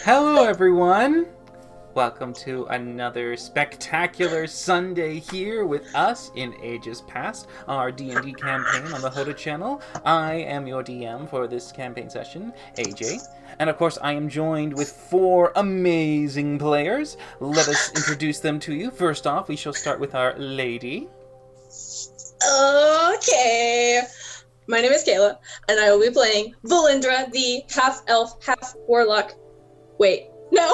Hello, everyone! Welcome to another spectacular Sunday here with us in Ages Past, our D&D campaign on the Hoda channel. I am your DM for this campaign session, AJ. And of course, I am joined with 4 amazing players. Let us introduce them to you. First off, we shall start with our lady. Okay. My name is Kayla, and I will be playing Valindra, the half-elf, half-warlock. Wait, no.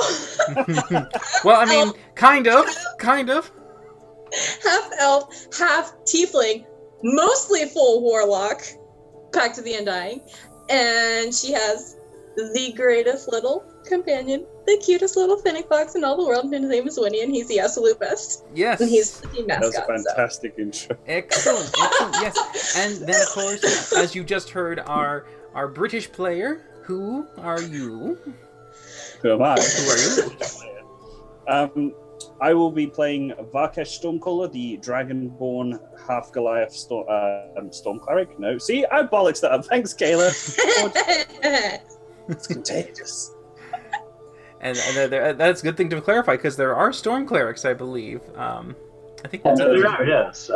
Well, I mean, kind of. Half-elf, half-tiefling, mostly full warlock, back to the Undying. And she has the greatest little companion, the cutest little fennec fox in all the world, and his name is Winnie, and he's the absolute best. Yes. And he's the team mascot. That was a fantastic intro. Excellent, yes. And then, of course, as you just heard, our British player. Who are you? Who am I? Who are you? I will be playing Varkesh Stormcaller, the Dragonborn half Goliath Storm Cleric. No, see, I bollocks that up. Thanks, Kayla. It's contagious. And that's a good thing to clarify because there are storm clerics, I believe. I think that's there are, yes. So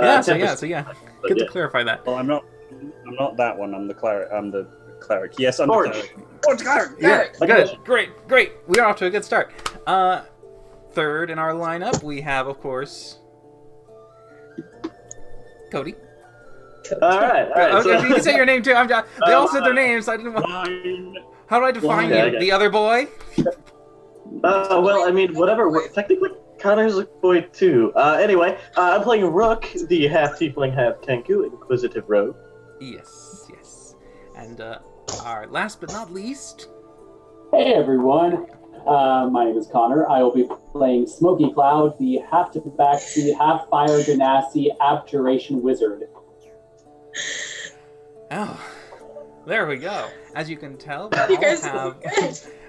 good to clarify that. Well, I'm not that one. I'm the cleric. Cleric. Yes, I'm the cleric. Oh, cleric. Yeah, good. Great. We are off to a good start. Third in our lineup, we have, of course, Cody. All right. Okay, So, you can say your name too. They all said their names. So I didn't want. How do I define you? Okay. The other boy? well, I mean, whatever. Technically, Connor's a boy too. Anyway, I'm playing Rook, the half tiefling, half Kenku, inquisitive rogue. Yes. And our last but not least. Hey everyone, my name is Connor. I will be playing Smoky Cloud, the half Tabaxi, half Fire Genasi Abjuration Wizard. Oh, there we go. As you can tell,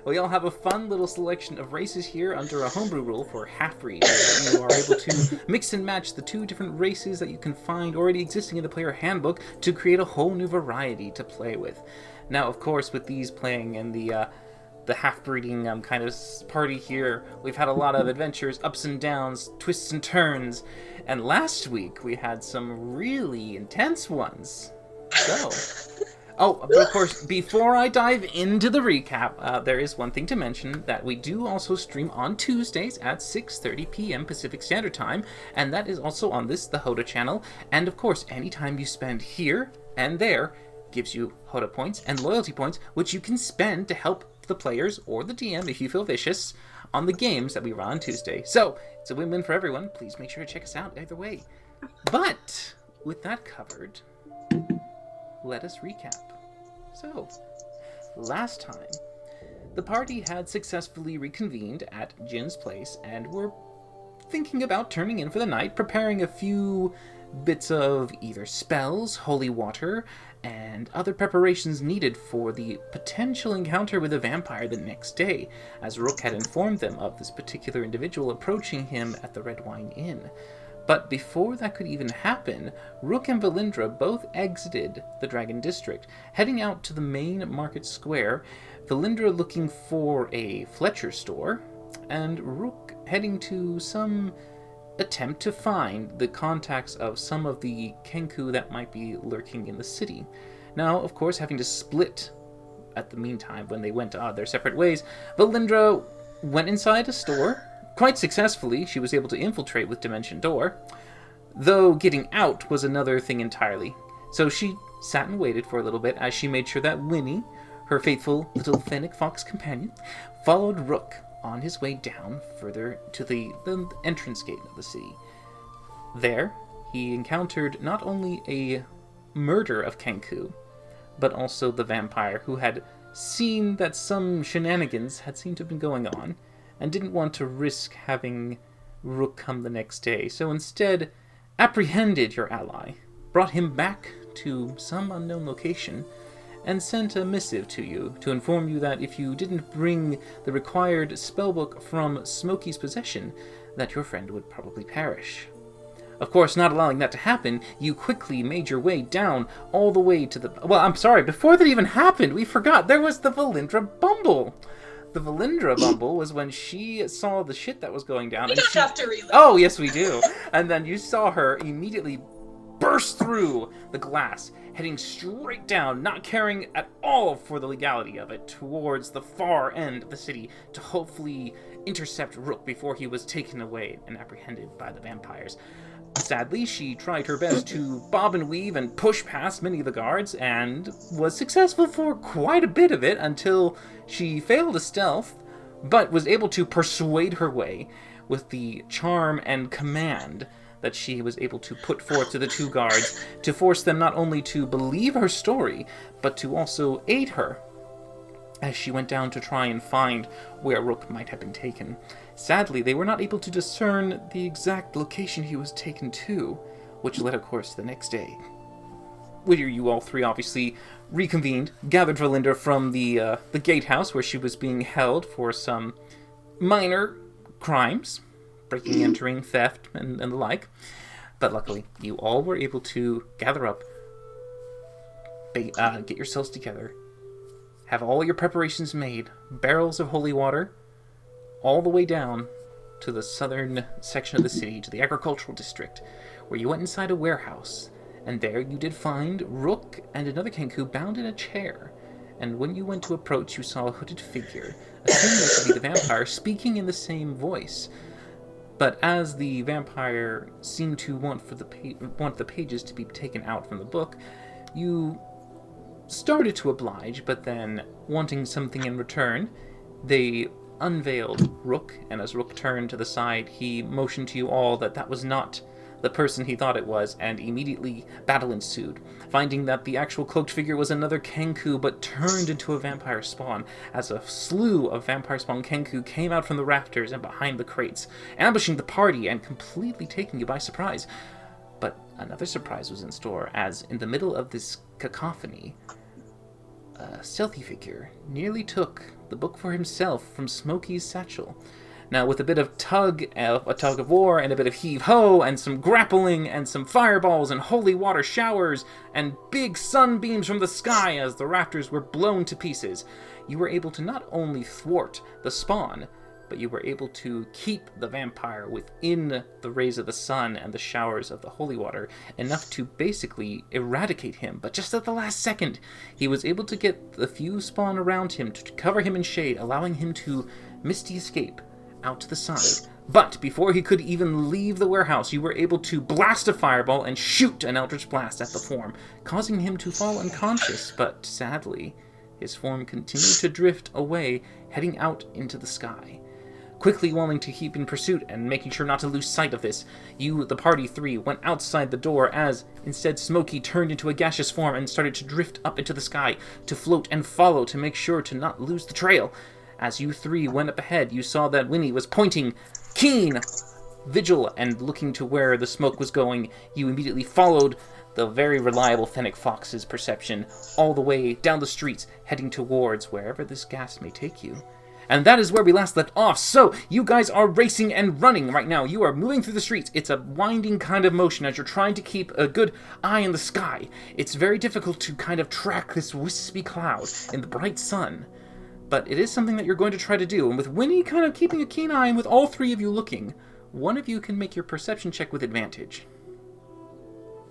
we all have a fun little selection of races here under a homebrew rule for half-breed. You are able to mix and match the 2 different races that you can find already existing in the player handbook to create a whole new variety to play with. Now, of course, with these playing in the half-breeding kind of party here, we've had a lot of adventures, ups and downs, twists and turns, and last week we had some really intense ones. So... Oh, but of course, before I dive into the recap, there is one thing to mention, that we do also stream on Tuesdays at 6:30 p.m. Pacific Standard Time, and that is also on the Hoda channel, and of course, any time you spend here and there gives you Hoda points and loyalty points, which you can spend to help the players, or the DM if you feel vicious, on the games that we run on Tuesday. So, it's a win-win for everyone. Please make sure to check us out either way. But, with that covered, let us recap. So, last time, the party had successfully reconvened at Jin's place and were thinking about turning in for the night, preparing a few bits of either spells, holy water, and other preparations needed for the potential encounter with a vampire the next day, as Rook had informed them of this particular individual approaching him at the Red Wine Inn. But before that could even happen, Rook and Valindra both exited the Dragon District, heading out to the main market square, Valindra looking for a Fletcher store, and Rook heading to some attempt to find the contacts of some of the Kenku that might be lurking in the city. Now, of course, having to split at the meantime when they went their separate ways, Valindra went inside a store. Quite successfully, she was able to infiltrate with Dimension Door, though getting out was another thing entirely. So she sat and waited for a little bit as she made sure that Winnie, her faithful little fennec fox companion, followed Rook on his way down further to the entrance gate of the city. There, he encountered not only a murder of Kenku, but also the vampire who had seen that some shenanigans had seemed to have been going on, and didn't want to risk having Rook come the next day, so instead apprehended your ally, brought him back to some unknown location, and sent a missive to you to inform you that if you didn't bring the required spellbook from Smokey's possession, that your friend would probably perish. Of course, not allowing that to happen, you quickly made your way down all the way to the... Well, I'm sorry, before that even happened, we forgot there was the Valindra Bumble. The Valindra Bumble was when she saw the shit that was going down. We don't have to relive. Oh, yes, we do. And then you saw her immediately burst through the glass, heading straight down, not caring at all for the legality of it, towards the far end of the city to hopefully intercept Rook before he was taken away and apprehended by the vampires. Sadly, she tried her best to bob and weave and push past many of the guards, and was successful for quite a bit of it until she failed a stealth, but was able to persuade her way with the charm and command that she was able to put forth to the two guards to force them not only to believe her story, but to also aid her as she went down to try and find where Rook might have been taken. Sadly, they were not able to discern the exact location he was taken to, which led, of course, the next day. Where you all three obviously reconvened, gathered Valinda from the gatehouse where she was being held for some minor crimes, breaking, entering, theft, and the like. But luckily, you all were able to gather up, get yourselves together, have all your preparations made, barrels of holy water, all the way down to the southern section of the city, to the agricultural district, where you went inside a warehouse, and there you did find Rook and another Kenku bound in a chair. And when you went to approach, you saw a hooded figure, assuming to be the vampire, speaking in the same voice. But as the vampire seemed to want the pages to be taken out from the book, you started to oblige, but then, wanting something in return, they unveiled Rook, and as Rook turned to the side, he motioned to you all that that was not the person he thought it was, and immediately battle ensued, finding that the actual cloaked figure was another Kenku, but turned into a vampire spawn, as a slew of vampire spawn Kenku came out from the rafters and behind the crates, ambushing the party and completely taking you by surprise. But another surprise was in store, as in the middle of this cacophony, a stealthy figure nearly took the book for himself from Smokey's satchel. Now, with a bit of tug of war, and a bit of heave-ho, and some grappling, and some fireballs, and holy water showers, and big sunbeams from the sky as the rafters were blown to pieces, you were able to not only thwart the spawn, but you were able to keep the vampire within the rays of the sun and the showers of the holy water, enough to basically eradicate him. But just at the last second, he was able to get the few spawn around him to cover him in shade, allowing him to misty escape out to the side. But before he could even leave the warehouse, you were able to blast a fireball and shoot an eldritch blast at the form, causing him to fall unconscious, but sadly, his form continued to drift away, heading out into the sky. Quickly wanting to keep in pursuit and making sure not to lose sight of this, you, the party three, went outside the door as, instead, Smokey turned into a gaseous form and started to drift up into the sky, to float and follow to make sure to not lose the trail. As you three went up ahead, you saw that Winnie was pointing, keen, vigil, and looking to where the smoke was going. You immediately followed the very reliable Fennec Fox's perception all the way down the streets, heading towards wherever this gas may take you. And that is where we last left off. So, you guys are racing and running right now. You are moving through the streets. It's a winding kind of motion as you're trying to keep a good eye in the sky. It's very difficult to kind of track this wispy cloud in the bright sun. But it is something that you're going to try to do. And with Winnie kind of keeping a keen eye and with all three of you looking, one of you can make your perception check with advantage.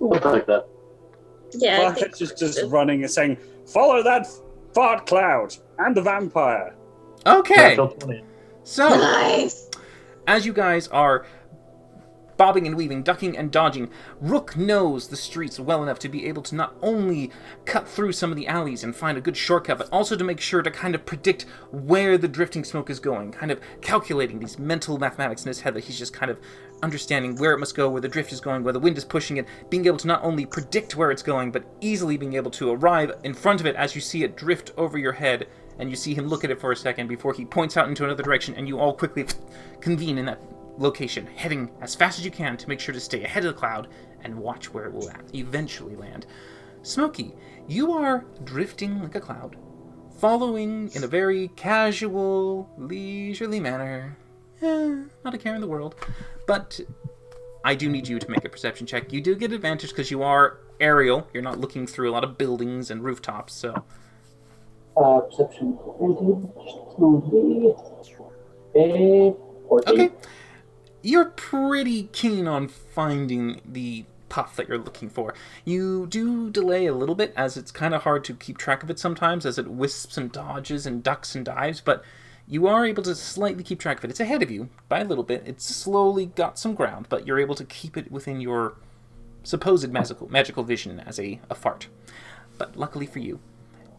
Ooh, I like that. Yeah, I think It's just running and saying, "Follow that fart cloud and the vampire." Okay, Natural 20. so nice. as you guys are bobbing and weaving, ducking and dodging, Rook knows the streets well enough to be able to not only cut through some of the alleys and find a good shortcut, but also to make sure to kind of predict where the drifting smoke is going, kind of calculating these mental mathematics in his head that he's just kind of understanding where it must go, where the drift is going, where the wind is pushing it, being able to not only predict where it's going, but easily being able to arrive in front of it as you see it drift over your head, and you see him look at it for a second before he points out into another direction, and you all quickly convene in that location, heading as fast as you can to make sure to stay ahead of the cloud and watch where it will eventually land. Smokey, you are drifting like a cloud, following in a very casual, leisurely manner. Not a care in the world. But I do need you to make a perception check. You do get advantage because you are aerial. You're not looking through a lot of buildings and rooftops, so Perception advantage. It's going to be a 14. Okay. You're pretty keen on finding the puff that you're looking for. You do delay a little bit, as it's kind of hard to keep track of it sometimes, as it wisps and dodges and ducks and dives, but you are able to slightly keep track of it. It's ahead of you by a little bit. It's slowly got some ground, but you're able to keep it within your supposed magical vision as a fart. But luckily for you,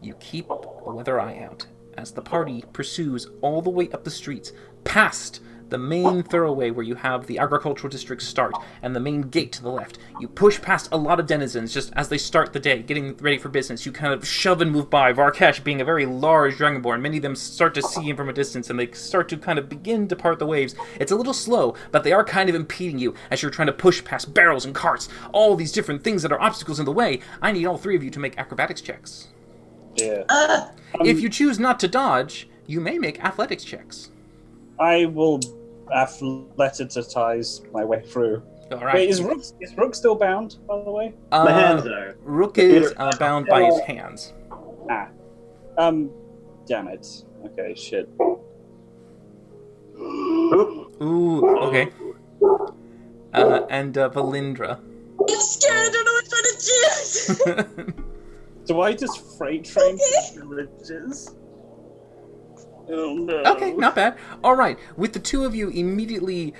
you keep a weather eye out as the party pursues all the way up the streets, past the main thoroughway where you have the agricultural district start and the main gate to the left. You push past a lot of denizens just as they start the day, getting ready for business. You kind of shove and move by, Varkesh being a very large dragonborn. Many of them start to see him from a distance and they start to kind of begin to part the waves. It's a little slow, but they are kind of impeding you as you're trying to push past barrels and carts, all these different things that are obstacles in the way. I need all three of you to make acrobatics checks. Yeah. If you choose not to dodge, you may make athletics checks. I will athletize my way through. All right. Wait, is Rook still bound, by the way? My hands are. Rook is bound by his hands. Damn it. Okay, shit. Ooh, okay. And Valindra. I'm scared. I don't know which one to choose. Do I just freight train villages? Oh no. Okay, not bad. All right, with the two of you immediately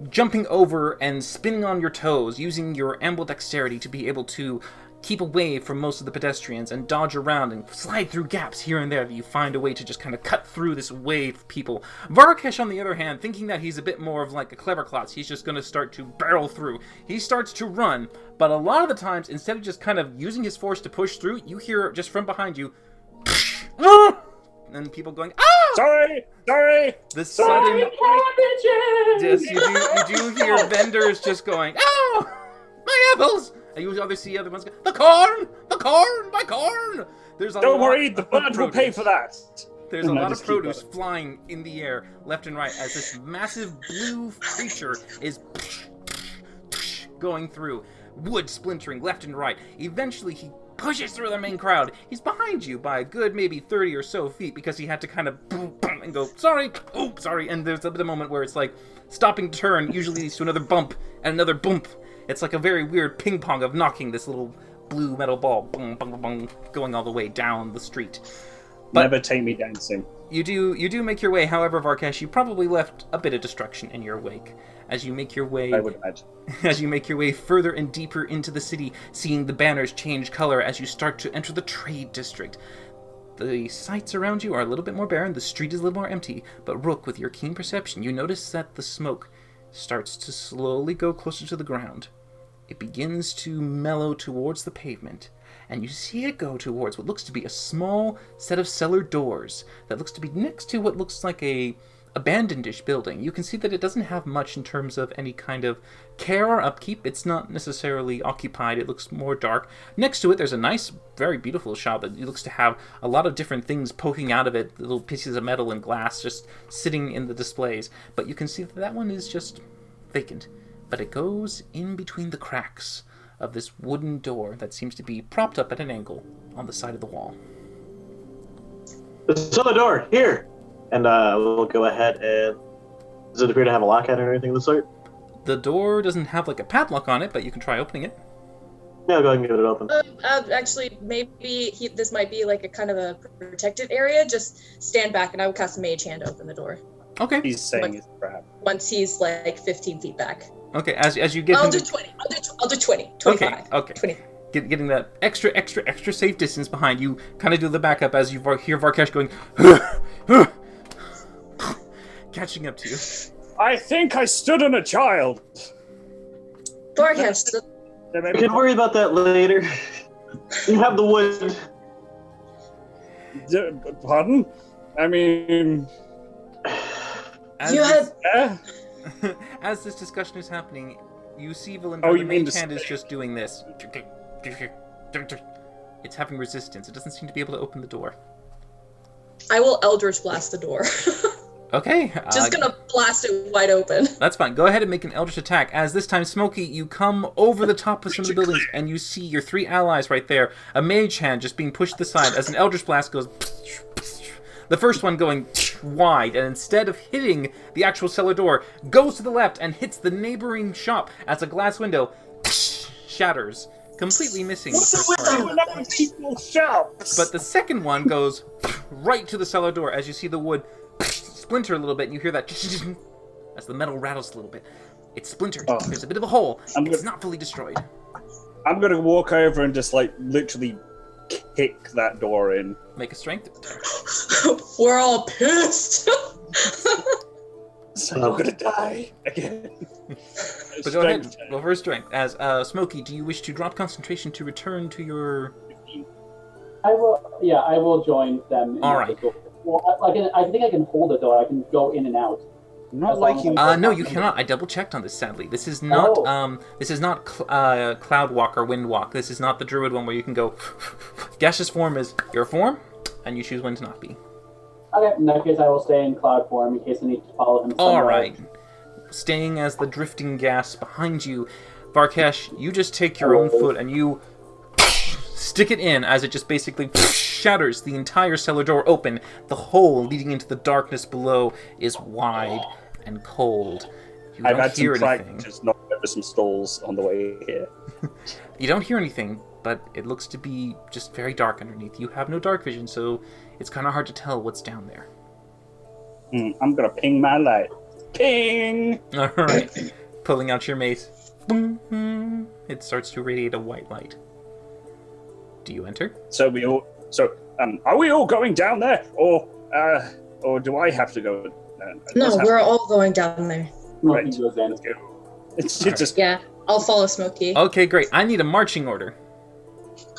jumping over and spinning on your toes, using your ambidexterity to be able to keep away from most of the pedestrians and dodge around and slide through gaps here and there, that you find a way to just kind of cut through this wave of people. Varkesh, on the other hand, thinking that he's a bit more of like a clever klutz, he's just going to start to barrel through. He starts to run, but a lot of the times, instead of just kind of using his force to push through, you hear just from behind you, and people going, ah! Sorry! The sudden... Yes, you do hear vendors just going, oh! My apples! And you other see other ones go, the corn! My corn! There's a Don't lot worry, the bird will pay for that! There's a lot of produce flying in the air, left and right, as this massive blue creature is going through, wood splintering left and right. Eventually, he pushes through the main crowd. He's behind you by a good maybe 30 or so feet because he had to kind of boom, boom, and go, sorry, and there's a bit of moment where it's like stopping to turn usually leads to another bump and another bump. It's like a very weird ping pong of knocking this little blue metal ball, boom, boom, boom, going all the way down the street. But never take me dancing. You do make your way. However, Varkesh, you probably left a bit of destruction in your wake as you make your way. I would imagine. As you make your way further and deeper into the city, seeing the banners change color as you start to enter the trade district. The sights around you are a little bit more barren. The street is a little more empty. But Rook, with your keen perception, you notice that the smoke starts to slowly go closer to the ground. It begins to mellow towards the pavement, and you see it go towards what looks to be a small set of cellar doors that looks to be next to what looks like a abandoned-ish building. You can see that it doesn't have much in terms of any kind of care or upkeep. It's not necessarily occupied. It looks more dark. Next to it, there's a nice, very beautiful shop that looks to have a lot of different things poking out of it, little pieces of metal and glass just sitting in the displays. But you can see that that one is just vacant. But it goes in between the cracks of this wooden door that seems to be propped up at an angle on the side of the wall. There's another door here, and we'll go ahead and. Does it appear to have a lock on it or anything of the sort? The door doesn't have like a padlock on it, but you can try opening it. Yeah, I'll go ahead and give it open. Actually, maybe this might be like a kind of a protected area. Just stand back, and I will cast a mage hand to open the door. Okay. He's saying his crap. Once he's like 15 feet back. Okay, as you get I'll him do to... 20. I'll do 20. 25. Okay. 20. Getting that extra safe distance behind you, kind of do the backup as you hear Varkesh going, catching up to you. I think I stood on a child. Varkesh, We can worry about that later. You have the wood. Pardon? I mean... As this discussion is happening, you see Valindra, the mage hand is just doing this. It's having resistance. It doesn't seem to be able to open the door. I will Eldritch Blast the door. Okay. Just gonna blast it wide open. That's fine. Go ahead and make an Eldritch attack. As this time, Smokey, you come over the top of some of the buildings, and you see your 3 allies right there. A mage hand just being pushed to the side as an Eldritch Blast goes... The first one going wide, and instead of hitting the actual cellar door, goes to the left and hits the neighboring shop as a glass window shatters, completely missing the first part. But the second one goes right to the cellar door as you see the wood splinter a little bit, and you hear that as the metal rattles a little bit. It's splintered. Oh. There's a bit of a hole. It's not fully destroyed. I'm gonna walk over and just like literally kick that door in. Make a strength. We're all pissed. So I'm gonna die again. But go ahead. Roll for strength. As Smokey, do you wish to drop concentration to return to your? I will. Yeah, I will join them. All right. Well, I think I can hold it though. I can go in and out. Not like you. No, you cannot. I double checked on this. Sadly, this is not. This is not Cloud Walk or Wind Walk. This is not the Druid one where you can go. Gaseous form is your form, and you choose when to not be. Okay, in that case, I will stay in cloud form in case I need to follow him somewhere. All right. Staying as the drifting gas behind you, Varkesh, you just take your own foot and you stick it in as it just basically shatters the entire cellar door open. The hole leading into the darkness below is wide and cold. You I've don't had hear some anything. practice knocking over some stalls on the way here. You don't hear anything, but it looks to be just very dark underneath. You have no dark vision, so it's kind of hard to tell what's down there. I'm gonna ping my light. Ping! All right. Pulling out your mace. Boom. It starts to radiate a white light. Do you enter? Are we all going down there, or do I have to go? No, we're all going down there. Right. Smokey goes in. Let's go. It's just Yeah, I'll follow Smokey. Okay, great. I need a marching order.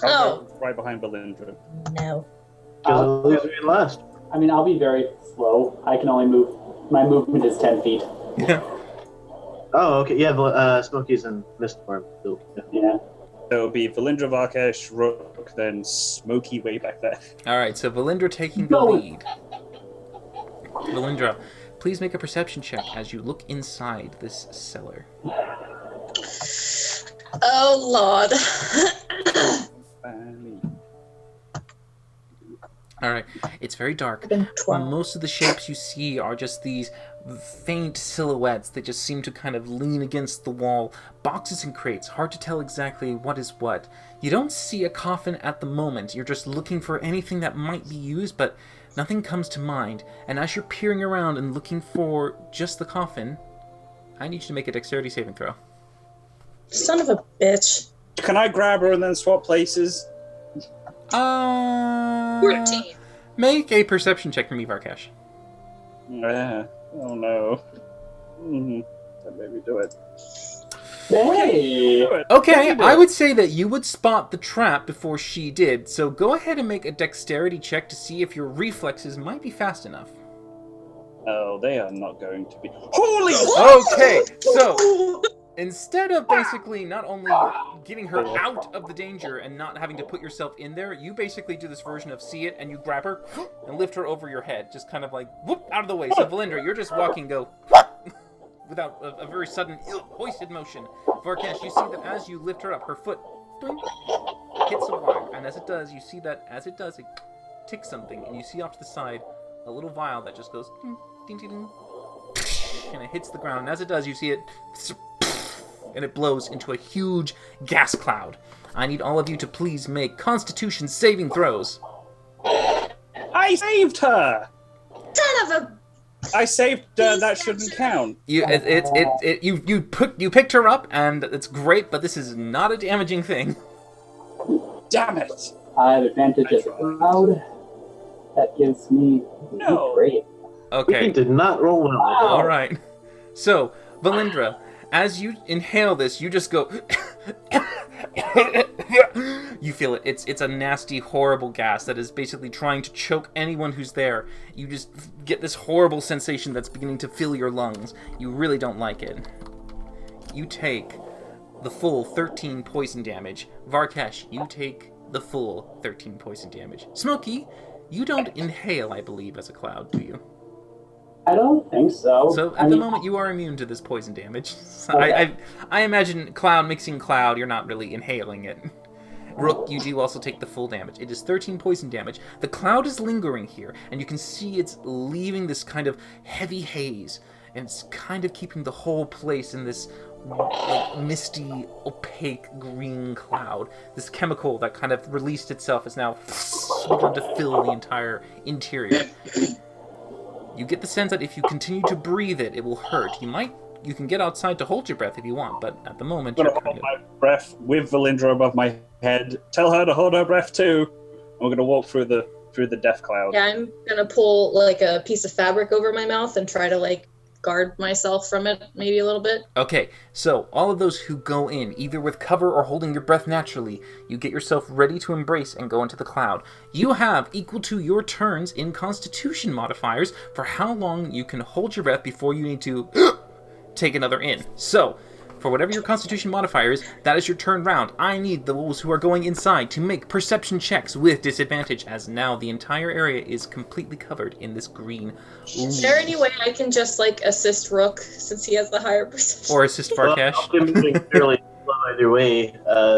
I'll go right behind Belindra. No. Because leaves me last. I mean, I'll be very slow. I can only move. My movement is 10 feet. Yeah. Oh, okay. Yeah, Smokey's in mist form. So, Yeah. So it'll be Valindra, Varkesh, Rook, then Smokey way back there. All right, so Valindra taking the lead. Valindra, please make a perception check as you look inside this cellar. Oh, Lord. All right, it's very dark. Been 12. Most of the shapes you see are just these faint silhouettes that just seem to kind of lean against the wall. Boxes and crates, hard to tell exactly what is what. You don't see a coffin at the moment. You're just looking for anything that might be used, but nothing comes to mind. And as you're peering around and looking for just the coffin, I need you to make a dexterity saving throw. Son of a bitch. Can I grab her and then swap places? 14. Make a perception check for me, Varkesh. Oh no. That made me do it. Hey! Okay, I would say that you would spot the trap before she did, so go ahead and make a dexterity check to see if your reflexes might be fast enough. Oh, they are not going to be. Holy! Okay, so instead of basically not only getting her out of the danger and not having to put yourself in there, you basically do this version of see it and you grab her and lift her over your head, just kind of like whoop out of the way. So Valindra, you're just walking, go without a very sudden hoisted motion. Varkesh, you see that as you lift her up, her foot doink, hits a wire, and as it does, you see that as it does, it ticks something, and you see off to the side a little vial that just goes ding, ding, ding, ding, and it hits the ground. And as it does, you see it, and it blows into a huge gas cloud. I need all of you to please make Constitution saving throws. I saved her! Son of a... I saved her, that shouldn't count. You picked her up, and it's great, but this is not a damaging thing. Damn it! I have advantage as a crowd. That gives me great. Okay. We did not roll well. Wow. All right. So, Valindra, as you inhale this, you just go. You feel it. It's a nasty, horrible gas that is basically trying to choke anyone who's there. You just get this horrible sensation that's beginning to fill your lungs. You really don't like it. You take the full 13 poison damage. Varkesh, you take the full 13 poison damage. Smokey, you don't inhale, I believe, as a cloud, do you? I don't think so. So at the moment, you are immune to this poison damage. Okay. I imagine mixing cloud, you're not really inhaling it. Rook, you do also take the full damage. It is 13 poison damage. The cloud is lingering here, and you can see it's leaving this kind of heavy haze, and it's kind of keeping the whole place in this like misty, opaque green cloud. This chemical that kind of released itself is now begun to fill the entire interior. You get the sense that if you continue to breathe it, it will hurt. You can get outside to hold your breath if you want, but at the moment, I'm you're going to kind hold of... my breath with Valindra above my head. Tell her to hold her breath too. I'm going to walk through the death cloud. Yeah, I'm gonna pull like a piece of fabric over my mouth and try to like guard myself from it maybe a little bit. Okay, so all of those who go in, either with cover or holding your breath naturally, you get yourself ready to embrace and go into the cloud. You have equal to your turns in Constitution modifiers for how long you can hold your breath before you need to take another in. So, for whatever your Constitution modifier is, that is your turn round. I need those who are going inside to make perception checks with disadvantage, as now the entire area is completely covered in this green ooze. Is there any way I can just like assist Rook since he has the higher perception? Or assist Farkash? Well, I'll be moving fairly slow either way,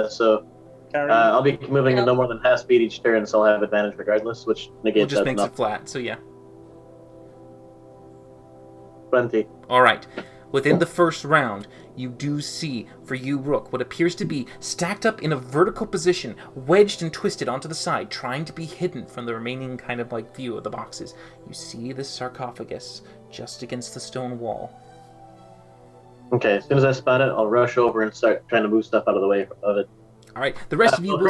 so I'll be moving at no more than half speed each turn, so I'll have advantage regardless, which negates just that makes it flat, so yeah. 20. Alright. Within the first round, you do see, for you, Rook, what appears to be stacked up in a vertical position, wedged and twisted onto the side, trying to be hidden from the remaining kind of like view of the boxes. You see this sarcophagus just against the stone wall. Okay, as soon as I spot it, I'll rush over and start trying to move stuff out of the way of it. Alright, the rest of you will...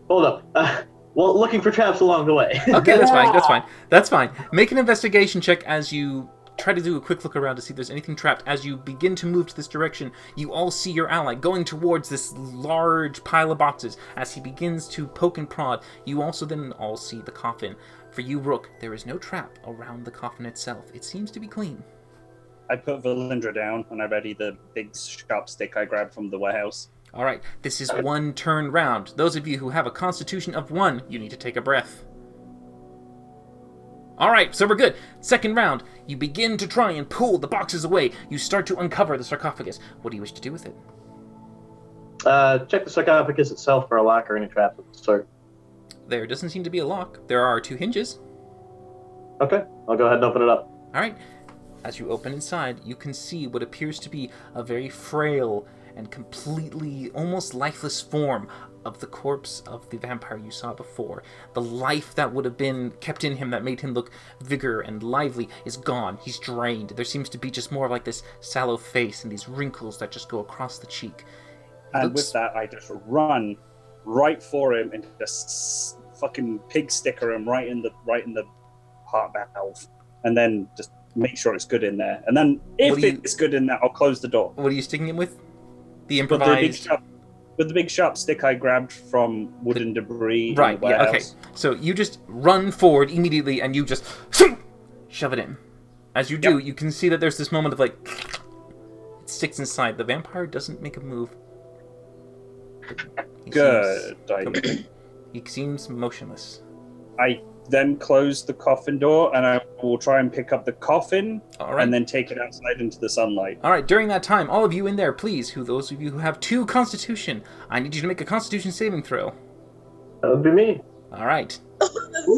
Hold up. Well, looking for traps along the way. Okay, that's fine. Make an investigation check as you try to do a quick look around to see if there's anything trapped. As you begin to move to this direction, you all see your ally going towards this large pile of boxes. As he begins to poke and prod, you also then all see the coffin. For you, Rook, there is no trap around the coffin itself. It seems to be clean. I put Valindra down, and I ready the big sharp stick I grabbed from the warehouse. Alright, this is one turn round. Those of you who have a constitution of 1, you need to take a breath. Alright, so we're good. Second round, you begin to try and pull the boxes away. You start to uncover the sarcophagus. What do you wish to do with it? Check the sarcophagus itself for a lock or any traps of the sort. There doesn't seem to be a lock. There are 2 hinges. Okay, I'll go ahead and open it up. Alright, as you open inside, you can see what appears to be a very frail and completely almost lifeless form of the corpse of the vampire you saw before. The life that would have been kept in him that made him look vigor and lively is gone. He's drained. There seems to be just more of like this sallow face and these wrinkles that just go across the cheek. And with that, I just run right for him and just fucking pig sticker him right in the heart valve, and then just make sure it's good in there. And then if it's good in there, I'll close the door. What are you sticking him with? The improvised... With the big sharp stick I grabbed from wooden debris. Right, in the warehouse. okay. So you just run forward immediately and you just shove it in. As you do, you can see that there's this moment of like, it sticks inside. The vampire doesn't make a move. He seems motionless. I then close the coffin door, and I will try and pick up the coffin, and then take it outside into the sunlight. All right, during that time, all of you in there, please, those of you who have 2 Constitution, I need you to make a Constitution saving throw. That would be me. All right.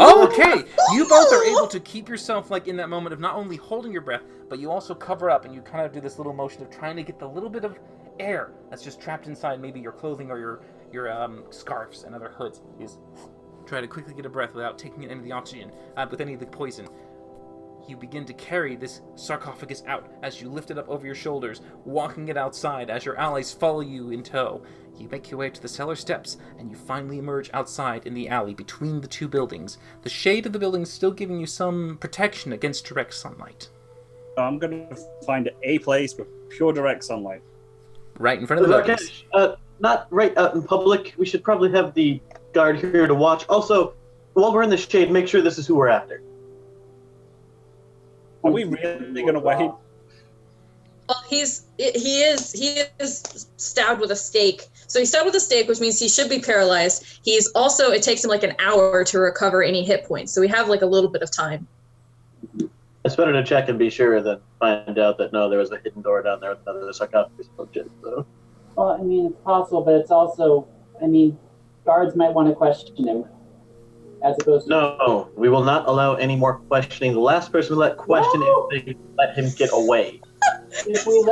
Okay, you both are able to keep yourself like in that moment of not only holding your breath, but you also cover up and you kind of do this little motion of trying to get the little bit of air that's just trapped inside maybe your clothing or your scarves and other hoods. You try to quickly get a breath without taking in any of the oxygen, with any of the poison. You begin to carry this sarcophagus out as you lift it up over your shoulders, walking it outside as your allies follow you in tow. You make your way to the cellar steps, and you finally emerge outside in the alley between the 2 buildings. The shade of the buildings still giving you some protection against direct sunlight. I'm going to find a place with pure direct sunlight. Right in front of the buildings. Not right out in public. We should probably have the guard here to watch. Also, while we're in the shade, make sure this is who we're after. Are we really going to wait? Well, he is stabbed with a stake. So he's stabbed with a stake, which means he should be paralyzed. He's also, it takes him like an hour to recover any hit points. So we have like a little bit of time. It's better to check and be sure than find out that no, there was a hidden door down there with another sarcophagus object. So. Well, I mean, it's possible, but it's also, I mean, guards might want to question him, as opposed to... No, we will not allow any more questioning. The last person who let question anything, let him get away. If we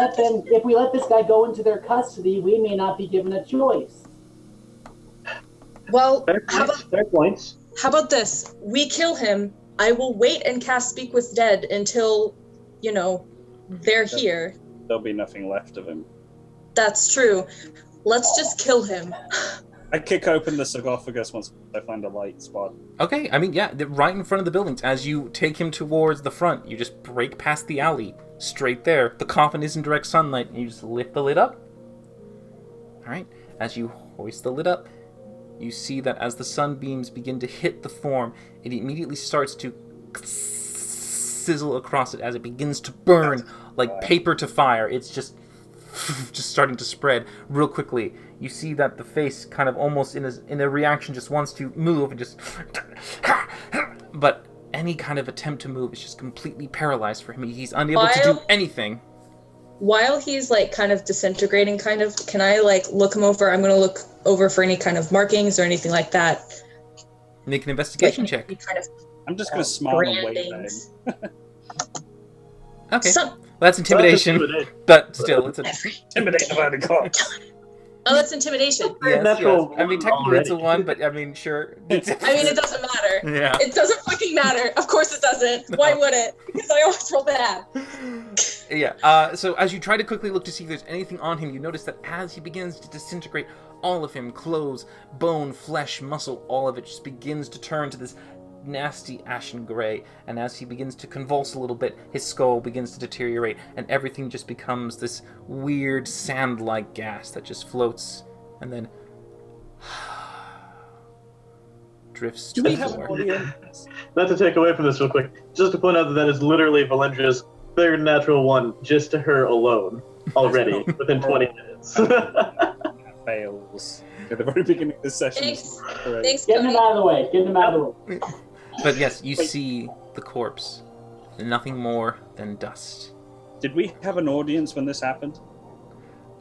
let this guy go into their custody, we may not be given a choice. Well, Fair points. how about this? We kill him. I will wait and cast Speak with Dead until, they're here. There'll be nothing left of him. That's true. Let's just kill him. I kick open the sarcophagus once I find a light spot. Okay, I mean, yeah, right in front of the buildings. As you take him towards the front, you just break past the alley. Straight there. The coffin is in direct sunlight, and you just lift the lid up. Alright, as you hoist the lid up, you see that as the sunbeams begin to hit the form, it immediately starts to sizzle across it as it begins to burn like paper to fire. It's just starting to spread real quickly. You see that the face kind of almost in a reaction just wants to move and just... But any kind of attempt to move is just completely paralyzed for him. He's unable to do anything. While he's kind of disintegrating, can I look him over? I'm going to look over for any kind of markings or anything like that. Make an investigation check. I'm just going to smile and wait at him. Okay. Well, that's intimidation, but still, it's Intimidate about the cops. Oh, that's intimidation. Yes. I mean, technically it's a 1, but I mean, sure. I mean, it doesn't matter. Yeah. It doesn't fucking matter. Of course it doesn't. No. Why would it? Because I always roll bad. Yeah. So as you try to quickly look to see if there's anything on him, you notice that as he begins to disintegrate, all of him, clothes, bone, flesh, muscle, all of it just begins to turn to this nasty ashen gray, and as he begins to convulse a little bit, his skull begins to deteriorate, and everything just becomes this weird sand-like gas that just floats and then drifts to the floor. Not to take away from this real quick, just to point out that is literally Valendra's third natural one just to her alone already within 20 minutes. Fails at the very beginning of this session. Thanks, Getting him out of the way. Getting him out of the way. But yes, you see the corpse. Nothing more than dust. Did we have an audience when this happened?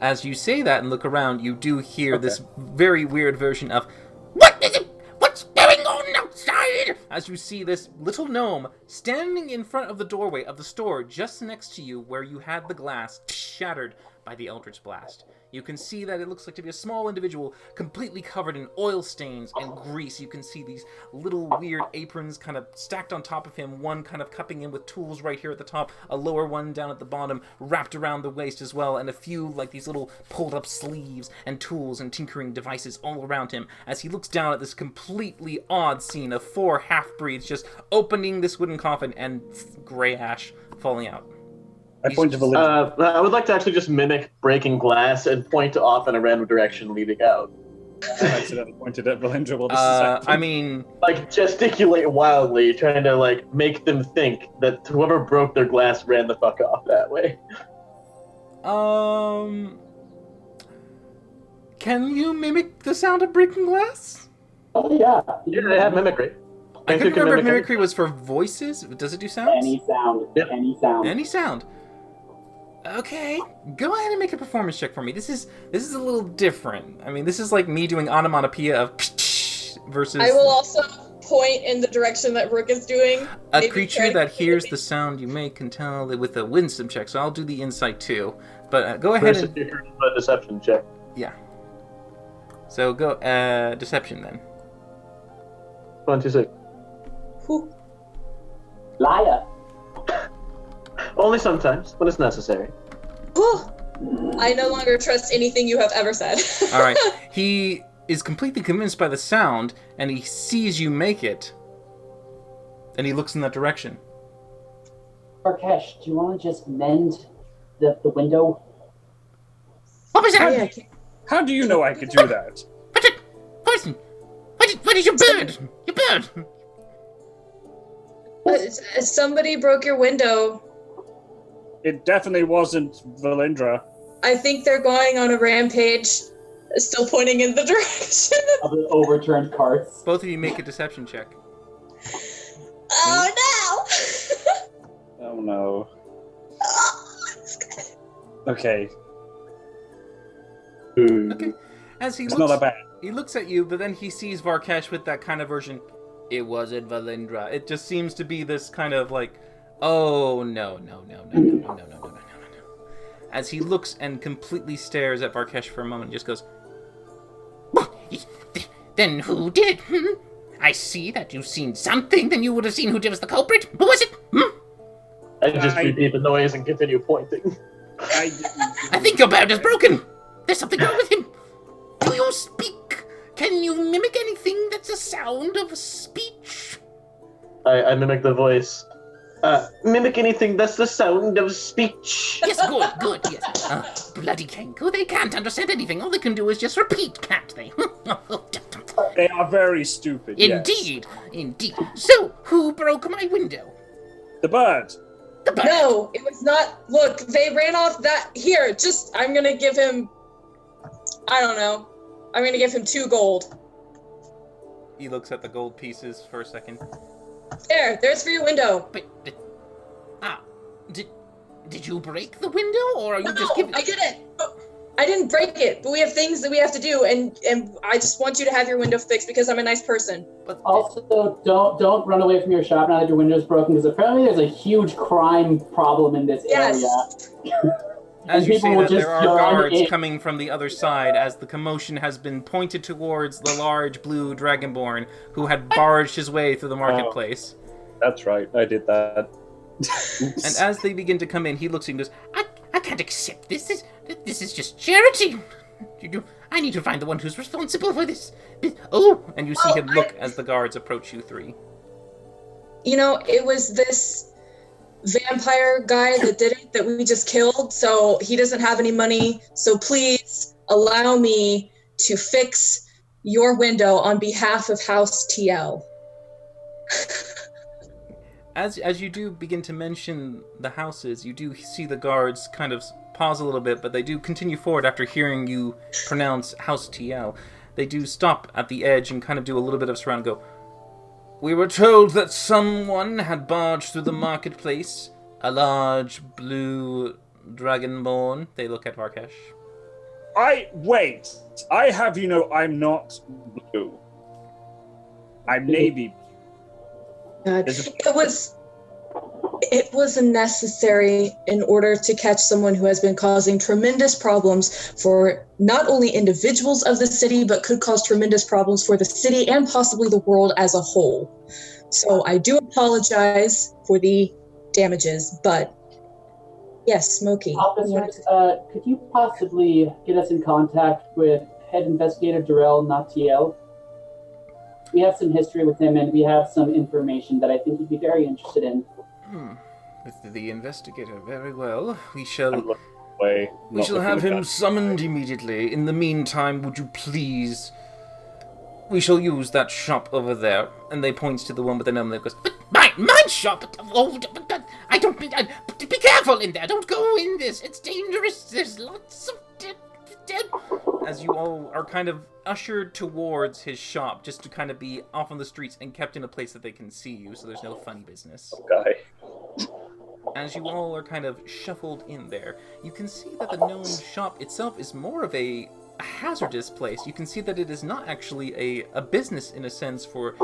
As you say that and look around, you do hear this very weird version of, "What is it? What's going on outside?" As you see this little gnome standing in front of the doorway of the store just next to you where you had the glass shattered by the Eldritch Blast. You can see that it looks like to be a small individual completely covered in oil stains and grease. You can see these little weird aprons kind of stacked on top of him, one kind of cupping him with tools right here at the top, a lower one down at the bottom, wrapped around the waist as well, and a few like these little pulled up sleeves and tools and tinkering devices all around him as he looks down at this completely odd scene of 4 half-breeds just opening this wooden coffin and gray ash falling out. I point to Valentina. I would like to actually just mimic breaking glass and point off in a random direction leading out. I accidentally pointed at Valendra while this is happening. I mean... gesticulate wildly, trying to, make them think that whoever broke their glass ran the fuck off that way. Can you mimic the sound of breaking glass? Oh, yeah. Yeah, they have mimicry. I couldn't remember if mimicry was for voices. Does it do sounds? Any sound. Yep. Any sound. Any sound. Okay, go ahead and make a performance check for me. This is a little different. I mean, this is like me doing onomatopoeia of versus... I will also point in the direction that Rook is doing. A creature that hears the sound you make can tell with a wisdom check, so I'll do the insight too. But go ahead and... a deception check. Yeah. So go, deception then. 26. Whew. Liar. Only sometimes, when it's necessary. Whew. I no longer trust anything you have ever said. Alright, he is completely convinced by the sound, and he sees you make it, and he looks in that direction. Rakesh, do you want to just mend the window? What was that? Yeah, How do you know I could do that? Poison! What is your bird? Your bird! somebody broke your window. It definitely wasn't Valendra. I think they're going on a rampage. Still pointing in the direction. Of the overturned carts. Both of you make a deception check. Oh Oh no. Okay. Okay. As It's not that bad. he looks at you, but then he sees Varkesh with that kind of version. It wasn't Valindra. It just seems to be this kind of like, oh no. As he looks and completely stares at Varkesh for a moment, just goes, Then who did? I see that you've seen something. Then you would have seen who was the culprit. Who was it? I just repeat the noise and continue pointing. I think your bird is broken. There's something wrong with him. Do you speak? Can you mimic anything that's a sound of speech? I mimic the voice. Mimic anything that's the sound of speech. Yes, good, yes. Bloody Kenku, they can't understand anything. All they can do is just repeat, can't they? They are very stupid. Indeed. So, who broke my window? The bird. No, it was not. Look, they ran off that. Here, I'm gonna give him. I don't know. I'm gonna give him 2 gold. he looks at the gold pieces for a second. There's for your window. But, did you break the window, or are you just giving? I didn't. I didn't break it, but we have things that we have to do, and I just want you to have your window fixed because I'm a nice person. But also, don't run away from your shop now that your window's broken, because apparently there's a huge crime problem in this area. As you say that, there are guards coming from the other side as the commotion has been pointed towards the large blue dragonborn who had barged his way through the marketplace. That's right, I did that. And as they begin to come in, he looks at you and goes, I can't accept this. This is just charity. I need to find the one who's responsible for this. Oh! And you see him look as the guards approach you 3. It was this vampire guy that did it that we just killed, so he doesn't have any money, so please allow me to fix your window on behalf of House TL. As you do begin to mention the houses, you do see the guards kind of pause a little bit, but they do continue forward after hearing you pronounce House TL. They do stop at the edge and kind of do a little bit of surround and go, "We were told that someone had barged through the marketplace. A large blue dragonborn." They look at Varkesh. Wait. I have you know I'm not blue. I'm navy. It was necessary in order to catch someone who has been causing tremendous problems for not only individuals of the city, but could cause tremendous problems for the city and possibly the world as a whole. So I do apologize for the damages, but yes, Smokey. Officers, could you possibly get us in contact with Head Investigator Darrell Natiel? We have some history with him, and we have some information that I think you'd be very interested in. With the investigator, very well. We shall have him summoned immediately. In the meantime, would you please... We shall use that shop over there. And they points to the one with the gnome that goes, My shop? Oh, I don't... be careful in there. Don't go in this. It's dangerous. There's lots of dead... As you all are kind of ushered towards his shop, just to kind of be off on the streets and kept in a place that they can see you, so there's no funny business. Okay. As you all are kind of shuffled in there, you can see that the gnome shop itself is more of a hazardous place. You can see that it is not actually a business in a sense for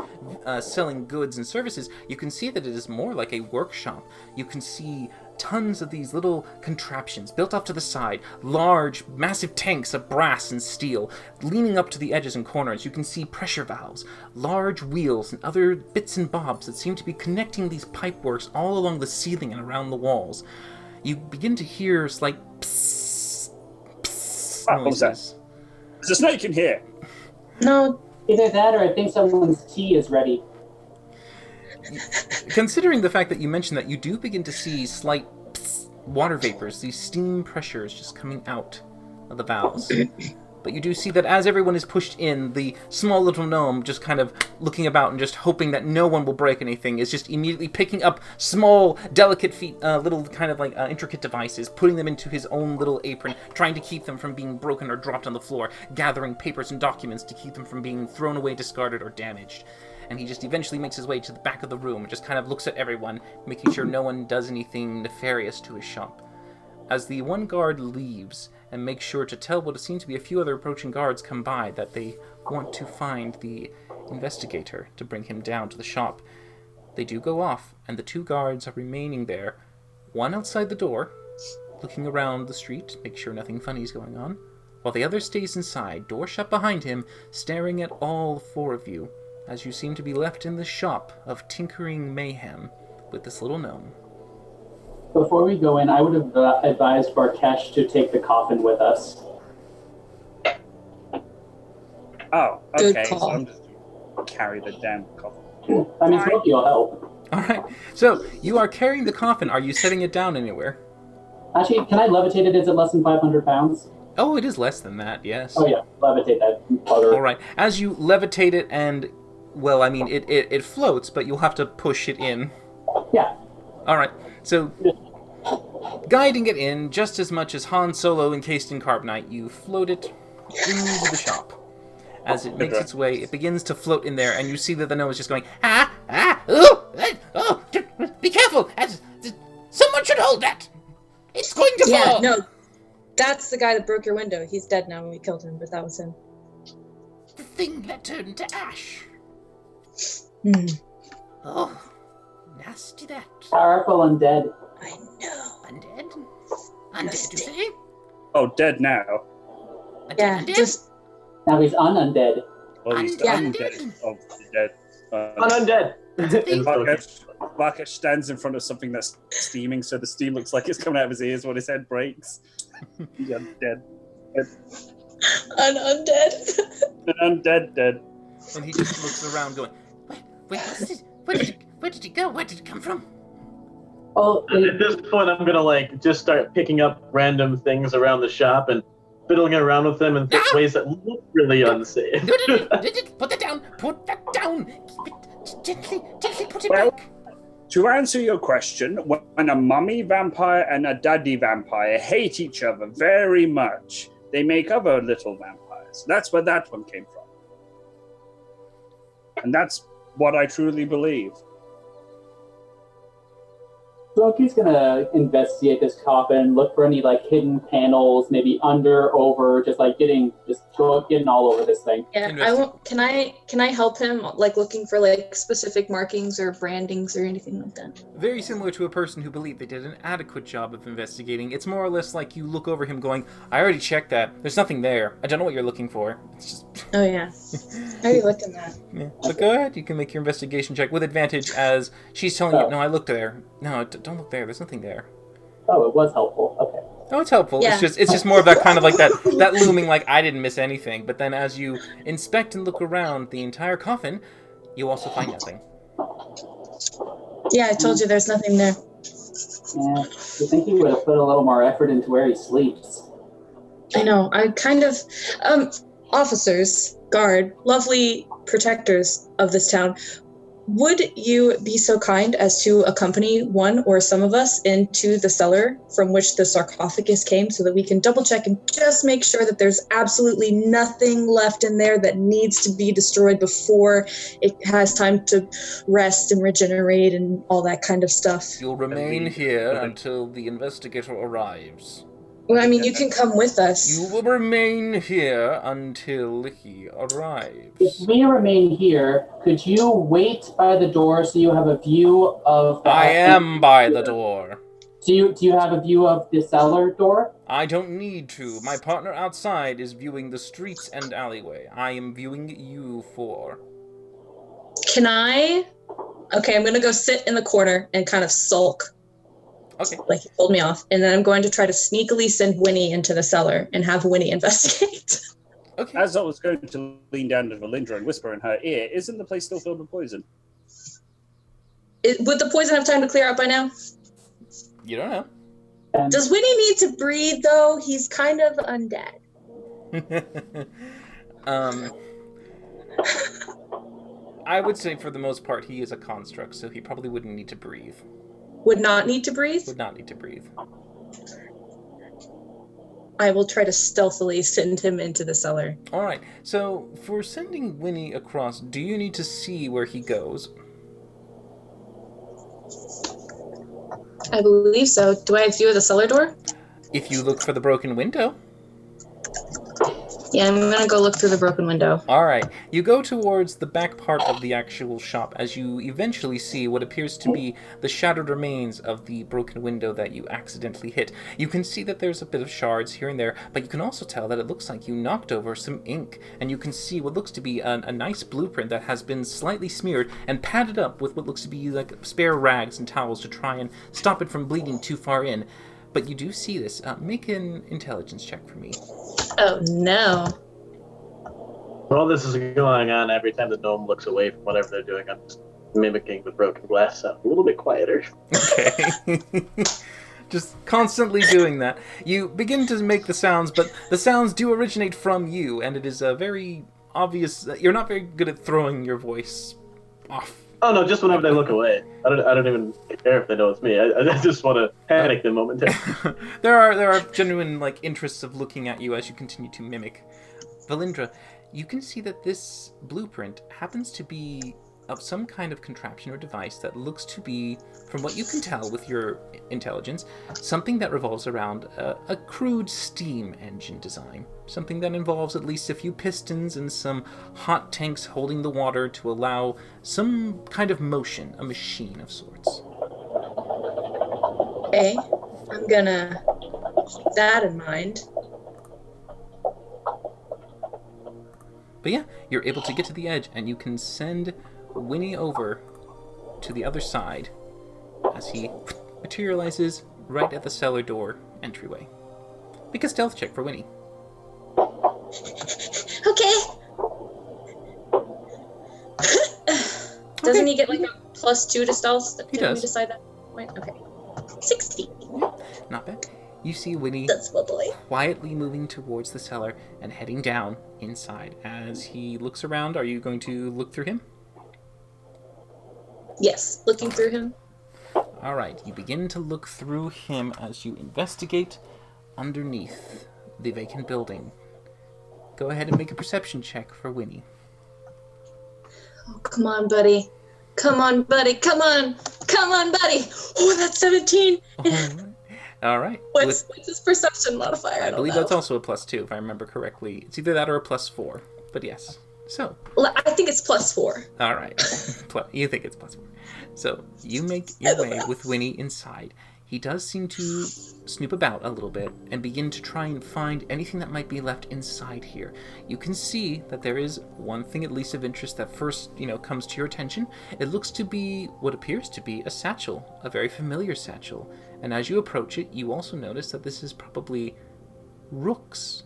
selling goods and services. You can see that it is more like a workshop. You can see tons of these little contraptions built off to the side, large, massive tanks of brass and steel, leaning up to the edges and corners. You can see pressure valves, large wheels, and other bits and bobs that seem to be connecting these pipeworks all along the ceiling and around the walls. You begin to hear slight psss, psss noises. There's a snake in here! No. Either that, or I think someone's tea is ready. Considering the fact that you mentioned that, you do begin to see slight water vapors, these steam pressures just coming out of the valves. But you do see that as everyone is pushed in, the small little gnome, just kind of looking about and just hoping that no one will break anything, is just immediately picking up small, delicate little kind of like intricate devices, putting them into his own little apron, trying to keep them from being broken or dropped on the floor, gathering papers and documents to keep them from being thrown away, discarded, or damaged. and he just eventually makes his way to the back of the room and just kind of looks at everyone, making sure no one does anything nefarious to his shop. As the one guard leaves and makes sure to tell what seems to be a few other approaching guards come by that they want to find the investigator to bring him down to the shop, they do go off, and the 2 guards are remaining there, one outside the door, looking around the street, make sure nothing funny is going on, while the other stays inside, door shut behind him, staring at all 4 of you, as you seem to be left in the shop of tinkering mayhem with this little gnome. Before we go in, I would have advised Barkesh to take the coffin with us. Oh, Good okay. call. So I'm just going to carry the damn coffin. I mean, Smokey will help. Alright, so you are carrying the coffin. Are you setting it down anywhere? Actually, can I levitate it? Is it less than 500 pounds? Oh, it is less than that, yes. Oh yeah, levitate that bugger. Alright, as you levitate it and, well, I mean, it floats, but you'll have to push it in. Yeah. Alright, so guiding it in just as much as Han Solo encased in carbonite, you float it into the shop. As it makes its way, it begins to float in there, and you see that the gnome is just going, Be careful! Someone should hold that! It's going to Yeah, fall! no. That's the guy that broke your window. He's dead now when we killed him, but that was him. The thing that turned to ash. Hmm. Oh, nasty that. Powerful undead. I know. Undead? Undead, you say? Oh, dead now. Undead, Yeah, undead? just Now he's unundead. Well, he's Yeah. undead of the dead. Undead. Barkesh stands in front of something that's steaming, so the steam looks like it's coming out of his ears when his head breaks. He's undead. an undead. An undead dead. and he just looks around going, What's this? Where did it go? Where did it come from? Well, At this point, I'm gonna just start picking up random things around the shop and fiddling around with them in ways that look really unsafe. No, put that down! Put that down! Keep it gently put it Well, back! To answer your question, when a mummy vampire and a daddy vampire hate each other very much, they make other little vampires. That's where that one came from. And that's what I truly believe. Smokey's gonna investigate this coffin, look for any hidden panels, maybe under, over, getting all over this thing. Yeah, Can I help him looking for specific markings or brandings or anything like that? very similar to a person who believed they did an adequate job of investigating. It's more or less like you look over him going, I already checked that. There's nothing there. I don't know what you're looking for. It's just... Oh yeah. I already looked at that. Yeah. But go ahead, you can make your investigation check with advantage as she's telling you, no, I looked there. No, don't look there. There's nothing there. Oh, it was helpful. Okay. No, it's helpful. Yeah. It's just more of that kind of that looming I didn't miss anything. But then as you inspect and look around the entire coffin, you also find nothing. Yeah, I told you there's nothing there. Yeah, I think he would have put a little more effort into where he sleeps. I know. I kind of officers, guard, lovely protectors of this town. Would you be so kind as to accompany one or some of us into the cellar from which the sarcophagus came so that we can double check and just make sure that there's absolutely nothing left in there that needs to be destroyed before it has time to rest and regenerate and all that kind of stuff? You'll remain here until the investigator arrives. Well, I mean, you can come with us. You will remain here until he arrives. If we remain here, could you wait by the door so you have a view of the... I am by the door. Do you have a view of the cellar door? I don't need to. My partner outside is viewing the streets and alleyway. I am viewing you four. Can I? Okay, I'm going to go sit in the corner and kind of sulk. Okay. Like he pulled me off. And then I'm going to try to sneakily send Winnie into the cellar and have Winnie investigate. Okay. As I was going to lean down to Valindra and whisper in her ear, isn't the place still filled with poison? Would the poison have time to clear out by now? You don't know. Does Winnie need to breathe, though? He's kind of undead. I would say for the most part he is a construct, so he probably wouldn't need to breathe. Would not need to breathe? Would not need to breathe. I will try to stealthily send him into the cellar. All right. So for sending Winnie across, do you need to see where he goes? I believe so. Do I have view of the cellar door? If you look for the broken window. Yeah, I'm gonna go look through the broken window. All right. You go towards the back part of the actual shop as you eventually see what appears to be the shattered remains of the broken window that you accidentally hit. You can see that there's a bit of shards here and there, but you can also tell that it looks like you knocked over some ink, and you can see what looks to be a nice blueprint that has been slightly smeared and padded up with what looks to be like spare rags and towels to try and stop it from bleeding too far in. But you do see this. Make an intelligence check for me. Oh no. While this is going on, every time the gnome looks away from whatever they're doing, I'm just mimicking the broken glass sound a little bit quieter. Okay. Just constantly doing that. You begin to make the sounds, but the sounds do originate from you, and it is a very obvious... You're not very good at throwing your voice off. Oh no, just whenever they look away. I don't even care if they know it's me. I just want to panic them momentarily. There are genuine interests of looking at you as you continue to mimic. Valindra, you can see that this blueprint happens to be of some kind of contraption or device that looks to be, from what you can tell with your intelligence, something that revolves around a crude steam engine design. Something that involves at least a few pistons and some hot tanks holding the water to allow some kind of motion, a machine of sorts. Okay, I'm gonna keep that in mind. But yeah, you're able to get to the edge, and you can send Winnie over to the other side as he materializes right at the cellar door entryway. Make a stealth check for Winnie. Okay. Doesn't he get a +2 to stealth? He Didn't does. we decide that? Wait, okay. 60. Not bad. You see Winnie That's lovely. quietly moving towards the cellar and heading down inside. As he looks around, are you going to look through him? Yes, looking through him. All right, you begin to look through him as you investigate underneath the vacant building. Go ahead and make a perception check for Winnie. Oh, come on, buddy. Come on, buddy. Come on. Come on, buddy. Oh, that's 17. All right. What's his perception modifier? I don't believe know. that's also a +2, if I remember correctly. It's either that or a +4, but yes. So. I think it's +4. All right. You think it's +4. So you make your way with Winnie inside. He does seem to snoop about a little bit and begin to try and find anything that might be left inside here. You can see that there is one thing at least of interest that first, comes to your attention. It looks to be what appears to be a satchel, a very familiar satchel. And as you approach it, you also notice that this is probably Rook's.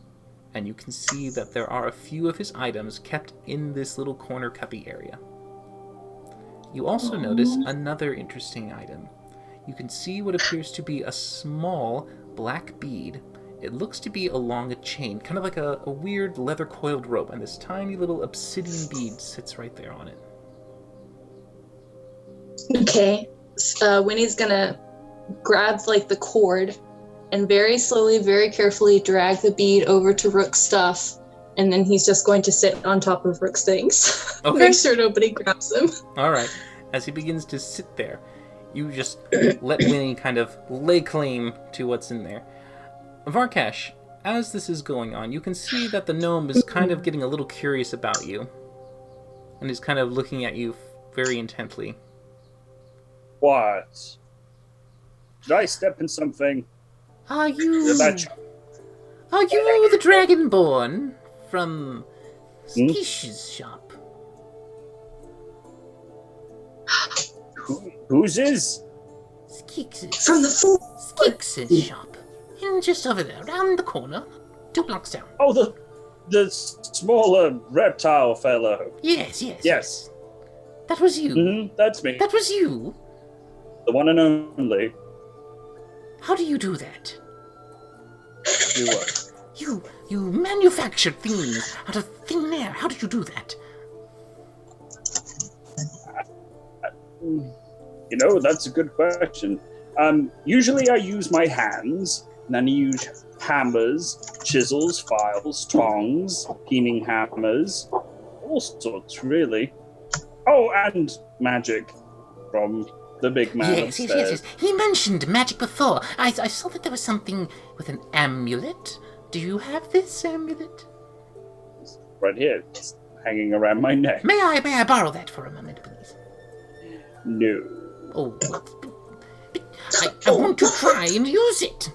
And you can see that there are a few of his items kept in this little corner cubby area. You also notice another interesting item. You can see what appears to be a small black bead. It looks to be along a chain, kind of like a weird leather-coiled rope, and this tiny little obsidian bead sits right there on it. Okay. Winnie's gonna grab the cord and very slowly, very carefully drag the bead over to Rook's stuff, and then he's just going to sit on top of Rook's things. Okay. Make sure nobody grabs him. All right. As he begins to sit there, you just let Winnie kind of lay claim to what's in there. Varkash, as this is going on, you can see that the gnome is kind of getting a little curious about you, and is kind of looking at you very intently. What? Did I step in something? Are you Did the Dragonborn from Skish's shop? Whose is? Skix's. From the floor. Skix's shop. In just over there, around the corner, 2 blocks down. Oh, the smaller reptile fellow. Yes. That was you. Mm-hmm, that's me. That was you. The one and only. How do you do that? Do what? You manufacture things out of thin air. How did you do that? That's a good question. Usually I use my hands, And then you use hammers, chisels, files, tongs, keening hammers, all sorts, really. Oh, and magic from the big man upstairs. Yes. He mentioned magic before. I saw that there was something with an amulet. Do you have this amulet? Right here, it's hanging around my neck. May I borrow that for a moment, please? No. Oh, I want to try and use it.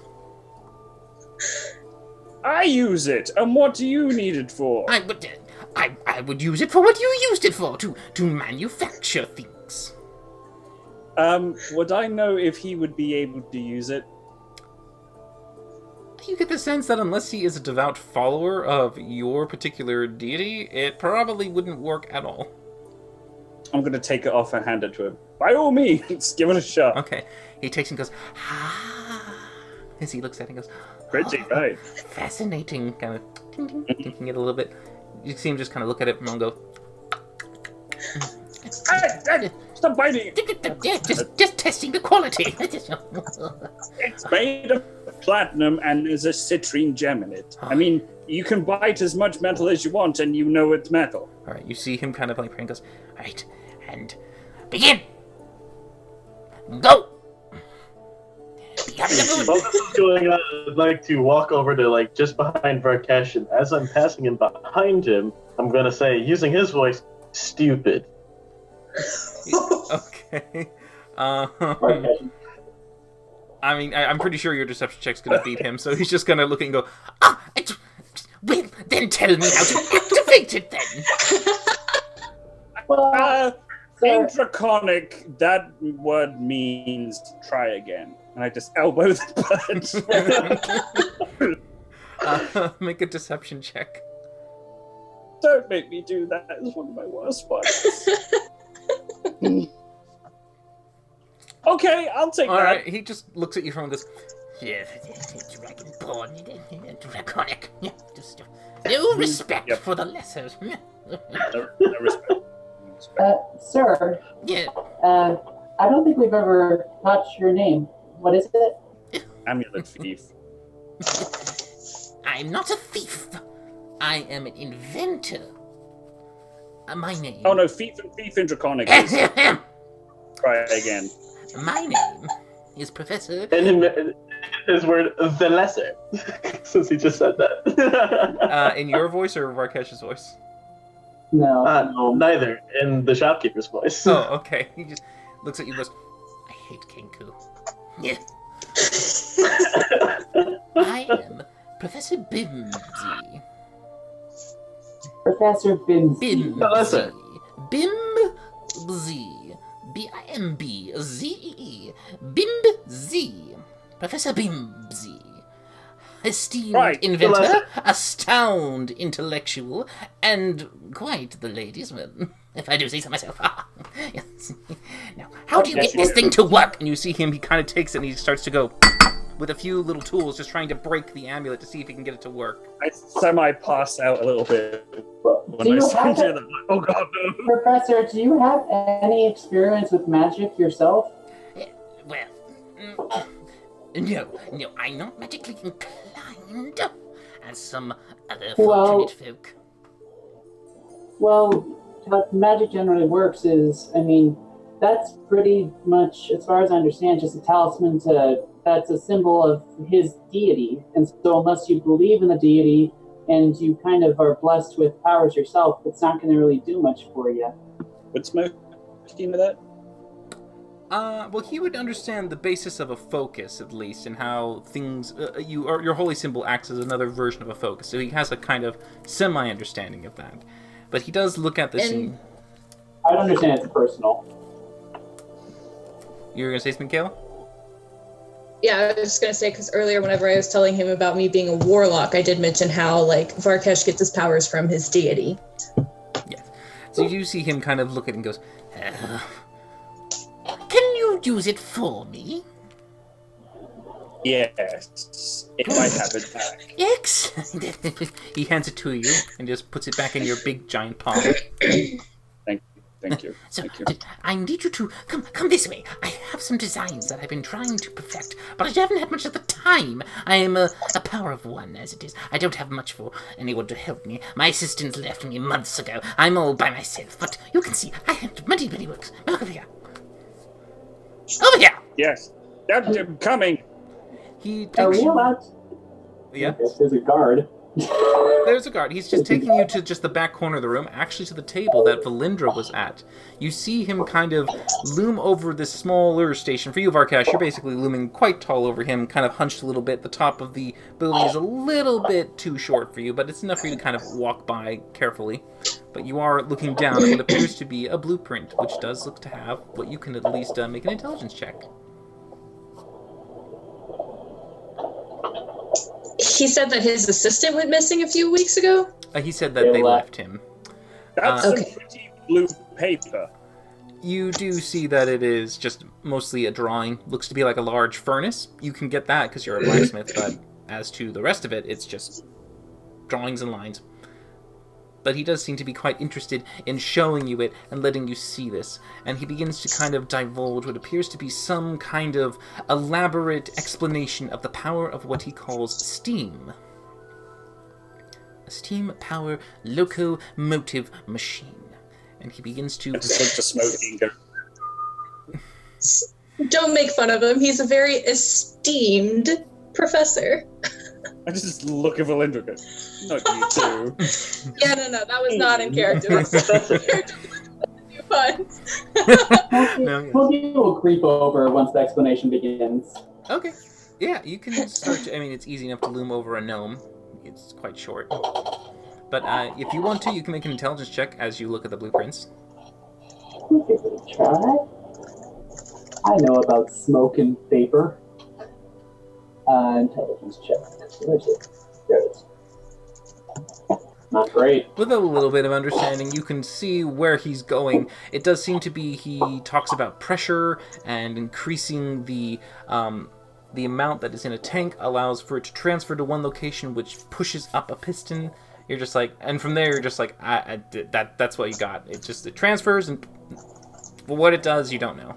I use it, and what do you need it for? I would use it for what you used it for, to manufacture things. Would I know if he would be able to use it? You get the sense that unless he is a devout follower of your particular deity, it probably wouldn't work at all. I'm going to take it off and hand it to him. By all means, give it a shot. Okay. He takes it and goes, as he looks at it and goes, Pretty, right? fascinating, kind of thinking it a little bit. You see him just kind of look at it and go, Stop biting! Yeah, just testing the quality. It's made of platinum and there's a citrine gem in it. I mean, you can bite as much metal as you want and you know it's metal. all right, you see him kind of like praying, goes, All right, and begin. Go. While this is going on, I'd like to walk over to like just behind Varkesh, and as I'm passing him behind him, I'm gonna say, using his voice, "Stupid." okay. I mean, I'm pretty sure your deception check's gonna beat him, so he's just gonna look and go, Well, then tell me how to activate it then. Well, In Draconic, that word means try again. And I just elbow the button. make a deception check. Don't make me do that. It's one of my worst ones. Okay, I'll take All that. right, he just looks at you from this. Yeah, Dragonborn, Draconic. Yeah, just no respect for the lessers. No respect. Sir, Yeah, I don't think we've ever caught your name. What is it? Amulet thief. I'm not a thief. I am an inventor. My name. Oh no, thief in Draconic is try again. My name is Professor. And his word, the lesser, since he just said that. In your voice or Varkesh's voice? No. No, neither. In the shopkeeper's voice. Oh, okay. He just looks at you and goes, I hate Kenku. Yeah. I am Professor Bimsy. Professor Bimsy. Professor. Bimsy. B-I-M-B-Z-E-E. Bimsy. Professor Bimsy. Esteemed inventor, astound intellectual, and quite the ladies' man, if I do say so myself. Yes. Now, how do you get this thing to work? and you see him, he kind of takes it and he starts to go with a few little tools, just trying to break the amulet to see if he can get it to work. I semi-pass out a little bit when I see that. Oh god, no. Professor, do you have any experience with magic yourself? Well, no, I'm not magically inclined, as some other fortunate folk. Well, how magic generally works is, I mean, that's pretty much, as far as I understand, just a talisman that's a symbol of his deity. And so unless you believe in the deity and you kind of are blessed with powers yourself, it's not going to really do much for you. Would Smoke know that? Well, he would understand the basis of a focus, at least, and how things, your holy symbol acts as another version of a focus. So he has a kind of semi-understanding of that. But he does look at this and... I don't understand it's personal. You were going to say something, Kayla? Yeah, I was just going to say, because earlier whenever I was telling him about me being a warlock, I did mention how, like, Varkesh gets his powers from his deity. Yes. So you see him kind of look at it and goes, Can you use it for me? Yes, if I have it back. Excellent. he hands it to you and just puts it back in your big giant palm. Thank Thank you. So, Thank you. I need you to come this way. I have some designs that I've been trying to perfect, but I haven't had much of the time. I am a power of one, as it is. I don't have much for anyone to help me. My assistants left me months ago. I'm all by myself, but you can see I have many works. Look over here. Over here! Yes. I'm coming. He Are takes we you... allowed? Yeah? Yes, there's a guard. There's a guard. He's just taking you to just the back corner of the room, actually to the table that Valindra was at. You see him kind of loom over this smaller station. For you, Varkash, you're basically looming quite tall over him, kind of hunched a little bit. The top of the building is a little bit too short for you, but it's enough for you to kind of walk by carefully. But you are looking down at what appears to be a blueprint, which does look to have what you can at least make an intelligence check. He said that his assistant went missing a few weeks ago. He said that they left him. That's some pretty blue paper. You do see that it is just mostly a drawing. Looks to be like a large furnace. You can get that because you're a blacksmith, but as to the rest of it, it's just drawings and lines. But he does seem to be quite interested in showing you it and letting you see this. And he begins to kind of divulge what appears to be some kind of elaborate explanation of the power of what he calls steam. A steam power locomotive machine. And he begins to... It's like the smoking. Don't make fun of him. He's a very esteemed professor. I just look at Valindra and go, not you too. Yeah, no, that was not in character. That's fun. We'll will creep over once the explanation begins. Okay. Yeah, you can start to... I mean, it's easy enough to loom over a gnome. It's quite short. But if you want to, you can make an intelligence check as you look at the blueprints. We'll give it a try. I know about smoke and vapor. Intelligence check. Where is it? There it is. Not great. With a little bit of understanding, you can see where he's going. It does seem to be he talks about pressure and increasing the amount that is in a tank allows for it to transfer to one location, which pushes up a piston. You're just like, and from there you're just like, that's what you got. It transfers, and what it does, you don't know.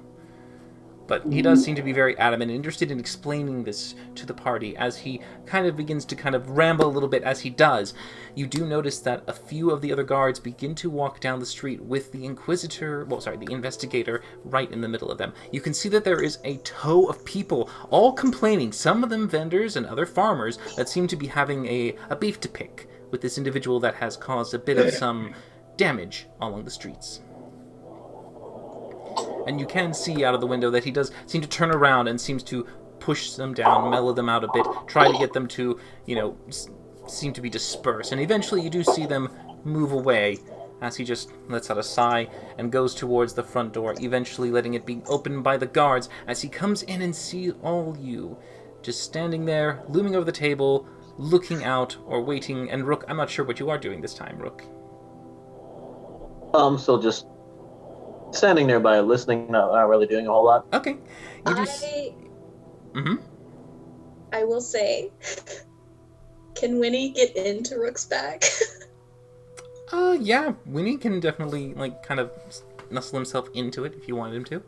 But he does seem to be very adamant and interested in explaining this to the party as he kind of begins to kind of ramble a little bit as he does. You do notice that a few of the other guards begin to walk down the street with the the investigator right in the middle of them. You can see that there is a tow of people all complaining, some of them vendors and other farmers that seem to be having a beef to pick with this individual that has caused a bit of some damage along the streets. And you can see out of the window that he does seem to turn around and seems to push them down, mellow them out a bit, try to get them to, seem to be dispersed. And eventually you do see them move away as he just lets out a sigh and goes towards the front door, eventually letting it be opened by the guards as he comes in and sees all you just standing there, looming over the table, looking out or waiting. And Rook, I'm not sure what you are doing this time, Rook. I'm still just standing nearby, listening, not really doing a whole lot. Okay. I will say, can Winnie get into Rook's back? Yeah, Winnie can definitely, kind of nestle himself into it if you wanted him to.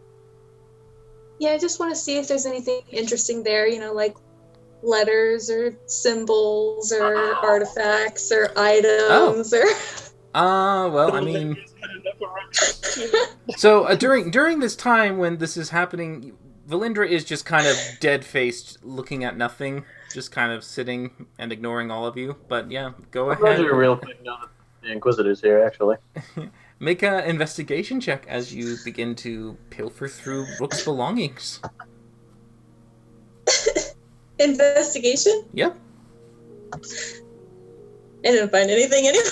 Yeah, I just want to see if there's anything interesting there, like letters or symbols or artifacts or items or... well, I mean... So, during this time when this is happening, Valindra is just kind of dead-faced, looking at nothing, just kind of sitting and ignoring all of you. But yeah, go ahead. I'm real quick now that the Inquisitor's here, actually. Make an investigation check as you begin to pilfer through Rook's belongings. Investigation? Yep. I didn't find anything anyway.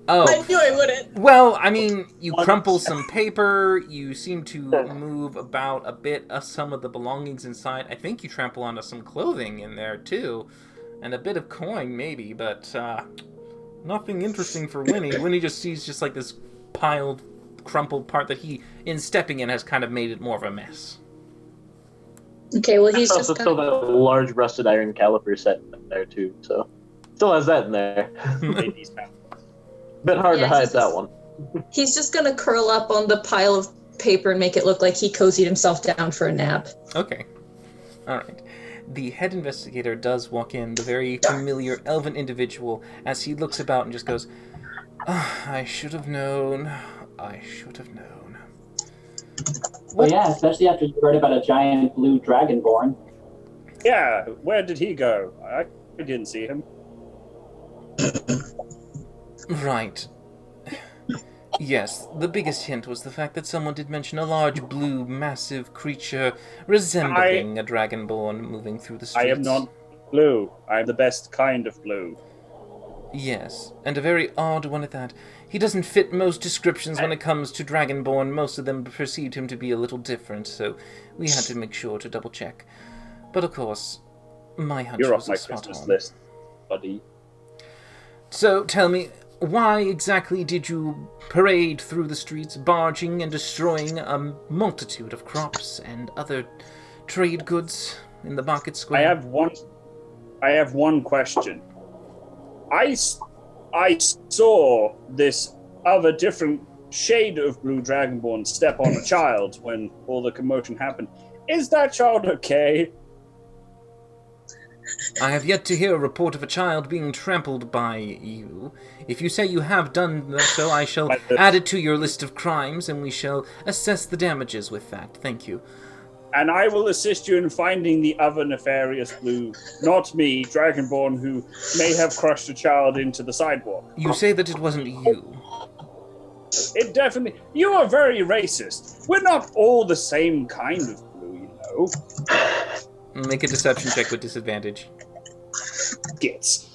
Oh. I knew I wouldn't. Well, I mean, you crumple some paper, you seem to move about a bit of some of the belongings inside. I think you trample onto some clothing in there, too. And a bit of coin, maybe, but nothing interesting for Winnie. Winnie just sees just like this piled, crumpled part that he, in stepping in, has kind of made it more of a mess. Okay, well, he's also just still that large rusted iron caliper set in there, too, so... Still has that in there. Ladies' Bit hard to hide he's that just one. He's just gonna curl up on the pile of paper and make it look like he cozied himself down for a nap. Okay. All right. The head investigator does walk in, the very familiar elven individual, as he looks about and just goes, I should have known. I should have known. Well, yeah, especially after you heard about a giant blue dragonborn. Yeah, where did he go? I didn't see him. Right. Yes, the biggest hint was the fact that someone did mention a large blue, massive creature resembling a dragonborn moving through the streets. I am not blue. I am the best kind of blue. Yes, and a very odd one at that. He doesn't fit most descriptions when it comes to dragonborn. Most of them perceived him to be a little different, so we had to make sure to double check. But of course, my hunch You're was off my spot Christmas on. list, buddy. So tell me, why exactly did you parade through the streets, barging and destroying a multitude of crops and other trade goods in the market square? I have one question. I saw this other different shade of blue dragonborn step on a child when all the commotion happened. Is that child okay? I have yet to hear a report of a child being trampled by you. If you say you have done so, I shall add it to your list of crimes, and we shall assess the damages with that. Thank you. And I will assist you in finding the other nefarious blue, not me, dragonborn, who may have crushed a child into the sidewalk. You say that it wasn't you. It definitely... You are very racist. We're not all the same kind of blue, you know. Make a deception check with disadvantage. Gits.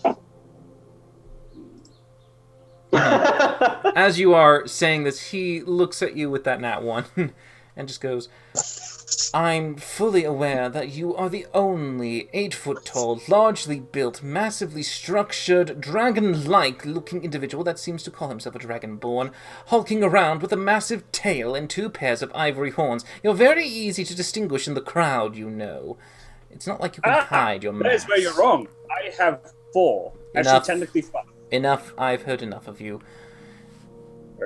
As you are saying this, he looks at you with that nat 1 and just goes, I'm fully aware that you are the only 8-foot-tall, largely built, massively structured, dragon-like looking individual that seems to call himself a dragonborn, hulking around with a massive tail and 2 pairs of ivory horns. You're very easy to distinguish in the crowd, you know. It's not like you can hide your mask. That is where you're wrong. I have 4. Enough. Actually, technically 5. Enough. I've heard enough of you.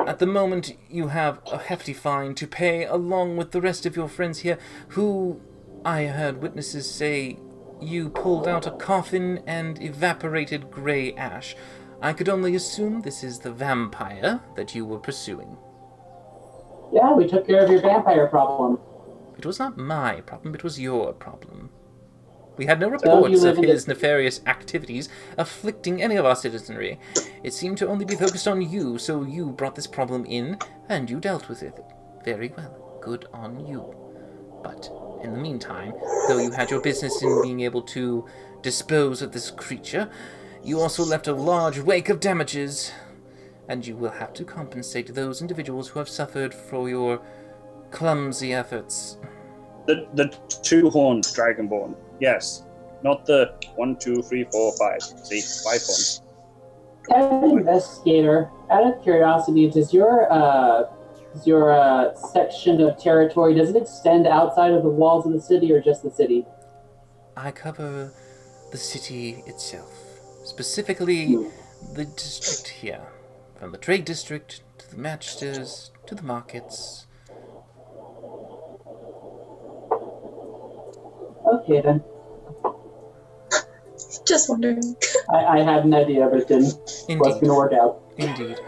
At the moment, you have a hefty fine to pay, along with the rest of your friends here, who, I heard witnesses say, you pulled out a coffin and evaporated grey ash. I could only assume this is the vampire that you were pursuing. Yeah, we took care of your vampire problem. It was not my problem, it was your problem. We had no reports of his nefarious activities afflicting any of our citizenry. It seemed to only be focused on you, so you brought this problem in, and you dealt with it. Very well. Good on you. But, in the meantime, though you had your business in being able to dispose of this creature, you also left a large wake of damages, and you will have to compensate those individuals who have suffered for your clumsy efforts. The 2-horned dragonborn. Yes. Not the 1, 2, 3, 4, 5. See? 5 horns. As an investigator, out of curiosity, does your section of territory, does it extend outside of the walls of the city or just the city? I cover the city itself. Specifically, the district here. From the trade district, to the magisters, to the markets. Okay, then. Just wondering. I had an idea, but it wasn't going to work out. Indeed.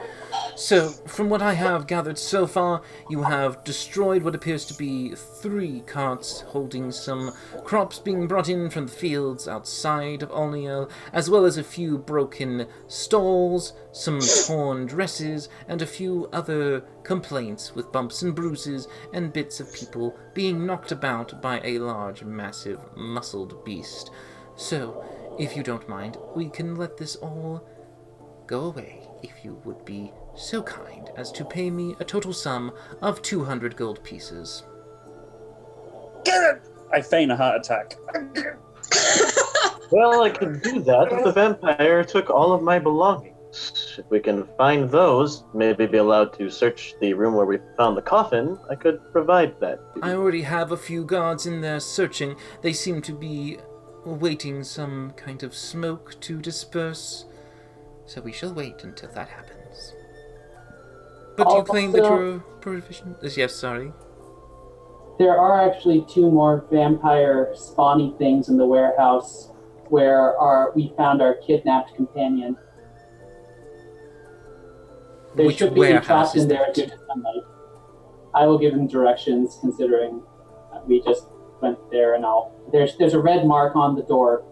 So, from what I have gathered so far, you have destroyed what appears to be 3 carts holding some crops being brought in from the fields outside of Olniel, as well as a few broken stalls, some torn dresses, and a few other complaints with bumps and bruises and bits of people being knocked about by a large, massive, muscled beast. So, if you don't mind, we can let this all go away, if you would be so kind as to pay me a total sum of 200 gold pieces. Get it! I feign a heart attack. Well, I could do that if the vampire took all of my belongings. If we can find those, maybe be allowed to search the room where we found the coffin, I could provide that. I already have a few guards in there searching. They seem to be awaiting some kind of smoke to disperse. So we shall wait until that happens. But you claim that you're proficient? Yes, sorry. There are actually 2 more vampire spawny things in the warehouse where we found our kidnapped companion. They Which should be warehouse trapped is in there that? due to sunlight. I will give him directions, considering we just went there, and there's a red mark on the door.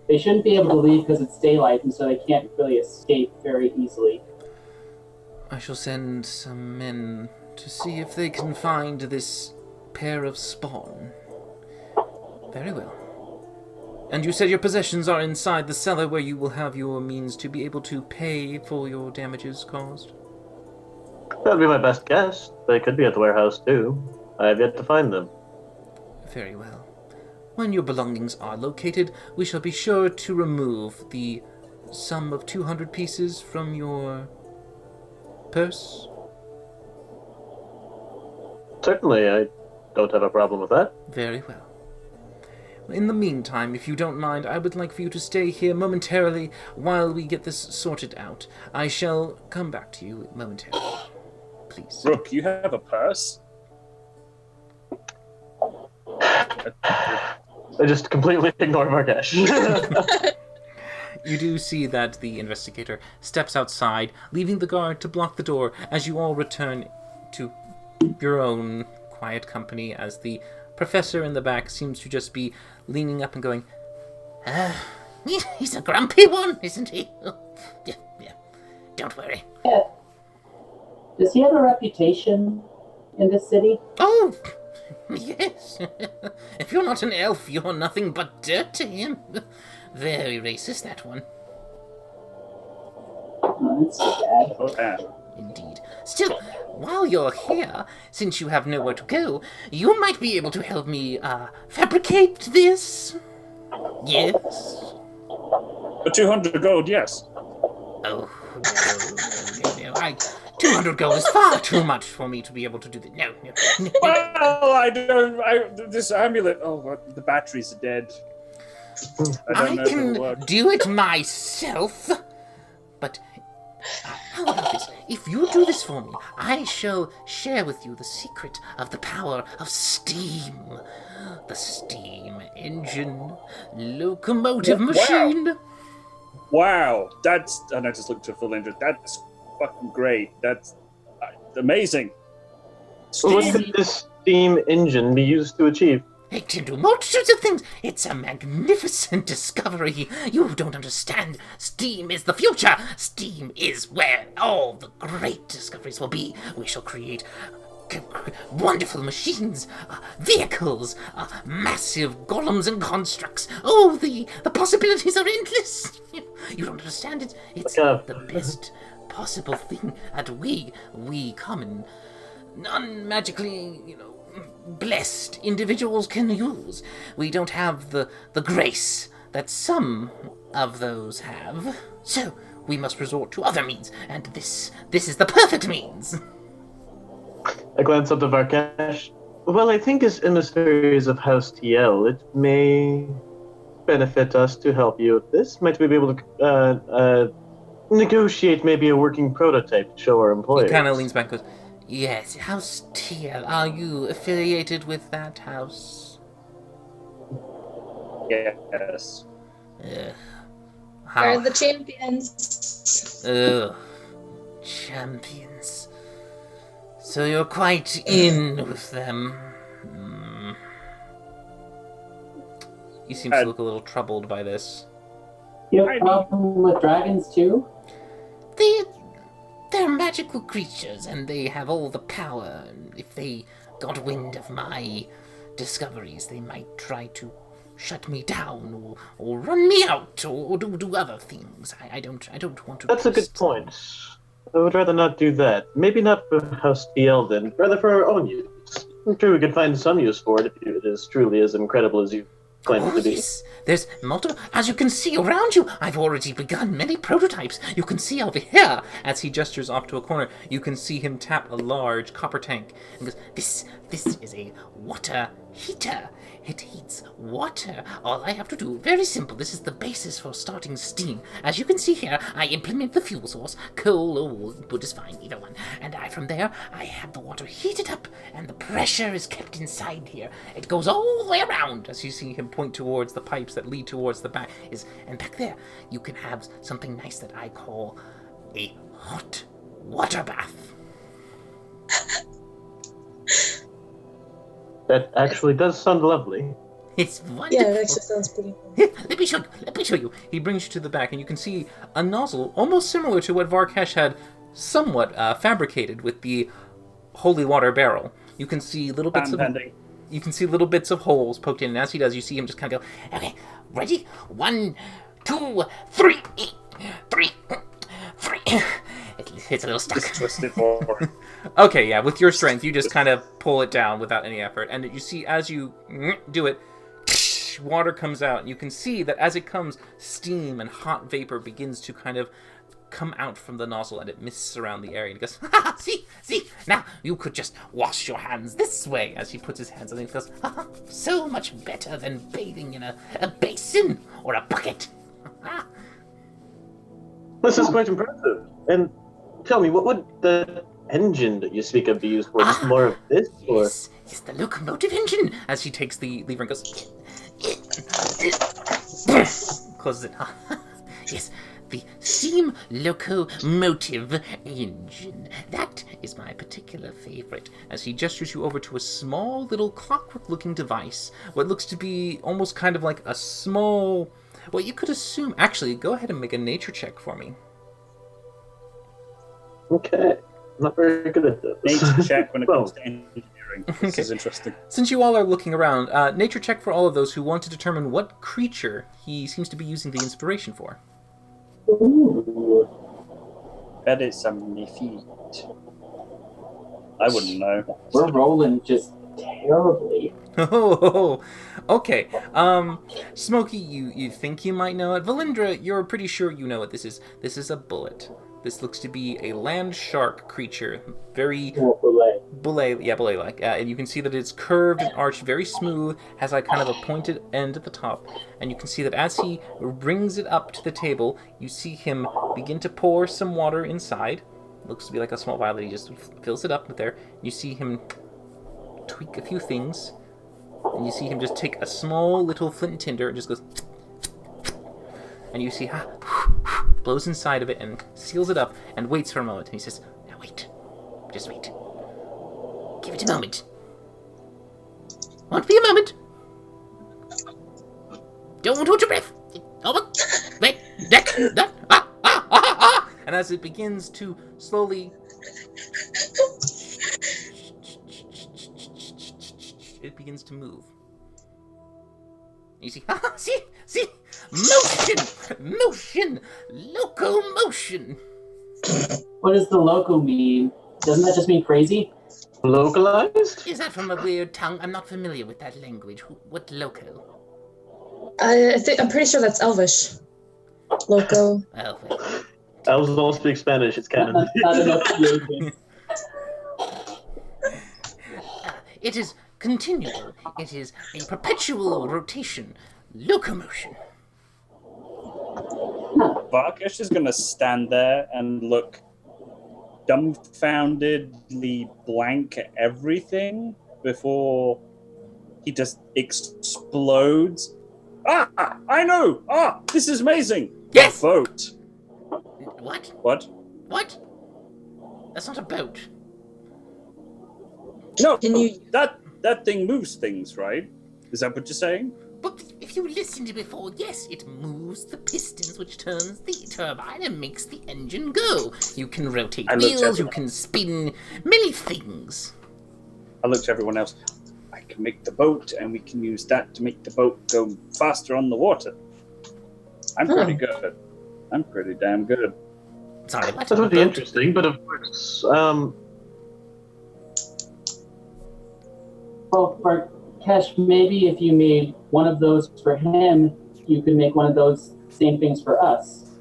They shouldn't be able to leave because it's daylight, and so they can't really escape very easily. I shall send some men to see if they can find this pair of spawn. Very well. And you said your possessions are inside the cellar where you will have your means to be able to pay for your damages caused? That'd be my best guess. They could be at the warehouse, too. I have yet to find them. Very well. When your belongings are located, we shall be sure to remove the sum of 200 pieces from your purse. Certainly, I don't have a problem with that. Very well. In the meantime, if you don't mind, I would like for you to stay here momentarily while we get this sorted out. I shall come back to you momentarily. Please. Rook, you have a purse? I just completely ignore Markesh. You do see that the investigator steps outside, leaving the guard to block the door as you all return to your own quiet company, as the professor in the back seems to just be leaning up and going, He's a grumpy one, isn't he? Yeah. Don't worry. Yeah. Does he have a reputation in this city? Oh, yes. If you're not an elf, you're nothing but dirt to him. Very racist, that one. Oh, that's so bad. Oh, damn. Indeed. Still, while you're here, since you have nowhere to go, you might be able to help me, fabricate this? Yes? For 200 gold, yes. Oh, no. 200 gold is far too much for me to be able to do this. No. Well, I don't. This amulet. Oh, what, the batteries are dead. I don't know if it'll can work. do it myself, but how about this? If you do this for me, I shall share with you the secret of the power of steam. The steam engine, locomotive machine. Wow, that's. And I just looked at full interest. That's fucking great. That's amazing. What could this steam engine be used to achieve? It can do multitudes of things. It's a magnificent discovery. You don't understand. Steam is the future. Steam is where all the great discoveries will be. We shall create wonderful machines, vehicles, massive golems and constructs. Oh, the possibilities are endless. You don't understand it. It's the best possible thing that we common, non-magically, blessed individuals can use. We don't have the grace that some of those have. So we must resort to other means, and this is the perfect means. I glance up to Varkesh. Well, I think as emissaries of House TL, it may benefit us to help you with this. Might we be able to negotiate maybe a working prototype to show our employers? He kind of leans back and goes, Yes, House TL. Are you affiliated with that house? Yes. Are the champions? Champions. So you're quite in with them. He seems to look a little troubled by this. You have a problem with dragons too? They're magical creatures, and they have all the power. If they got wind of my discoveries, they might try to shut me down, or run me out, or do other things. I don't want to. That's a good point. I would rather not do that. Maybe not for House TL then, rather for our own use. I'm sure we could find some use for it if it is truly as incredible as you claim it to be. Yes. There's multiple. As you can see around you, I've already begun many prototypes. You can see over here. As he gestures off to a corner, you can see him tap a large copper tank and goes, This is a water heater. It heats water. All I have to do, very simple. This is the basis for starting steam. As you can see here, I implement the fuel source. Coal or wood is fine, either one. And from there, I have the water heated up, and the pressure is kept inside here. It goes all the way around, as you see him point towards the pipes that lead towards the back. And back there, you can have something nice that I call a hot water bath. That actually does sound lovely. It's wonderful. Yeah, it actually sounds pretty cool. Let me show you. He brings you to the back, and you can see a nozzle almost similar to what Varkesh had somewhat fabricated with the holy water barrel. You can see little bits of holes poked in, and as he does, you see him just kind of go, okay, ready? 1, 2, 3, 3. It's a little stuck. Just twisted forward. Okay, yeah, with your strength, you just kind of pull it down without any effort. And you see, as you do it, water comes out. And you can see that as it comes, steam and hot vapor begins to kind of come out from the nozzle, and it mists around the area. And he goes, see, now you could just wash your hands this way. As he puts his hands on it, he goes, so much better than bathing in a basin or a bucket. This is quite impressive. And tell me, what would the engine that you speak of be used for? Just more of this? Yes, it's the locomotive engine. as he takes the lever and goes, closes it. Yes, the steam locomotive engine. That is my particular favorite. As he gestures you over to a small little clockwork-looking device, what looks to be almost kind of like a small... Well, you could assume... Actually, go ahead and make a nature check for me. Okay. Not very good at this. Nature check when it comes to engineering. This is interesting. Since you all are looking around, nature check for all of those who want to determine what creature he seems to be using the inspiration for. Ooh. Bet it's a Mephite. I wouldn't know. We're rolling just terribly. Oh, okay. Smokey, you think you might know it. Valindra, you're pretty sure you know what this is. This is a bullet. This looks to be a land shark creature. Very... Bullet-like. And you can see that it's curved and arched, very smooth, has like kind of a pointed end at the top. And you can see that as he brings it up to the table, you see him begin to pour some water inside. Looks to be like a small vial that he just fills it up with there. You see him tweak a few things. And you see him just take a small little flint and tinder and just goes... And you see blows inside of it and seals it up and waits for a moment. And he says, now wait. Just wait. Give it a moment. Won't be a moment. Don't hold your breath. Wait. And as it begins to slowly... it begins to move. You see, see, motion, locomotion. What does the loco mean? Doesn't that just mean crazy? Localized? Is that from a weird tongue? I'm not familiar with that language. What loco? I'm pretty sure that's Elvish. Loco. Oh, well. Elves don't speak Spanish, it's canon. Not enough Canadian. It is continual. It is a perpetual rotation. Locomotion. Varkesh is going to stand there and look dumbfoundedly blank at everything before he just explodes. I know! This is amazing! Yes! A boat. What? What? That's not a boat. No, Can you- that thing moves things, right? Is that what you're saying? But if you listened before, yes, it moves the pistons, which turns the turbine and makes the engine go. You can rotate wheels, you can spin many things. I looked at everyone else. I can make the boat, and we can use that to make the boat go faster on the water. I'm pretty good. I'm pretty damn good. Sorry, what? That would be interesting, but of course, Well, for Kesh, maybe if you made one of those for him, you could make one of those same things for us.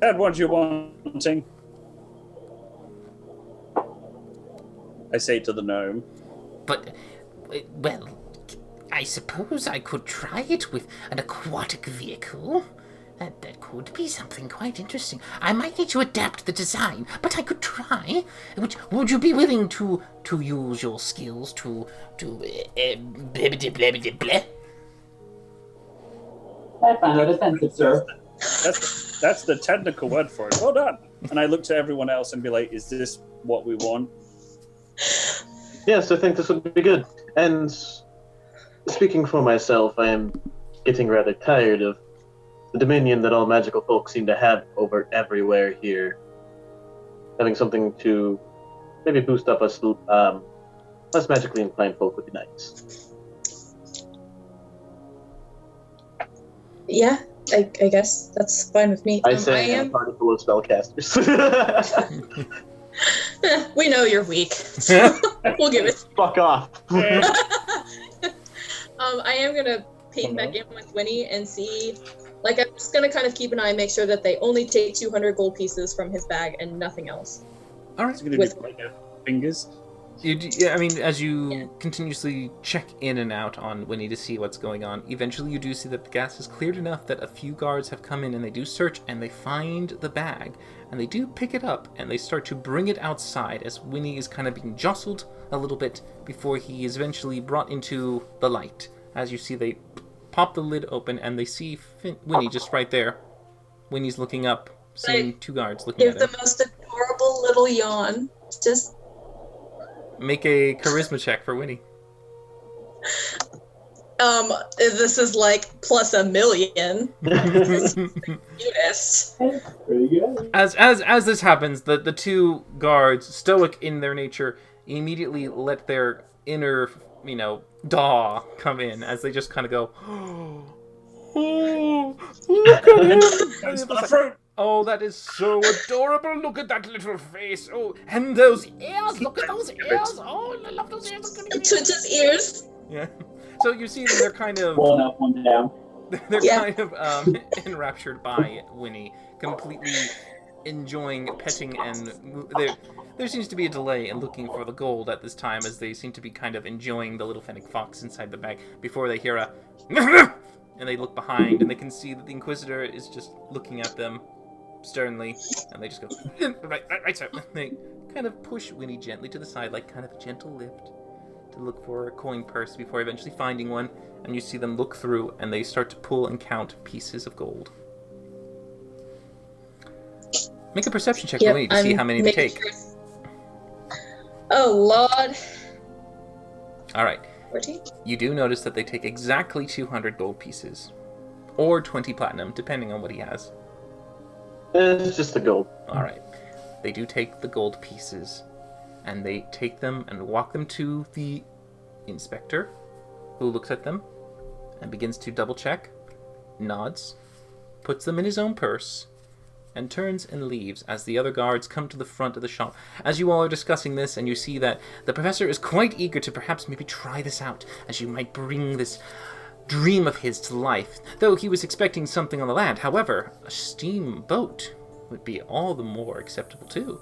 Ed, what you wanting? I say to the gnome. But, well, I suppose I could try it with an aquatic vehicle. That could be something quite interesting. I might need to adapt the design, but I could try. Would you be willing to use your skills to blah, blah, blah, blah, blah? I find that offensive, sir. That's the technical word for it. Hold on. And I look to everyone else and be like, is this what we want? Yes, I think this would be good. And speaking for myself, I am getting rather tired of the dominion that all magical folk seem to have over everywhere here. Having something to maybe boost up us less magically inclined folk would be nice. Yeah, I guess that's fine with me. I say I'm part of the spellcasters. We know you're weak. We'll give it. Fuck off. I am gonna peek back in with Winnie and see. Like, I'm just gonna kind of keep an eye and make sure that they only take 200 gold pieces from his bag and nothing else. All right. It's gonna be like fingers. I mean, as you continuously check in and out on Winnie to see what's going on, eventually you do see that the gas is cleared enough that a few guards have come in and they do search and they find the bag and they do pick it up and they start to bring it outside as Winnie is kind of being jostled a little bit before he is eventually brought into the light. As you see, they pop the lid open and they see Winnie just right there. Winnie's looking up, seeing two guards looking at him. Give the most adorable little yawn. Just make a charisma check for Winnie. This is like plus +1,000,000. Cutest. Pretty good. As this happens, the two guards, stoic in their nature, immediately let their inner, daw come in as they just kind of go, oh, look at him. Oh, that is so adorable. Look at that little face. Oh, and those ears. Look at those ears. Oh, I love those ears. Twitch's ears. Yeah. So you see that they're kind of... One up, one down. They're kind of enraptured by Winnie, completely enjoying petting, and there seems to be a delay in looking for the gold at this time, as they seem to be kind of enjoying the little fennec fox inside the bag before they hear a... and they look behind, and they can see that the Inquisitor is just looking at them sternly, and they just go, right, sir. They kind of push Winnie gently to the side, like kind of a gentle lift, to look for a coin purse before eventually finding one, and you see them look through, and they start to pull and count pieces of gold. Make a perception check for Winnie to see how many they take. Oh, Lord. Alright. 14? You do notice that they take exactly 200 gold pieces. Or 20 platinum, depending on what he has. It's just the gold. Alright. They do take the gold pieces, and they take them and walk them to the inspector, who looks at them and begins to double check, nods, puts them in his own purse, and turns and leaves as the other guards come to the front of the shop. As you all are discussing this, and you see that the professor is quite eager to perhaps maybe try this out, as you might bring this dream of his to life, though he was expecting something on the land. However, a steamboat would be all the more acceptable too.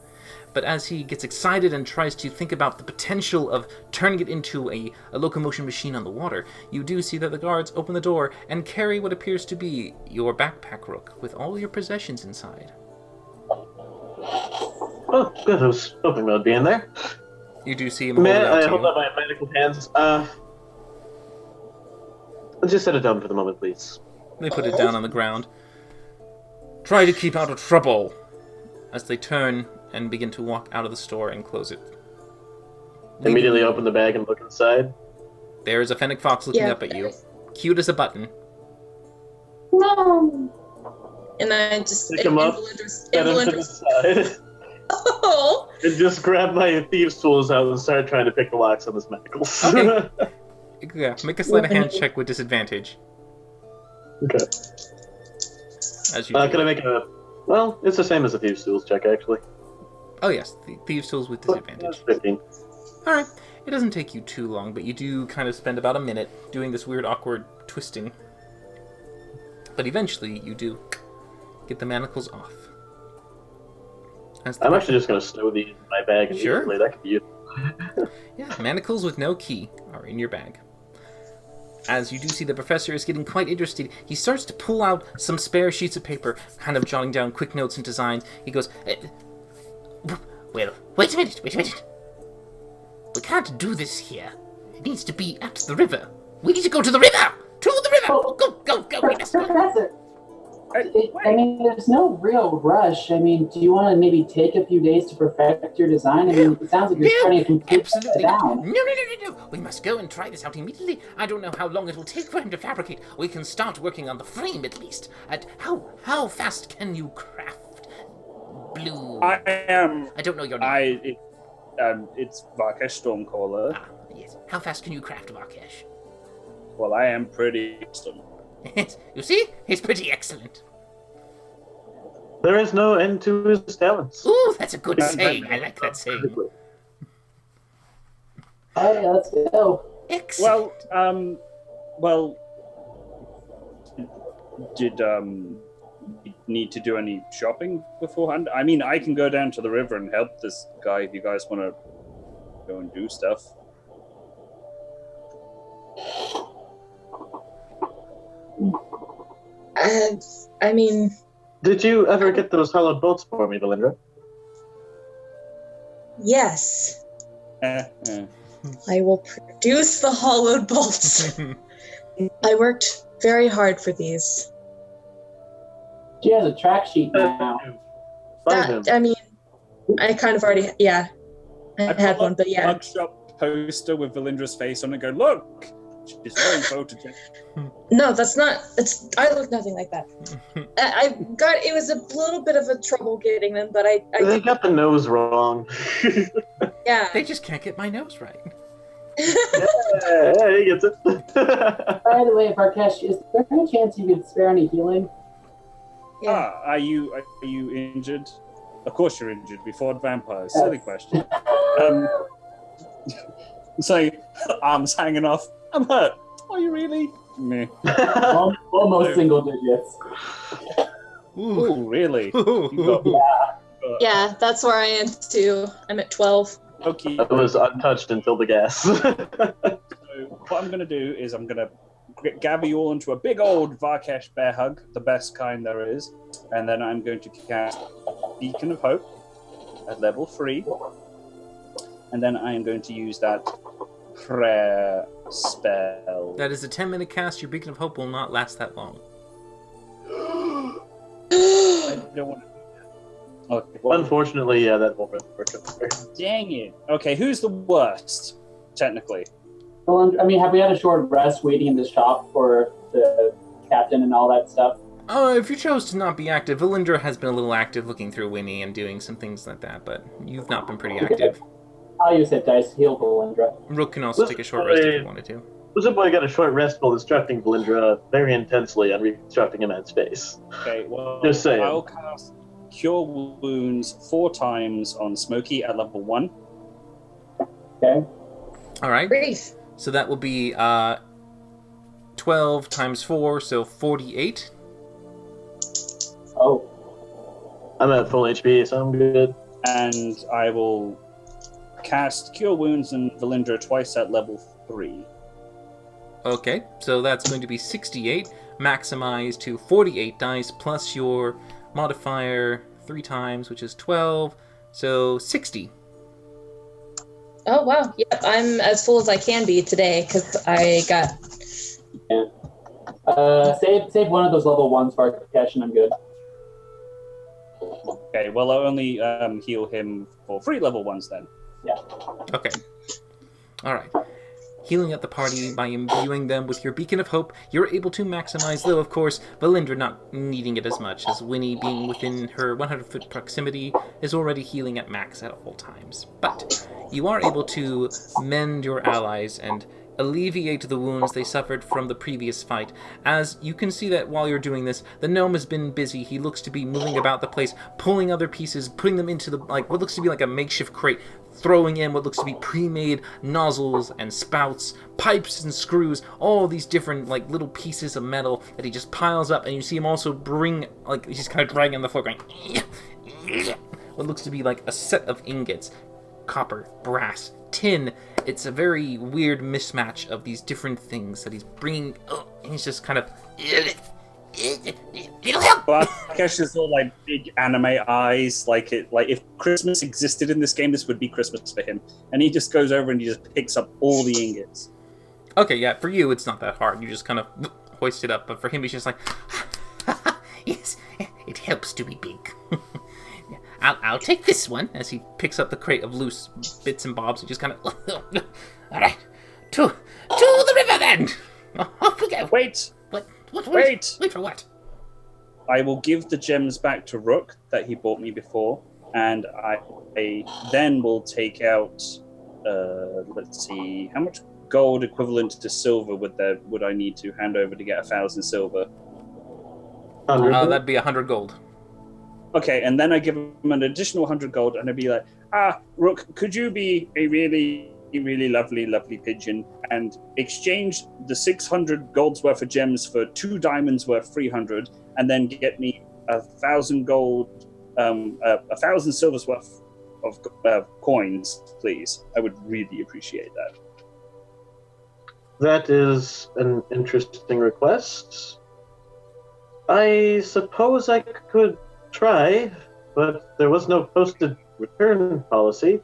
But as he gets excited and tries to think about the potential of turning it into a locomotion machine on the water, you do see that the guards open the door and carry what appears to be your backpack, Rook, with all your possessions inside. Oh, good. I was hoping that would be in there. You do see him hold it out to you. I hold up my medical hands. Just set it down for the moment, please. They put it down on the ground. Try to keep out of trouble, as they turn and begin to walk out of the store and close it. Immediately open the bag and look inside. There is a fennec fox looking up at you, cute as a button. No. And I just pick him up, set him to the side, and just grab my thieves' tools out and start trying to pick the locks on this manacles. Okay. Yeah, make a sleight of hand check with disadvantage. Okay. As you can I make a... Well, it's the same as the thieves' tools check, actually. Oh yes, the thieves' tools with disadvantage. 15. Alright, it doesn't take you too long, but you do kind of spend about a minute doing this weird, awkward twisting. But eventually, you do get the manacles off. I'm actually just going to stow these in my bag immediately. Sure. That could be useful. Yeah, manacles with no key are in your bag. as you do see the professor is getting quite interested. He starts to pull out some spare sheets of paper, kind of jotting down quick notes and designs. He goes, well, wait a minute. We can't do this here. It needs to be at the river. We need to go to the river! To the river! Go! We must go. Professor, I mean, there's no real rush. I mean, do you want to maybe take a few days to perfect your design? I mean, it sounds like you're trying to complete Absolutely it down. No. We must go and try this out immediately. I don't know how long it will take for him to fabricate. We can start working on the frame at least. How fast can you craft blue? I don't know your name. It's Varkesh Stormcaller. Ah, yes. How fast can you craft Varkesh? Well, I am pretty excellent. You see? He's pretty excellent. There is no end to his talents. Ooh, that's a good saying. I like that saying. All right, let's go. Excellent. Well, did you need to do any shopping beforehand? I mean, I can go down to the river and help this guy if you guys want to go and do stuff. I mean, Did you ever get those hollowed bolts for me, Valindra? yes. I will produce the hollowed bolts. I worked very hard for these. She has a track sheet now. I mean, I kind of already, yeah. I had one, but yeah. Mugshot poster with Valindra's face on it. Go look. She's very photogenic. No, that's not. I look nothing like that. It was a little bit of a trouble getting them, but They got the nose wrong. yeah. They just can't get my nose right. Yeah, he gets it. By the way, Varkesh, is there any chance you could spare any healing? Yeah. Are you injured? Of course you're injured. We fought vampires. Silly question. So arms hanging off. I'm hurt. Are you really? Meh. Almost single digits. Ooh, really? Yeah, that's where I am too. I'm at 12. Okay. I was untouched until the gas. So what I'm going to do is I'm going to gather you all into a big old Varkesh bear hug, the best kind there is, and then I'm going to cast Beacon of Hope at level 3, and then I am going to use that prayer spell. That is a 10-minute cast. Your Beacon of Hope will not last that long. I don't want to do that. Okay, well, Unfortunately, yeah, that won't work. dang it. Okay, who's the worst, technically? Well, I mean, have we had a short rest waiting in the shop for the captain and all that stuff? If you chose to not be active, Valindra has been a little active looking through Winnie and doing some things like that, but you've not been pretty active. I'll use hit dice to heal Valindra. Rook can also take a short rest if you wanted to. Boy got a short rest while instructing Valindra very intensely on reconstructing a man's face. Okay, well, Just saying. I'll cast Cure Wounds 4 times on Smokey at level 1. Okay. Alright, Brief. so that will be 12 times 4, so 48. Oh. I'm at full HP, so I'm good. And I will cast Cure Wounds and Valindra twice at level 3. Okay, so that's going to be 68, maximized to 48 dice, plus your modifier 3 times, which is 12, so 60. Oh, wow. Yep, I'm as full as I can be today because I got... Yeah. Save one of those level 1s for Varkesh and I'm good. Okay, well, I'll only heal him for 3 level 1s then. Yeah. Okay. Alright. Healing up the party by imbuing them with your Beacon of Hope, you're able to maximize, though, of course, Valindra not needing it as much, as Winnie, being within her 100-foot proximity, is already healing at max at all times. But you are able to mend your allies and alleviate the wounds they suffered from the previous fight. As you can see that while you're doing this, the gnome has been busy. He looks to be moving about the place, pulling other pieces, putting them into the what looks to be like a makeshift crate, throwing in what looks to be pre-made nozzles and spouts, pipes and screws, all these different little pieces of metal that he just piles up, and you see him also bring he's kind of dragging on the floor going what looks to be like a set of ingots. copper, brass, tin. It's a very weird mismatch of these different things that he's bringing. And he's just kind of. It'll help. But Akesh is all like big anime eyes, like if Christmas existed in this game, this would be Christmas for him. And he just goes over and he just picks up all the ingots. Okay, yeah, for you it's not that hard. You just kind of hoist it up, but for him he's just like, yes, it helps to be big. I'll take this one as he picks up the crate of loose bits and bobs. He just kind of, all right, to the river then. Off we go. Wait. Wait for what? I will give the gems back to Rook that he bought me before, and I then will take out. Let's see, how much gold equivalent to silver would I need to hand over to get 1,000 silver? That'd be 100 gold. Okay, and then I give him an additional 100 gold, and I'd be like, Rook, could you be a really, really lovely pigeon and exchange the 600 gold's worth of gems for 2 diamonds worth 300, and then get me 1,000 gold, 1,000 silver's worth of coins, please? I would really appreciate that. That is an interesting request. I suppose I could try, but there was no posted return policy.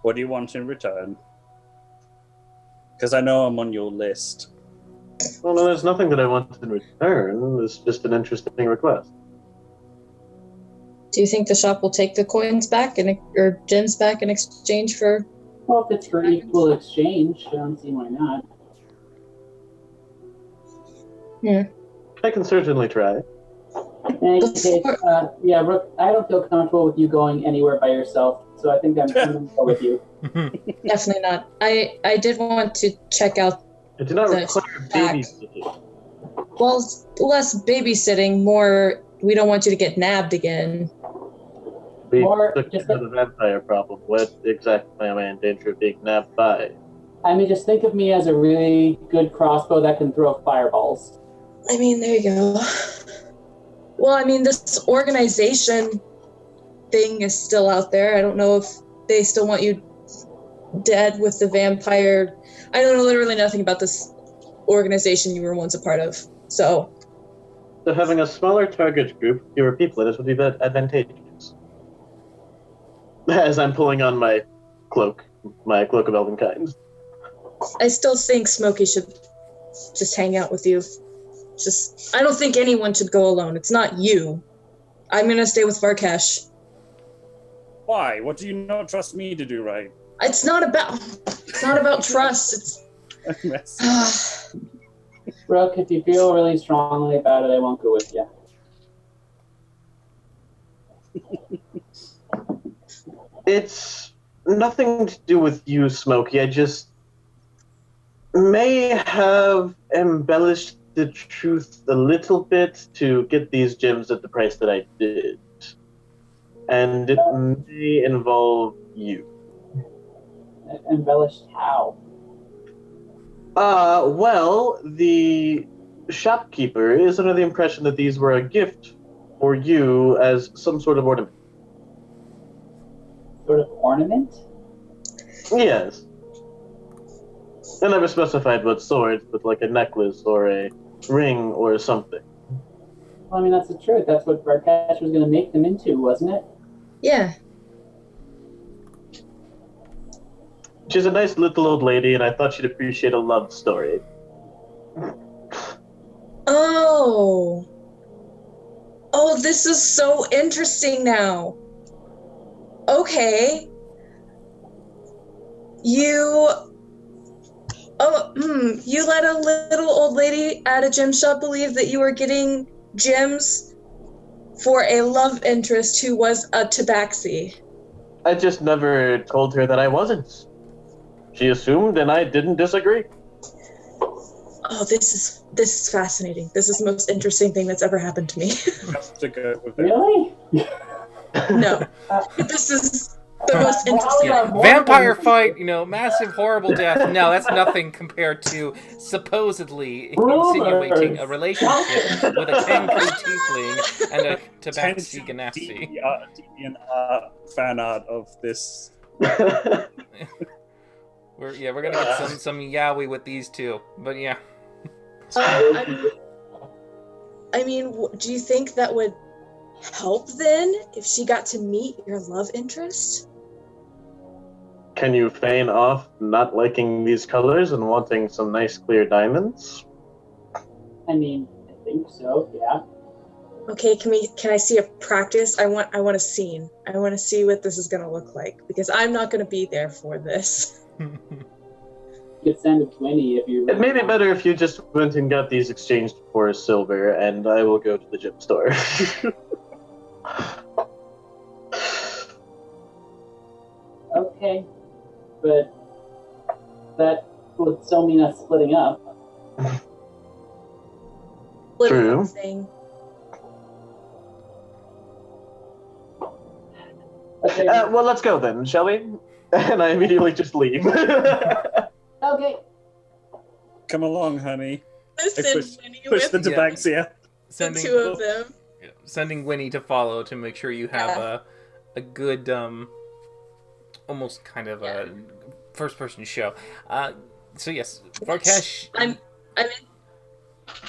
What do you want in return? Because I know I'm on your list. Well, no, there's nothing that I want in return. It's just an interesting request. Do you think the shop will take the coins back or gems back in exchange for? Well, if it's for equal exchange, I don't see why not. I can certainly try. In any case, yeah, Rook, I don't feel comfortable with you going anywhere by yourself, so I think I'm going to go with you. Definitely not. I did want to check out. I do not require babysitting. Well, less babysitting, more. We don't want you to get nabbed again. We Or took just care of the vampire problem. What exactly am I in danger of being nabbed by? I mean, just think of me as a really good crossbow that can throw fireballs. I mean, there you go. Well, I mean, this organization thing is still out there. I don't know if they still want you dead with the vampire. I don't know literally nothing about this organization you were once a part of. So having a smaller target group, fewer people, this would be advantageous. As I'm pulling on my cloak of Elvenkind. I still think Smokey should just hang out with you. I don't think anyone should go alone. It's not you. I'm gonna stay with Varkesh. Why? What do you not trust me to do right? It's not about trust. It's Rook, if you feel really strongly about it, I won't go with you. It's nothing to do with you, Smokey. I just may have embellished the truth a little bit to get these gems at the price that I did. And it may involve you. Embellished how? Well, the shopkeeper is under the impression that these were a gift for you as some sort of ornament. Sort of ornament? Yes. I never specified what sort, but like a necklace or a ring or something. Well, I mean, that's the truth. That's what Varkesh was going to make them into, wasn't it? yeah. She's a nice little old lady, and I thought she'd appreciate a love story. Oh, this is so interesting now. Okay. You let a little old lady at a gem shop believe that you were getting gems for a love interest who was a tabaxi. I just never told her that I wasn't. She assumed, and I didn't disagree. Oh, this is fascinating. This is the most interesting thing that's ever happened to me. Have to go with it. Really? No. This is... The most interesting. Vampire fight, massive, horrible death. No, that's nothing compared to supposedly insinuating a relationship with a kangaroo tiefling and a tabaxi ganassi. Deviant fan art of this. We're gonna get some yaoi with these two, but yeah. I mean, do you think that would help then if she got to meet your love interest? Can you feign off not liking these colors and wanting some nice clear diamonds? I mean, I think so, yeah. Okay, can I see a practice? I want a scene. I want to see what this is gonna look like, because I'm not gonna be there for this. You could send a 20 if you... It may be better if you just went and got these exchanged for silver, and I will go to the gem store. Okay, but that would still mean us splitting up. True. Okay. Well, let's go then, shall we? And I immediately just leave. Okay. Come along, honey. Listen, Push the tabaxia. The two of them. Sending Winnie to follow to make sure you have a good, almost kind of a first-person show. So yes, Varkesh. I'm in.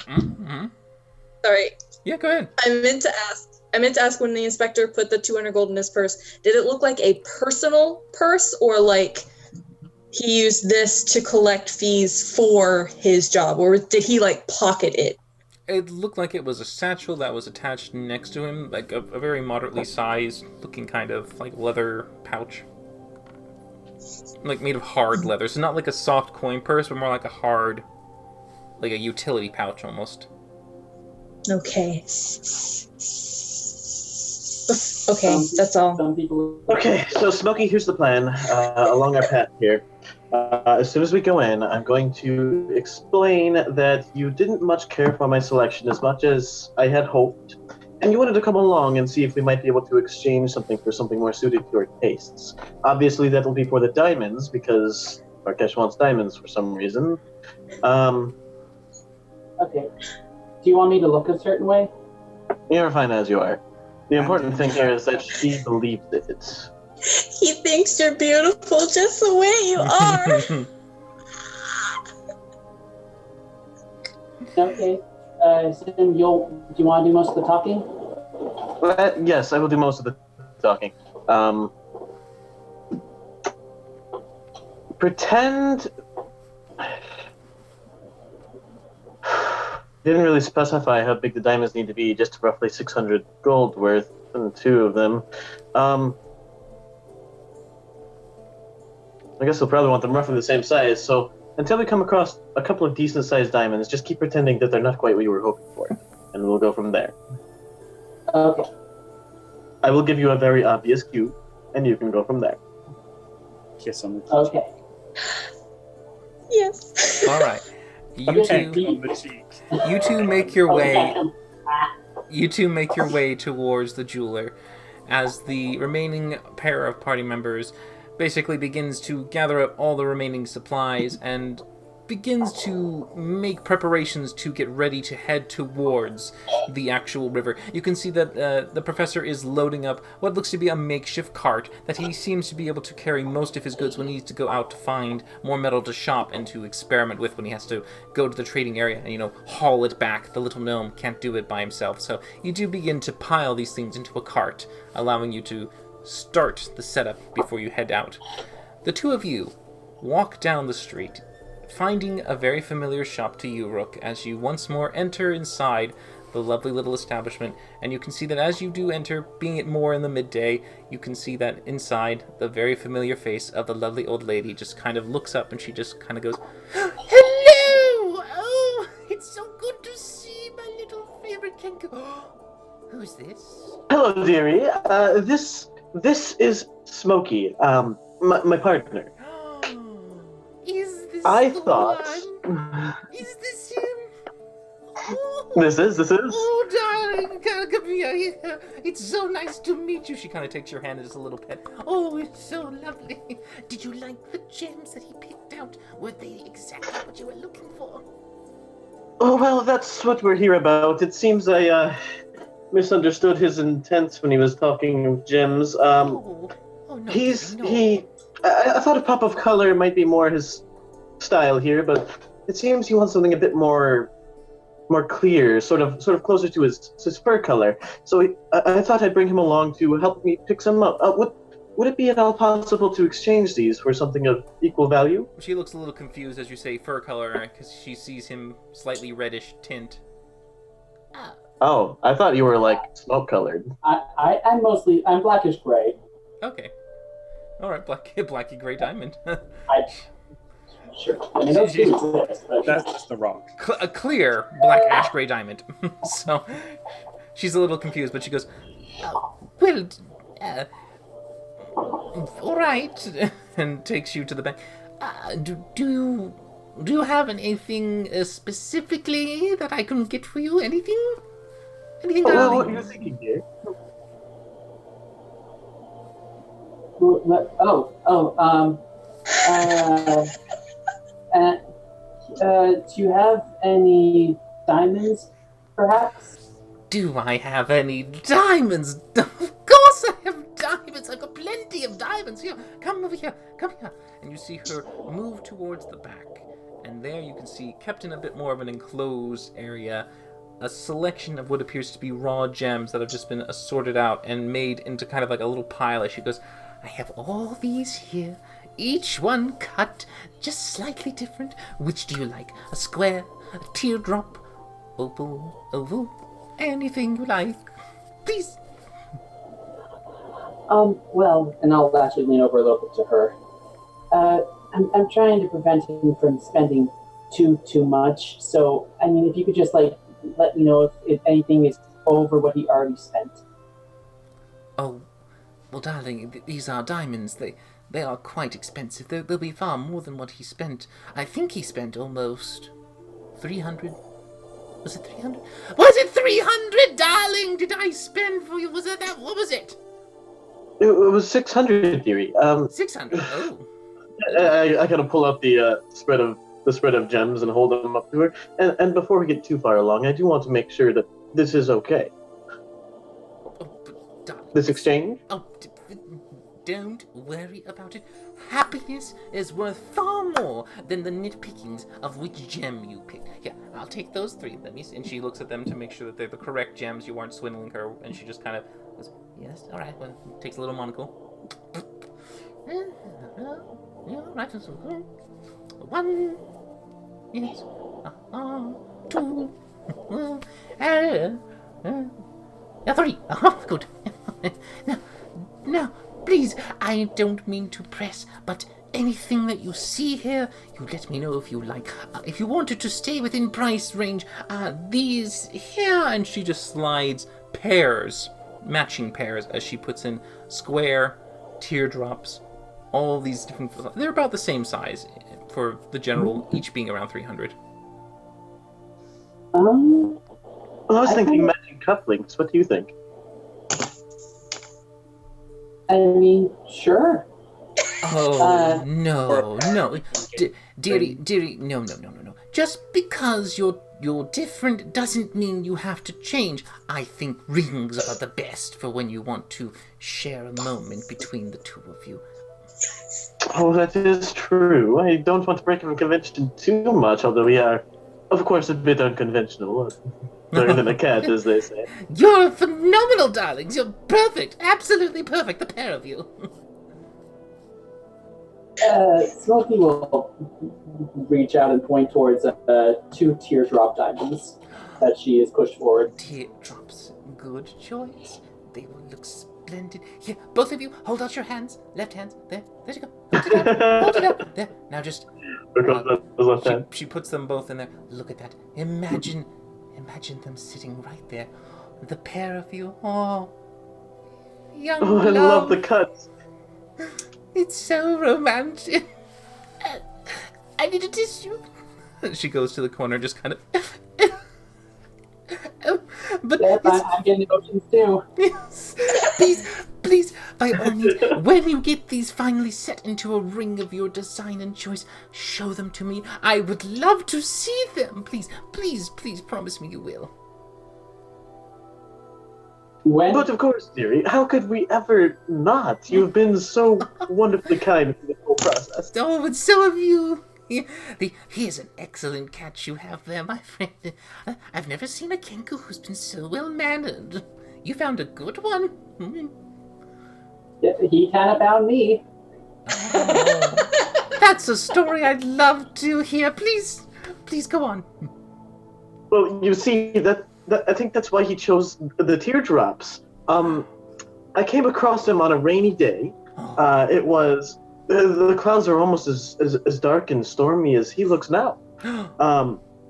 Mm-hmm. Sorry. Yeah, go ahead. I meant to ask when the inspector put the 200 gold in his purse, did it look like a personal purse, or like he used this to collect fees for his job, or did he like pocket it? It looked like it was a satchel that was attached next to him, like a very moderately sized looking kind of like leather pouch. Like made of hard leather. So not like a soft coin purse, but more like a hard, like a utility pouch almost. Okay. Okay, that's all. Some people... Okay, so Smokey, here's the plan. Along our path here. As soon as we go in, I'm going to explain that you didn't much care for my selection as much as I had hoped, and you wanted to come along and see if we might be able to exchange something for something more suited to your tastes. Obviously, that'll be for the diamonds, because Varkesh wants diamonds for some reason. Okay. Do you want me to look a certain way? You're fine as you are. The important thing here is that she believes it. He thinks you're beautiful just the way you are. Okay. So then do you want to do most of the talking? Yes, I will do most of the talking. Pretend... Didn't really specify how big the diamonds need to be, just roughly 600 gold worth, and 2 of them. I guess we'll probably want them roughly the same size, so until we come across a couple of decent-sized diamonds, just keep pretending that they're not quite what you were hoping for, and we'll go from there. Okay. I will give you a very obvious cue, and you can go from there. Kiss on the cheek. Okay. Yes. All right. You two make your way. You two make your way towards the jeweler, as the remaining pair of party members basically begins to gather up all the remaining supplies and begins to make preparations to get ready to head towards the actual river. You can see that the professor is loading up what looks to be a makeshift cart that he seems to be able to carry most of his goods when he needs to go out to find more metal to shop and to experiment with when he has to go to the trading area and, haul it back. The little gnome can't do it by himself. So you do begin to pile these things into a cart, allowing you to start the setup before you head out. The two of you walk down the street, finding a very familiar shop to you, Rook, as you once more enter inside the lovely little establishment, and you can see that as you do enter, being it more in the midday, you can see that inside the very familiar face of the lovely old lady just kind of looks up and she just kind of goes, "Hello! Oh, it's so good to see my little favorite kangaroo. Who's this?" Hello, dearie. This is Smokey, my partner. Is this I the thought... one? Is this him? Oh, This is. oh, darling, come here. It's so nice to meet you. She kind of takes your hand as a little pet. Oh, it's so lovely. Did you like the gems that he picked out? Were they exactly what you were looking for? Oh, well, that's what we're here about. It seems I misunderstood his intent when he was talking of gems. Oh no, I thought a pop of color might be more his style here, but it seems he wants something a bit more clear, sort of closer to his fur color. So I thought I'd bring him along to help me pick some up. Would it be at all possible to exchange these for something of equal value? She looks a little confused as you say fur color, because she sees him slightly reddish tint. Oh, I thought you were like smoke colored. I'm blackish gray. Okay. All right, blacky gray diamond. Sure. I mean, those do exist, but That's just the rock. A clear black ash gray diamond. So she's a little confused, but she goes, Well, all right, and takes you to the bank. do you have anything specifically that I can get for you? Anything? Anything, Well, darling? what are you thinking here? Do you have any diamonds, perhaps? Do I have any diamonds? Of course I have diamonds. I've got plenty of diamonds. Here, come over here. Come here. And you see her move towards the back. And there you can see, kept in a bit more of an enclosed area, a selection of what appears to be raw gems that have just been assorted out and made into kind of like a little pile. As she goes, I have all these here, each one cut just slightly different. Which do you like? A square, a teardrop, oval, anything you like. Please. Well, and I'll actually lean over a little bit to her. I'm trying to prevent him from spending too much. So, I mean, if you could just let me know if anything is over what he already spent. Oh, well, darling, these are diamonds. They are quite expensive. They'll be far more than what he spent. I think he spent almost 300. Was it 300? Was it 300, darling? Did I spend for you? Was it that? What was it? It was 600, dearie. 600. Oh. I gotta pull up the spread of gems and hold them up to her. And before we get too far along, I do want to make sure that this is okay. Oh, but darling, this exchange? Oh, don't worry about it. Happiness is worth far more than the nitpickings of which gem you picked. Here, I'll take those 3. Let me see. and she looks at them to make sure that they're the correct gems, you aren't swindling her, and she just kind of goes, Yes, all right. Well, takes a little monocle. yeah, right. 1, yes, 2, 3. Oh, good. Now, please, I don't mean to press, but anything that you see here, you let me know if you like. If you wanted to stay within price range, these here, And she just slides pairs, matching pairs, as she puts in square, teardrops, all these different. They're about the same size for the general, each being around 300. I was thinking matching cufflinks. What do you think? I mean, sure. Oh, no. Dearie, no. Just because you're different doesn't mean you have to change. I think rings are the best for when you want to share a moment between the two of you. Oh, that is true. I don't want to break convention too much, although we are, of course, a bit unconventional. Better than a cat, as they say. You're phenomenal, darlings. You're perfect. Absolutely perfect, the pair of you. Smokey will reach out and point towards 2 teardrop diamonds that she has pushed forward. Teardrops. Good choice. They will look splendid. Here, both of you, hold out your hands. Left hands. There you go. Hold it up. There. Now just... She puts them both in there. Look at that. Imagine them sitting right there. The pair of you. Oh. Young Oh, I love the cuts. It's so romantic. I need a tissue. She goes to the corner, just kind of But Yes, I'm getting emotions too. yes, please, by all means, when you get these finally set into a ring of your design and choice, show them to me. I would love to see them. Please, promise me you will. When? But of course, dearie, how could we ever not? You've been so wonderfully kind through the whole process. Oh, and so have you. He is an excellent catch you have there, my friend. I've never seen a Kenku who's been so well-mannered. You found a good one. Yeah, he kind of found me. Oh, that's a story I'd love to hear. Please go on. Well, you see, that I think that's why he chose the teardrops. I came across him on a rainy day. It was the clouds are almost as dark and stormy as he looks now.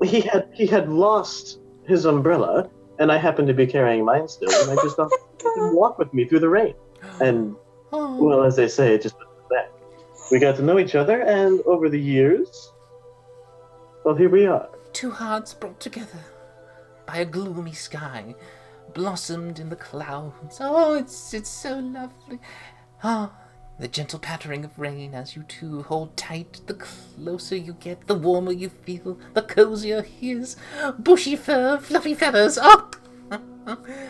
He had lost his umbrella, and I happened to be carrying mine still, and I just thought he could walk with me through the rain. And well, as they say, it just that we got to know each other, and over the years, well, here we are. Two hearts brought together by a gloomy sky, blossomed in the clouds. Oh, it's so lovely. The gentle pattering of rain as you two hold tight. The closer you get, the warmer you feel, the cozier he is. Bushy fur, fluffy feathers. Oh,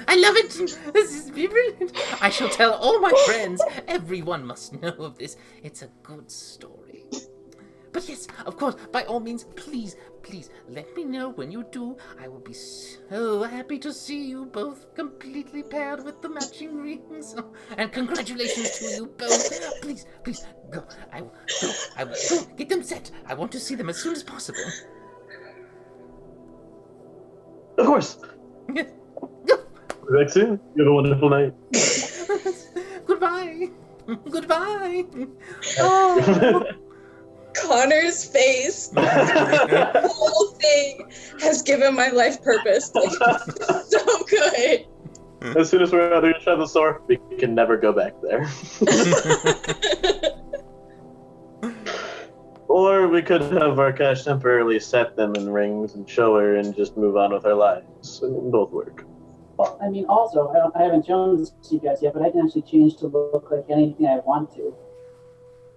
I love it. This is brilliant. I shall tell all my friends. Everyone must know of this. It's a good story. But yes, of course, by all means, please, let me know when you do. I will be so happy to see you both completely paired with the matching rings. Oh, and congratulations to you both. Please, go. I will go. Get them set. I want to see them as soon as possible. Of course. Go. Be back soon. You have a wonderful night. Goodbye. Oh. Connor's face, the whole thing has given my life purpose. Like, so good. As soon as we're out of each other's store, we can never go back there. Or we could have Varkash temporarily set them in rings and show her and just move on with our lives. I mean, both work. Well, I mean, also, I haven't shown this to you guys yet, but I can actually change to look like anything I want to.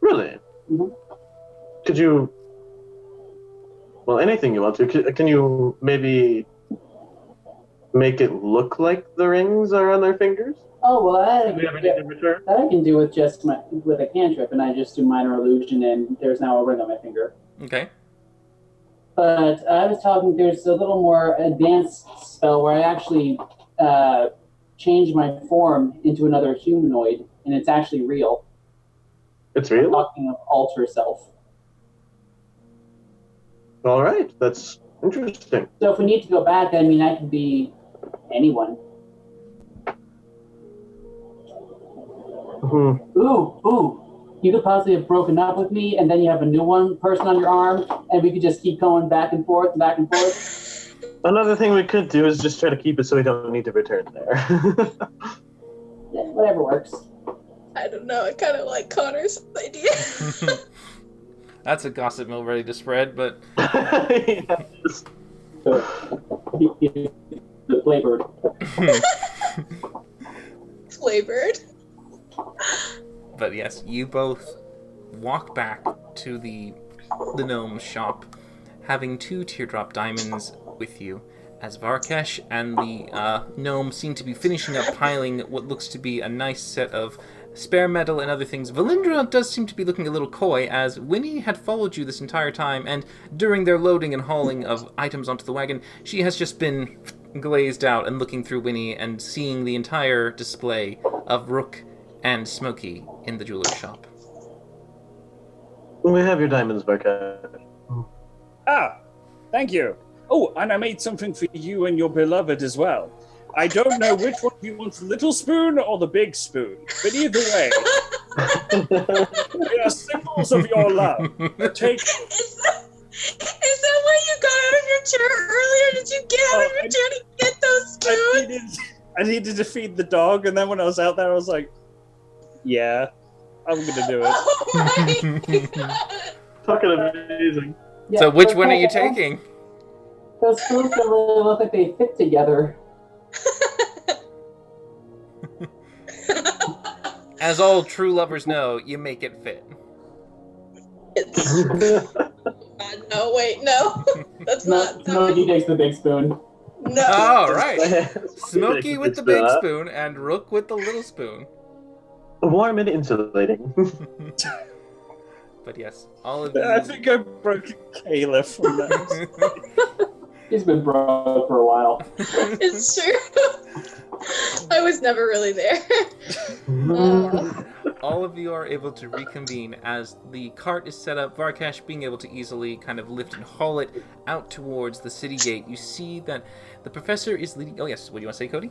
Really? Mm-hmm. Could you... Well, anything you want to. Can you maybe make it look like the rings are on their fingers? Oh, well, Do we ever need to return? that I can do with just with a cantrip, and I just do minor illusion, and there's now a ring on my finger. Okay. But I was talking, there's a little more advanced spell where I actually change my form into another humanoid, and it's actually real. It's real? I'm talking of alter self. All right, that's interesting. So if we need to go back, I mean, I can be anyone. Mm-hmm. Ooh. You could possibly have broken up with me, and then you have a new person on your arm, and we could just keep going back and forth. Another thing we could do is just try to keep it so we don't need to return there. Yeah, whatever works. I don't know. I kind of like Connor's idea. That's a gossip mill ready to spread, but... Yes. Flavored. Flavored. But yes, you both walk back to the gnome shop, having 2 teardrop diamonds with you, as Varkesh and the gnome seem to be finishing up piling what looks to be a nice set of spare metal and other things. Valindra does seem to be looking a little coy, as Winnie had followed you this entire time, and during their loading and hauling of items onto the wagon, she has just been glazed out and looking through Winnie and seeing the entire display of Rook and Smokey in the jeweler's shop. We have your diamonds, Varkash. Thank you. Oh, and I made something for you and your beloved as well. I don't know which one you want, the little spoon or the big spoon, but either way, they are symbols of your love. Take. Is that what you got out of your chair earlier? Did you get out of your chair to get those spoons? I needed to feed the dog, and then when I was out there, I was like, yeah, I'm going to do it. Oh my god. Fucking amazing. Yeah, So which one are you taking? Those spoons don't really look like they fit together. As all true lovers know, you make it fit. No, wait, no. That's not. Smokey takes the big spoon. No. All right. Smokey with the big spoon and Rook with the little spoon. Warm and insulating. But yes, all of you... I think I broke Kayla from that. He's been broke for a while. It's true. I was never really there. All of you are able to reconvene as the cart is set up, Varkash being able to easily kind of lift and haul it out towards the city gate. You see that the professor is leading... Oh yes, what do you want to say, Cody?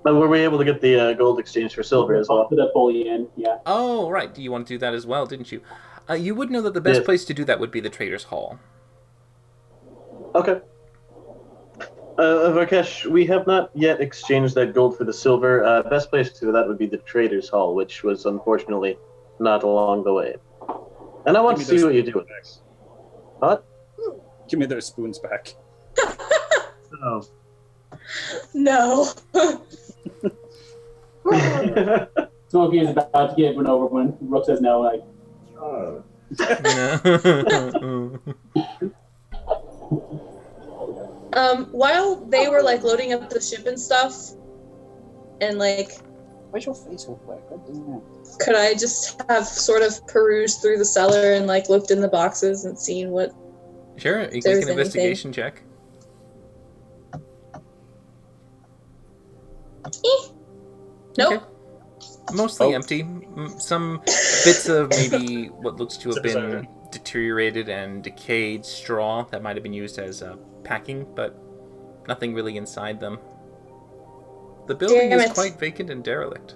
Were we able to get the gold exchange for silver as well? For the bullion, yeah. Oh, right. You want to do that as well, didn't you? You would know that the best place to do that would be the Trader's Hall. Okay. Varkesh, we have not yet exchanged that gold for the silver. Best place to do that would be the Trader's Hall, which was unfortunately not along the way. And I want to see what you do with this. What? Give me those spoons back. Oh. No. Smokey is about to get run over when Rook says no. Like, oh. While they were like loading up the ship and stuff, and like, why's your face all wet? God damn it. Could I just have sort of perused through the cellar and like looked in the boxes and seen what? Sure, you can make an investigation check. Nope. Okay. Mostly empty. Some bits of maybe what looks to have been deteriorated and decayed straw that might have been used as packing, but nothing really inside them. The building is quite vacant and derelict.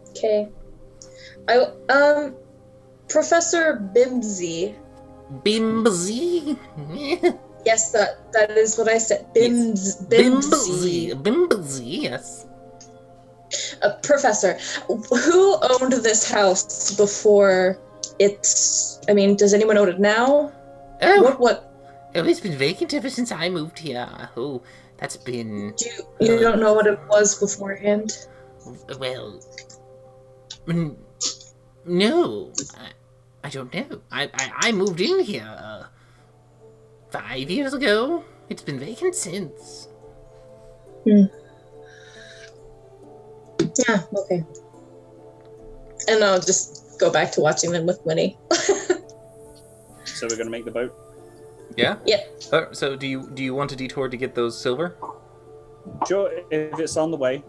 Okay. Professor Bimsy. Bimsy? Yes, that is what I said. Bimsy. Bimsy, yes. Professor, who owned this house before it's... I mean, does anyone own it now? Oh, what? Oh, it's been vacant ever since I moved here. Oh, that's been... You don't know what it was beforehand? Well... No. I don't know. I moved in here 5 years ago. It's been vacant since. Yeah, okay. And I'll just go back to watching them with Winnie. So we're gonna make the boat? Yeah? Yeah. So do you want a detour to get those silver? Sure, if it's on the way.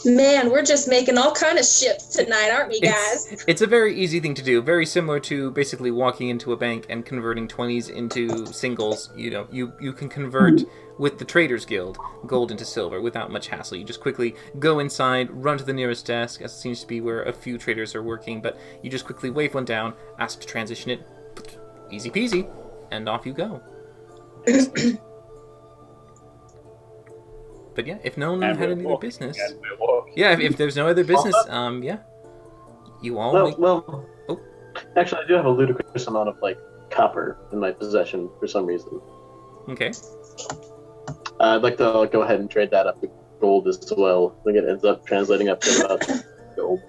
Man, we're just making all kind of ships tonight, aren't we, guys? It's a very easy thing to do. Very similar to basically walking into a bank and converting 20s into singles. You know, you can convert with the Traders Guild gold into silver without much hassle. You just quickly go inside, run to the nearest desk, as it seems to be where a few traders are working, but you just quickly wave one down, ask to transition it, easy peasy, and off you go. But yeah, if no one had any other business... Yeah, if there's no other business, yeah. You all Well, actually, I do have a ludicrous amount of, like, copper in my possession for some reason. Okay. I'd like to go ahead and trade that up with gold as well. I think it ends up translating up to about gold.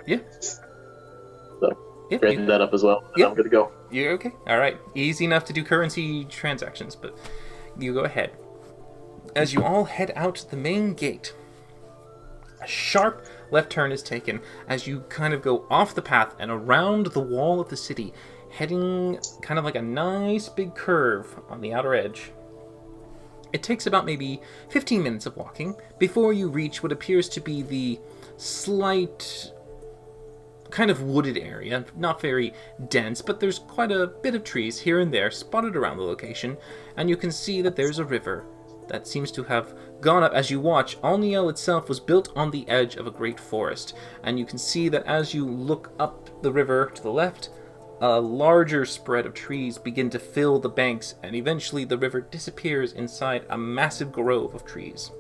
Yeah. So, trade that up as well, and I'm good to go. You're okay. All right. Easy enough to do currency transactions, but you go ahead. As you all head out the main gate, a sharp left turn is taken as you kind of go off the path and around the wall of the city, heading kind of like a nice big curve on the outer edge. It takes about maybe 15 minutes of walking before you reach what appears to be the slight kind of wooded area, not very dense, but there's quite a bit of trees here and there spotted around the location, and you can see that there's a river that seems to have gone up. As you watch, Alniel itself was built on the edge of a great forest, and you can see that as you look up the river to the left, a larger spread of trees begin to fill the banks, and eventually the river disappears inside a massive grove of trees.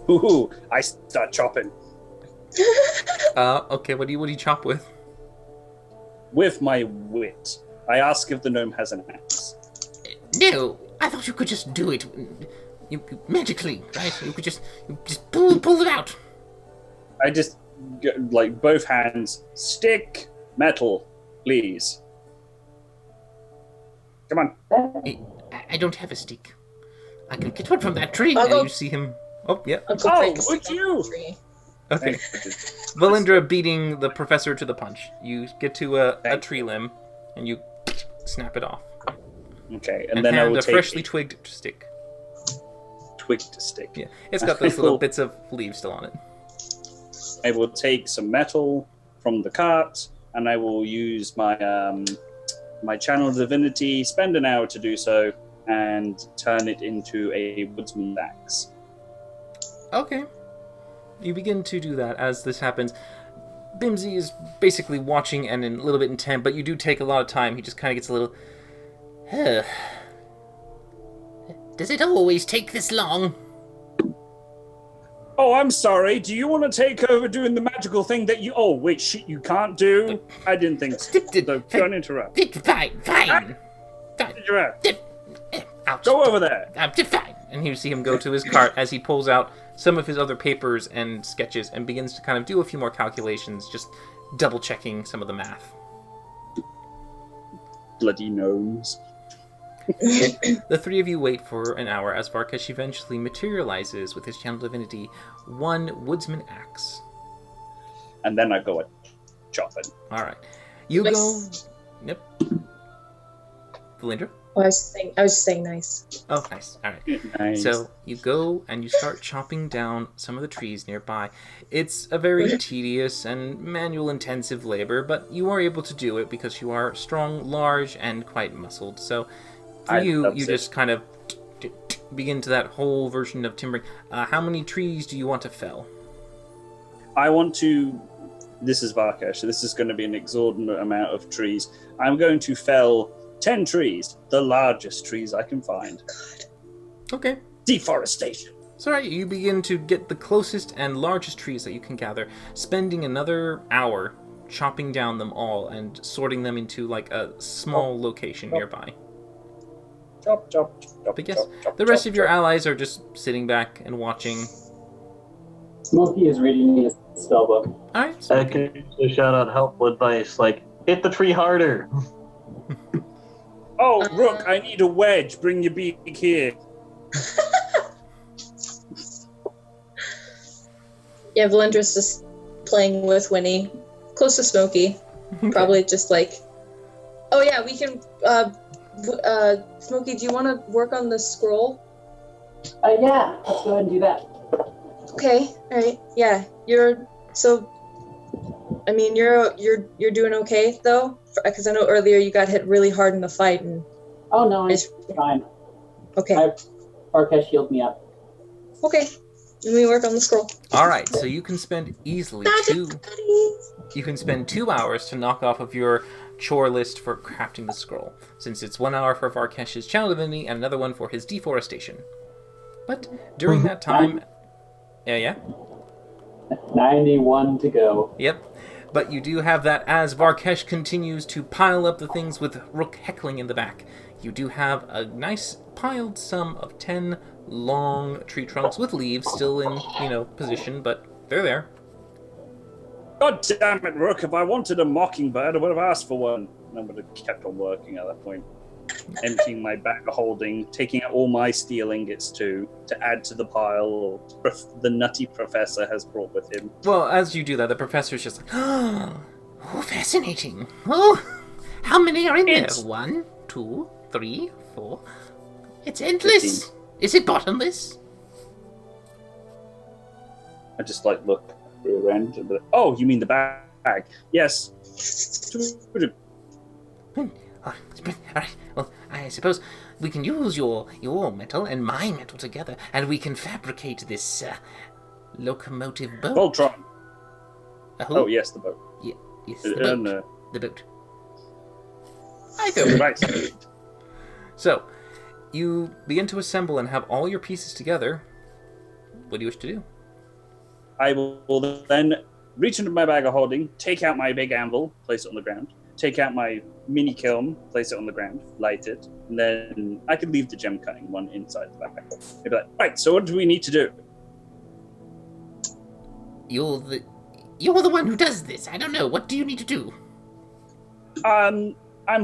Ooh, I start chopping. Okay, what do you chop with? With my wit. I ask if the gnome has an axe. No, I thought you could just do it, you magically, right? You could just pull it out. I just like both hands. Stick metal, please. Come on. I don't have a stick. I can get one from that tree. And you see him. Oh, yeah. Would you? Okay. Valindra beating the professor to the punch. You get to a tree limb, and you snap it off. Okay, and then I will a take freshly twigged stick. Twigged stick. Yeah, it's got those little bits of leaves still on it. I will take some metal from the cart, and I will use my my channel divinity. Spend an hour to do so, and turn it into a woodsman's axe. Okay. You begin to do that as this happens. Bimsy is basically watching and a little bit intent, but you do take a lot of time. He just kind of gets a little... Does it always take this long? Oh, I'm sorry. Do you want to take over doing the magical thing that you... Oh, wait, shit, you can't do? I didn't think so. So don't interrupt. Fine. Ouch. Go over there. Fine. And you see him go to his cart as he pulls out some of his other papers and sketches and begins to kind of do a few more calculations, just double-checking some of the math. Bloody gnomes. The three of you wait for an hour as Varkesh eventually materializes with his channel divinity one woodsman axe. And then I go chopping. All right. You go... Yep. Valindra? Oh, I was just saying nice. Oh, nice. All right. Nice. So you go and you start chopping down some of the trees nearby. It's a very tedious and manual-intensive labor, but you are able to do it because you are strong, large, and quite muscled. So for you just kind of begin to that whole version of timbering. How many trees do you want to fell? I want to... This is Varkesh, so this is going to be an exorbitant amount of trees. I'm going to fell 10 trees, the largest trees I can find. Okay. Deforestation. So you begin to get the closest and largest trees that you can gather, spending another hour chopping down them all and sorting them into like a small location nearby. Chop. But yes, the rest of your allies are just sitting back and watching. Smokey is reading me a spellbook. Alright. So I can shout out helpful advice, like, hit the tree harder. Oh, Rook, I need a wedge. Bring your beak here. Yeah, Valindra's just playing with Winnie, close to Smokey. Probably just like, oh yeah, we can. Smokey, do you want to work on the scroll? Yeah, let's go ahead and do that. Okay, all right. Yeah, you're doing okay though, because I know earlier you got hit really hard in the fight and. Oh no, it's fine. Okay. Varkesh healed me up. Okay. Let me work on the scroll. All right, so you can spend easily 2 hours to knock off of your chore list for crafting the scroll, since it's 1 hour for Varkesh's channel divinity and another one for his deforestation. But during that time, yeah. 91 to go. Yep. But you do have that as Varkesh continues to pile up the things with Rook heckling in the back. You do have a nice piled sum of 10 long tree trunks with leaves still in, position, but they're there. God damn it, Rook. If I wanted a mockingbird, I would have asked for one. And I would have kept on working at that point. Emptying my bag of holding, taking out all my steel ingots to add to the pile the nutty professor has brought with him. Well, as you do that, the professor's just like, oh, fascinating. Oh, how many are in there? 1, 2, 3, 4. It's endless. 15. Is it bottomless? I just look around. Oh, you mean the bag? Yes. All right. Well, I suppose we can use your metal and my metal together, and we can fabricate this locomotive boat. Voltron. Oh, yes, the boat. Yeah, yes, the boat. No. The boat. Right. So, you begin to assemble and have all your pieces together. What do you wish to do? I will then reach into my bag of holding, take out my big anvil, place it on the ground, take out my mini kiln, place it on the ground, light it, and then I could leave the gem cutting one inside the backpack. They'd be like, right, so what do we need to do? You're the one who does this. I don't know. What do you need to do? I'm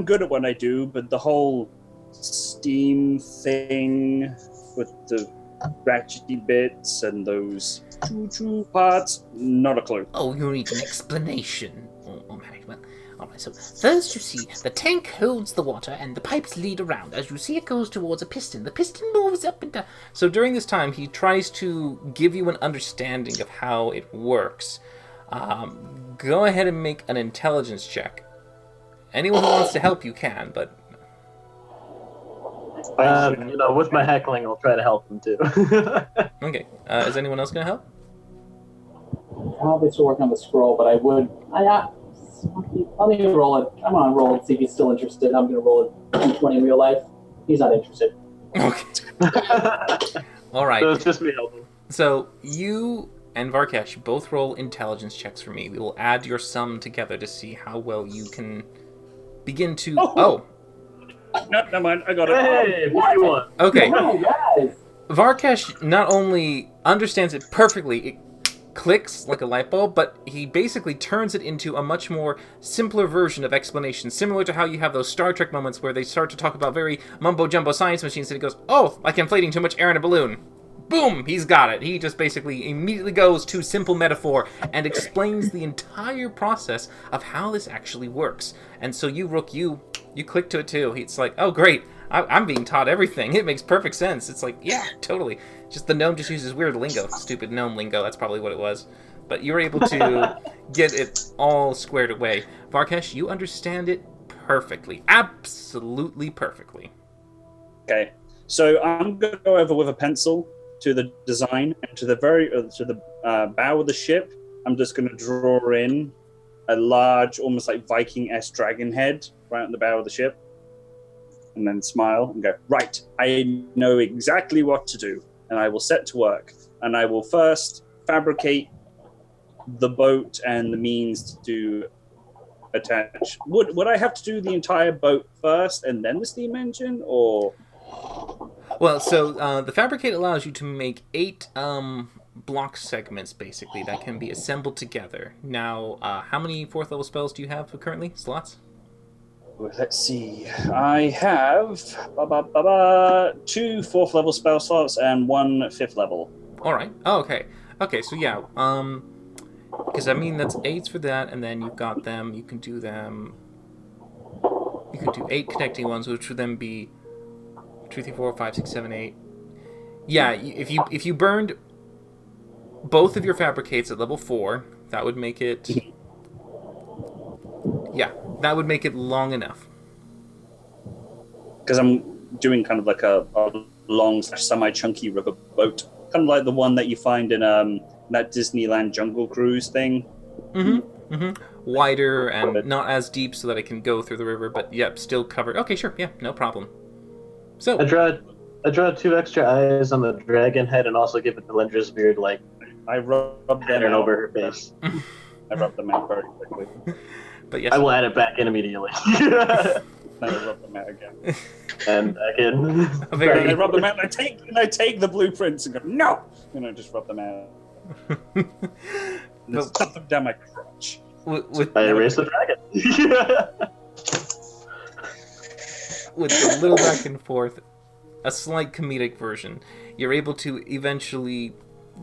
good at what I do, but the whole steam thing with the ratchety bits and those choo-choo parts, not a clue. Oh, you need an explanation. All right, well, all right. So first, you see, the tank holds the water, and the pipes lead around. As you see, it goes towards a piston. The piston moves up and down. So during this time, he tries to give you an understanding of how it works. Go ahead and make an intelligence check. Anyone who wants to help you can, but... with my heckling, I'll try to help them too. Okay. Is anyone else going to help? Probably still working on the scroll, but I'll need to roll it. I'm gonna roll it, see if he's still interested. I'm gonna roll a d20 in real life. He's not interested. Okay. All right. So it's just me helping. So you and Varkesh both roll intelligence checks for me. We will add your sum together to see how well you can begin to... Oh! No, never mind. I got it. Hey, 41. Okay. Come on, guys. Varkesh not only understands it perfectly, it clicks like a light bulb, but he basically turns it into a much more simpler version of explanation, similar to how you have those Star Trek moments where they start to talk about very mumbo-jumbo science machines, and he goes, oh, like inflating too much air in a balloon. Boom! He's got it. He just basically immediately goes to simple metaphor and explains the entire process of how this actually works. And so you, Rook, you click to it too. It's like, oh great, I'm being taught everything. It makes perfect sense. It's like, yeah, totally. Just the gnome just uses weird lingo. Stupid gnome lingo, that's probably what it was. But you're able to get it all squared away. Varkesh, you understand it perfectly. Absolutely perfectly. Okay, so I'm going to go over with a pencil to the design, and to the bow of the ship, I'm just going to draw in a large, almost like Viking-esque dragon head right on the bow of the ship, and then smile and go, right, I know exactly what to do, and I will set to work, and I will first fabricate the boat and the means to attach. Would I have to do the entire boat first and then the steam engine, or... Well, so the fabricate allows you to make 8 block segments, basically, that can be assembled together. Now, how many 4th level spells do you have currently? Slots? Let's see. I have 2 4th level spell slots and 1 5th level. All right. Oh, okay. Okay, so yeah. Because I mean that's 8s for that, and then you've got them. You can do them. You can do 8 connecting ones, which would then be 2, 3, 4, 5, 6, 7, 8. Yeah, if you burned both of your fabricates at level 4, that would make it. Yeah, that would make it long enough. Because I'm doing kind of like a long, semi-chunky river boat, kind of like the one that you find in that Disneyland Jungle Cruise thing. Mm-hmm. Mm-hmm. Wider and not as deep, so that it can go through the river, but yep, still covered. Okay, sure, yeah, no problem. So I draw 2 extra eyes on the dragon head and also give it the Lendra's beard, like I rub them pattern over her face. I rub them out very quickly. But yes, I will add it back in immediately. I rub them out again. And back in. I rub them out, and I take the blueprints and go, no! And I just rub them out. And just stuff them down my crotch. with I erase the dragon. with a little back and forth, a slight comedic version, you're able to eventually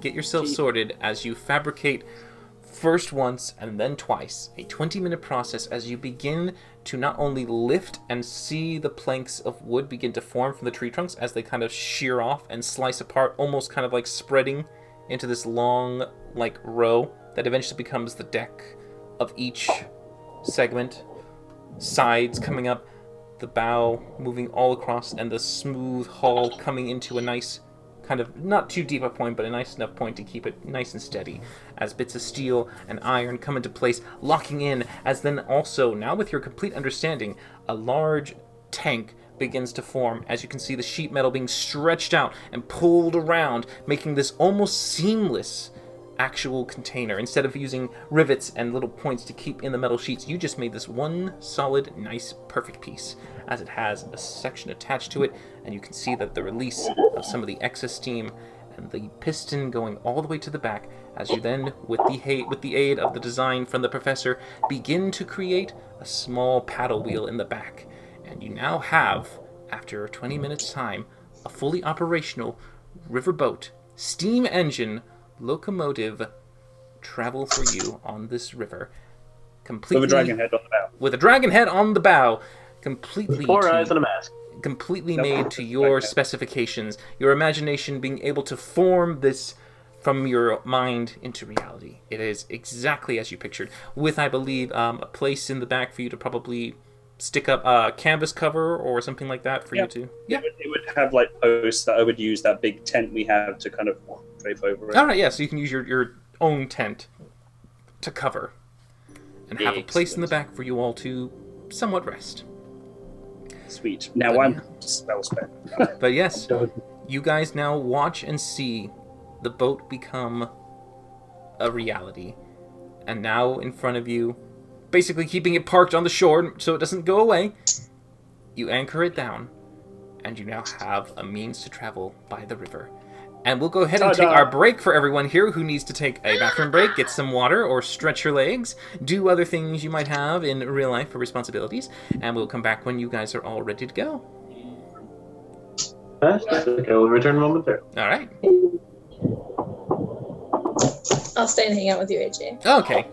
get yourself sorted as you fabricate first once and then twice, a 20-minute process as you begin to not only lift and see the planks of wood begin to form from the tree trunks as they kind of shear off and slice apart, almost kind of like spreading into this long like row that eventually becomes the deck of each segment, sides coming up, the bow moving all across, and the smooth hull coming into a nice kind of not too deep a point, but a nice enough point to keep it nice and steady as bits of steel and iron come into place, locking in, as then also, now with your complete understanding, a large tank begins to form as you can see the sheet metal being stretched out and pulled around, making this almost seamless actual container. Instead of using rivets and little points to keep in the metal sheets, you just made this one solid, nice, perfect piece, as it has a section attached to it, and you can see that the release of some of the excess steam and the piston going all the way to the back, as you then, with the aid of the design from the professor, begin to create a small paddle wheel in the back. And you now have, after 20 minutes' time, a fully operational riverboat, steam engine, locomotive travel for you on this river. Completely, with a dragon head on the bow. With a dragon head on the bow. Completely 4 eyes and a mask. Completely made to your specifications, your imagination being able to form this from your mind into reality. It is exactly as you pictured, with, I believe, a place in the back for you to probably stick up a canvas cover or something like that for you to... Yeah. It would have like posts that I would use that big tent we have to kind of drape over it. All right, yeah, so you can use your own tent to cover and have a place in the back for you all to somewhat rest. Sweet. Now I'm spell spent. But yes, you guys now watch and see the boat become a reality. And now in front of you, basically keeping it parked on the shore so it doesn't go away, you anchor it down, and you now have a means to travel by the river. And we'll go ahead and take our break for everyone here who needs to take a bathroom break, get some water, or stretch your legs, do other things you might have in real life or responsibilities, and we'll come back when you guys are all ready to go. Okay, we'll return momentarily. All right. I'll stay and hang out with you, AJ. Okay.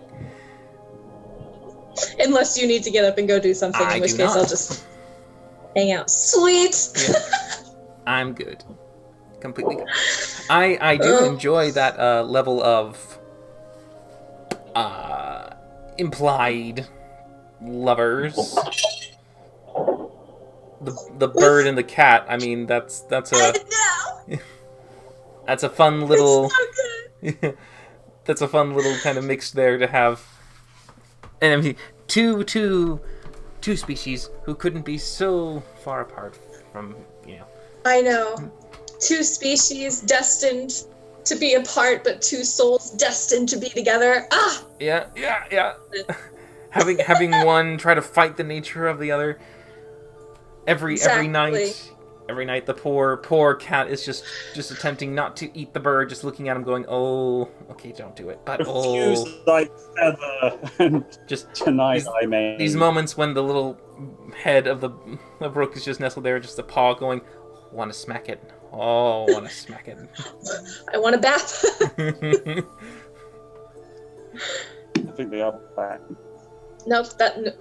Unless you need to get up and go do something, in which case I'll just hang out. Sweet! Yeah. I'm good. Completely good. I do enjoy that level of implied lovers. The bird and the cat. I mean, that's a that's a fun little that's a fun little kind of mix there to have. And I mean, two species who couldn't be so far apart from, I know. 2 species destined to be apart, but 2 souls destined to be together. Ah! Yeah. having one try to fight the nature of the other. Every night the poor cat is just attempting not to eat the bird, just looking at him going, "Oh, okay, don't do it." But Refuse thy feather. Just tonight I may. These moments when the little head of the rook is just nestled there, just a paw going, "Want to smack it? Oh, want to smack it." I want a bath. I think they are back. Nope, no.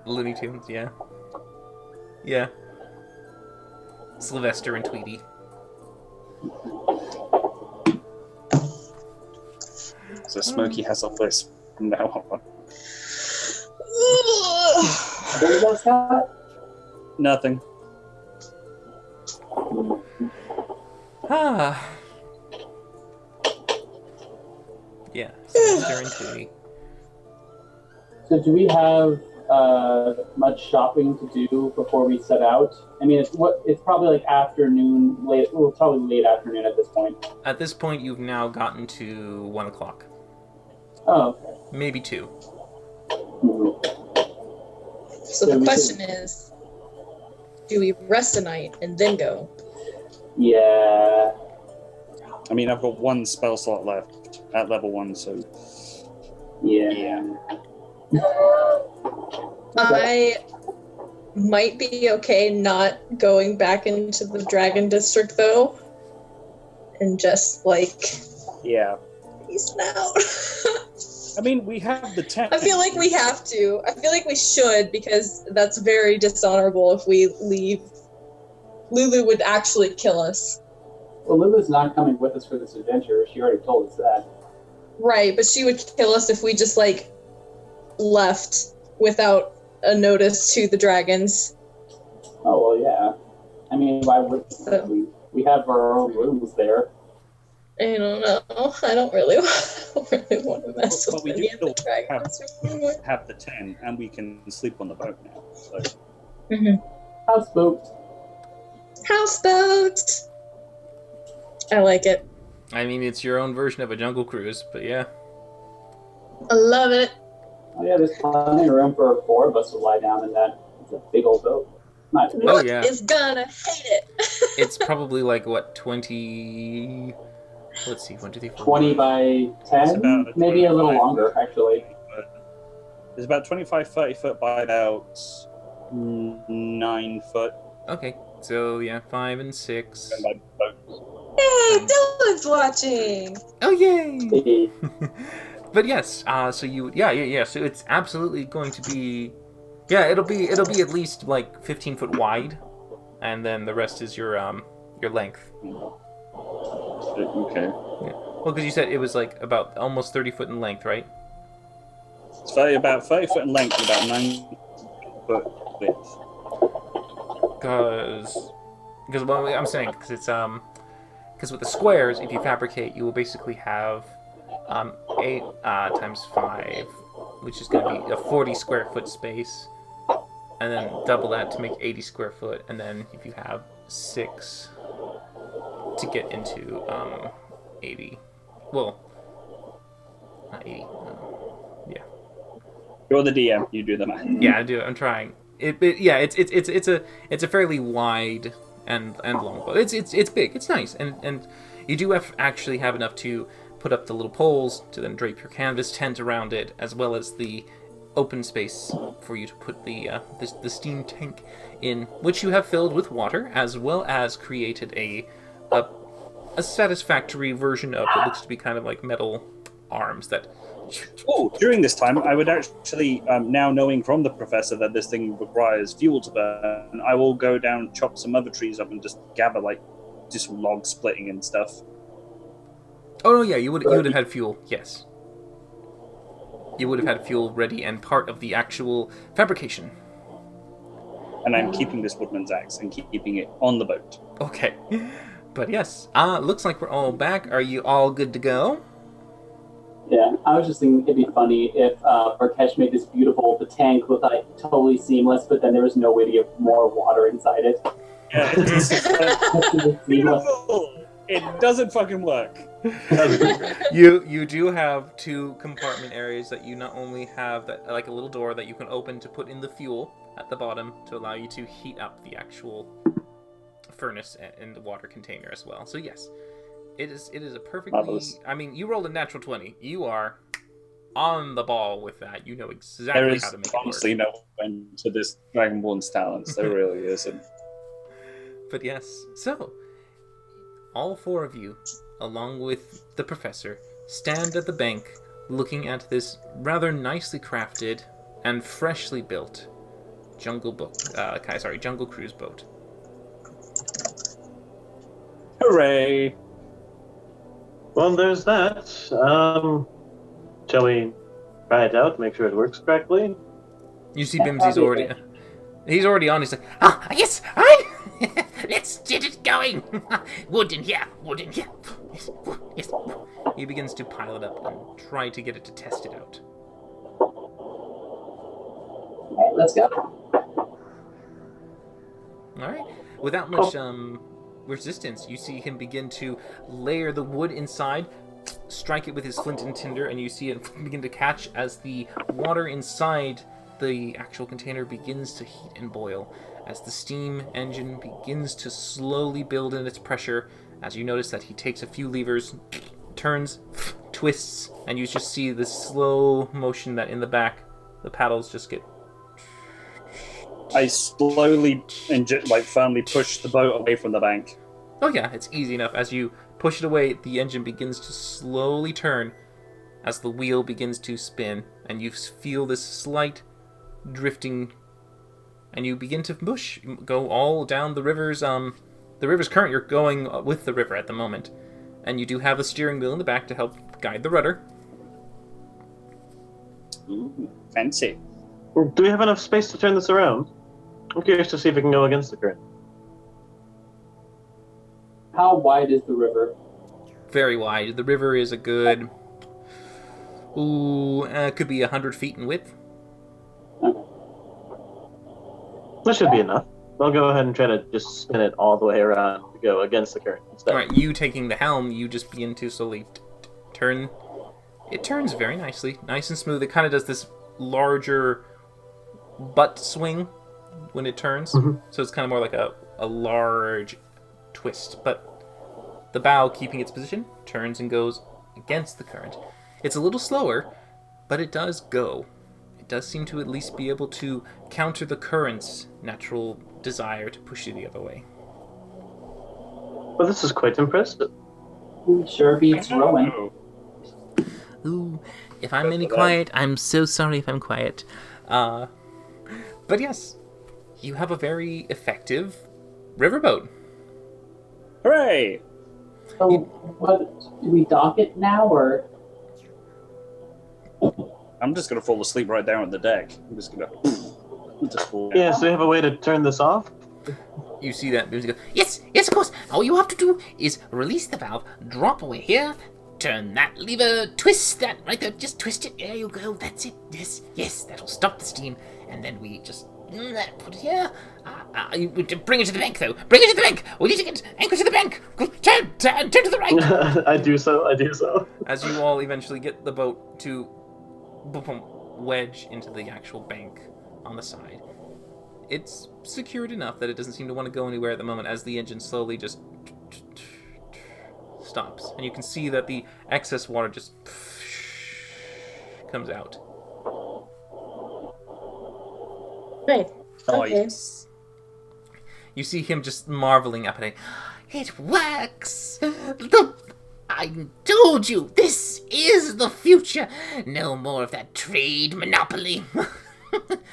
Looney Tunes, yeah. Sylvester and Tweety. So Smokey has a list from now on. Nothing. Yeah, Sylvester and Tweety. So do we have much shopping to do before we set out? I mean, it's probably like afternoon, probably late afternoon at this point. At this point, you've now gotten to 1 o'clock. Oh, okay. Maybe 2. So the question is, do we rest a night and then go? Yeah. I mean, I've got 1 spell slot left at level 1, so... Yeah. I might be okay not going back into the Dragon District, though. And just, Yeah. peace out. I mean, we have the tent. I feel like we have to. I feel like we should, because that's very dishonorable if we leave. Lulu would actually kill us. Well, Lulu's not coming with us for this adventure. She already told us that. Right, but she would kill us if we just, left without a notice to the dragons. Oh, well, yeah. I mean, why would we have our own rooms there? I don't know. I don't really want to mess But with we any do of the still dragons anymore. have the tent, and we can sleep on the boat now. So. Mm-hmm. Houseboat. Houseboat. I like it. I mean, it's your own version of a jungle cruise, but yeah. I love it. Oh yeah, there's plenty of room for 4 of us to lie down in that. It's a big old boat. Not big. Rook yeah. is gonna hate it. It's probably like, what, 20... Let's see, 1, 2, 3, 4... 20 by 10? Maybe a little longer, actually. It's about 25, 30 foot by about 9 foot. Okay, so yeah, 5 and 6. And by boats. Hey, Dylan's watching. Oh, yay! Hey, But yes, so you, yeah. So it's absolutely going to be, yeah. It'll be at least like 15 foot wide, and then the rest is your length. Okay. Yeah. Well, because you said it was like about almost 30 foot in length, right? It's about 30 foot in length and about 9 foot width. Because well, I'm saying because it's because with the squares, if you fabricate, you will basically have 8 times 5, which is going to be a 40 square foot space, and then double that to make 80 square foot, and then if you have 6 to get into 80, well, not 80, yeah. You're the DM. You do the math. Yeah, I do. I'm trying. It's a fairly wide and long boat. It's big. It's nice, and you do actually have enough to put up the little poles to then drape your canvas tent around it, as well as the open space for you to put the steam tank in, which you have filled with water, as well as created a satisfactory version of what looks to be kind of like metal arms that. Oh, during this time, I would actually, now knowing from the professor that this thing requires fuel to burn, I will go down, chop some other trees up, and just gather just log splitting and stuff. Oh no, yeah, you would have had fuel. Yes, you would have had fuel ready and part of the actual fabrication. And I'm keeping this woodman's axe and keeping it on the boat. Okay, but yes, looks like we're all back. Are you all good to go? yeah, I was just thinking it'd be funny if Varkesh made this beautiful, the tank look like totally seamless, but then there was no way to get more water inside it. Yeah, it's beautiful. It doesn't fucking work. You do have 2 compartment areas that you not only have that like a little door that you can open to put in the fuel at the bottom to allow you to heat up the actual furnace and the water container as well. So yes, it is a perfectly. Marvelous. I mean, you rolled a natural 20. You are on the ball with that. You know exactly how to make it work. There is honestly no end to this Dragonborn's talents. There really isn't. But yes, so all 4 of you, along with the professor, stand at the bank looking at this rather nicely crafted and freshly built jungle cruise boat. Hooray! Well, there's that. Shall we try it out, make sure it works correctly? You see Bimsy's already... He's already on. He's like, Yes, let's get it going. Wood in here. Yes. He begins to pile it up and try to get it to test it out. Alright, let's go. Alright. Without much resistance, you see him begin to layer the wood inside, strike it with his flint and tinder, and you see it begin to catch as the water inside the actual container begins to heat and boil, as the steam engine begins to slowly build in its pressure, as you notice that he takes a few levers, turns, twists, and you just see this slow motion that in the back, the paddles just get... I slowly and firmly push the boat away from the bank. Oh yeah, it's easy enough. As you push it away, the engine begins to slowly turn as the wheel begins to spin, and you feel this slight drifting, and you begin to go all down the river's current. You're going with the river at the moment, and you do have a steering wheel in the back to help guide the rudder. Ooh, fancy. Do we have enough space to turn this around? I'm curious to see if it can go against the current. How wide is the river? Very wide. The river is a good... could be 100 feet in width. Okay. That should be enough. I'll go ahead and try to just spin it all the way around to go against the current instead. Alright, you taking the helm, you just begin to slowly turn. It turns very nicely, nice and smooth. It kind of does this larger butt swing when it turns. So it's kind of more like a large twist. But the bow, keeping its position, turns and goes against the current. It's a little slower, but it does go. It does seem to at least be able to counter the current's natural desire to push you the other way. Well, this is quite impressive. Sure beats rowing. Ooh, if I'm any quiet, I'm so sorry if I'm quiet. But yes, you have a very effective riverboat. Hooray! So, what, do we dock it now, or? I'm just going to fall asleep right down on the deck. I'm just going to fall down. Yeah, so we have a way to turn this off? You see that? Yes, of course. All you have to do is release the valve, drop away here, turn that lever, twist that right there, just twist it. There you go. That's it. Yes, that'll stop the steam. And then we just put it here. Bring it to the bank, though. Bring it to the bank. We need to get anchor to the bank. Turn to the right. I do so. As you all eventually get the boat to wedge into the actual bank on the side. It's secured enough that it doesn't seem to want to go anywhere at the moment as the engine slowly just stops. And you can see that the excess water just comes out. Right. Okay. Nice. You see him just marveling up at it. It works. I told you, this is the future. No more of that trade monopoly.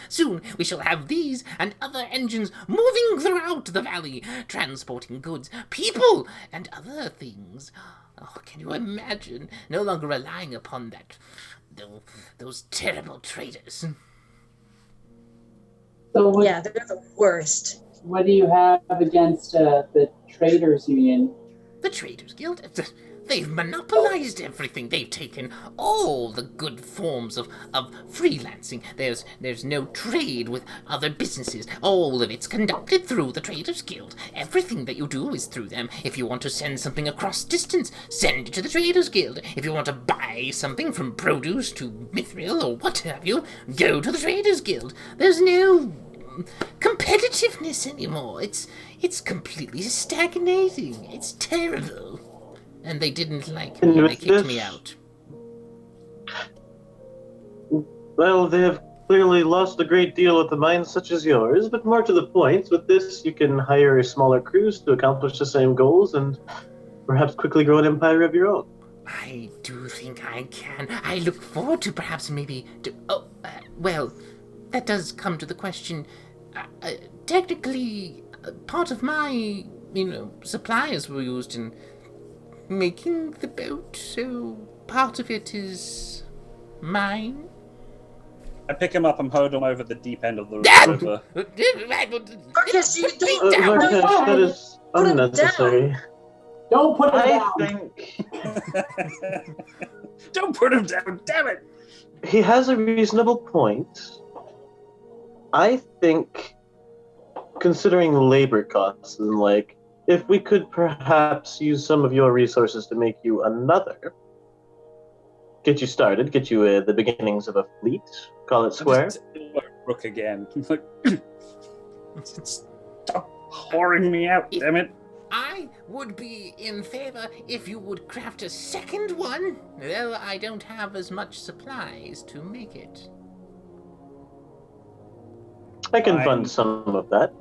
Soon we shall have these and other engines moving throughout the valley, transporting goods, people, and other things. Oh, can you imagine? No longer relying upon those terrible traders. So Yeah, they're the worst. what do you have against the Traders Union? The Traders Guild, they've monopolized everything. They've taken all the good forms of freelancing. There's no trade with other businesses. All of it's conducted through the Traders Guild. Everything that you do is through them. If you want to send something across distance, send it to the Traders Guild. If you want to buy something from produce to mithril or what have you, go to the Traders Guild. There's no competitiveness anymore. It's completely stagnating. It's terrible. And they didn't like me. They kicked me out. Well, they have clearly lost a great deal with a mind such as yours, but more to the point, with this you can hire smaller crews to accomplish the same goals and perhaps quickly grow an empire of your own. I do think I can. I look forward to perhaps maybe to... well, that does come to the question. Technically, part of my, supplies were used in making the boat, so part of it is mine. I pick him up and hold him over the deep end of the river. Marcus, you don't Varkesh, that is Put him unnecessary. Don't put it I down. think Don't put him down, damn it! he has a reasonable point. I think, considering labor costs and if we could perhaps use some of your resources to make you another, get you started, get you the beginnings of a fleet, call it square. Rook again. Stop whoring me out, damn it. I would be in favor if you would craft a second one, though I don't have as much supplies to make it. I can fund some of that.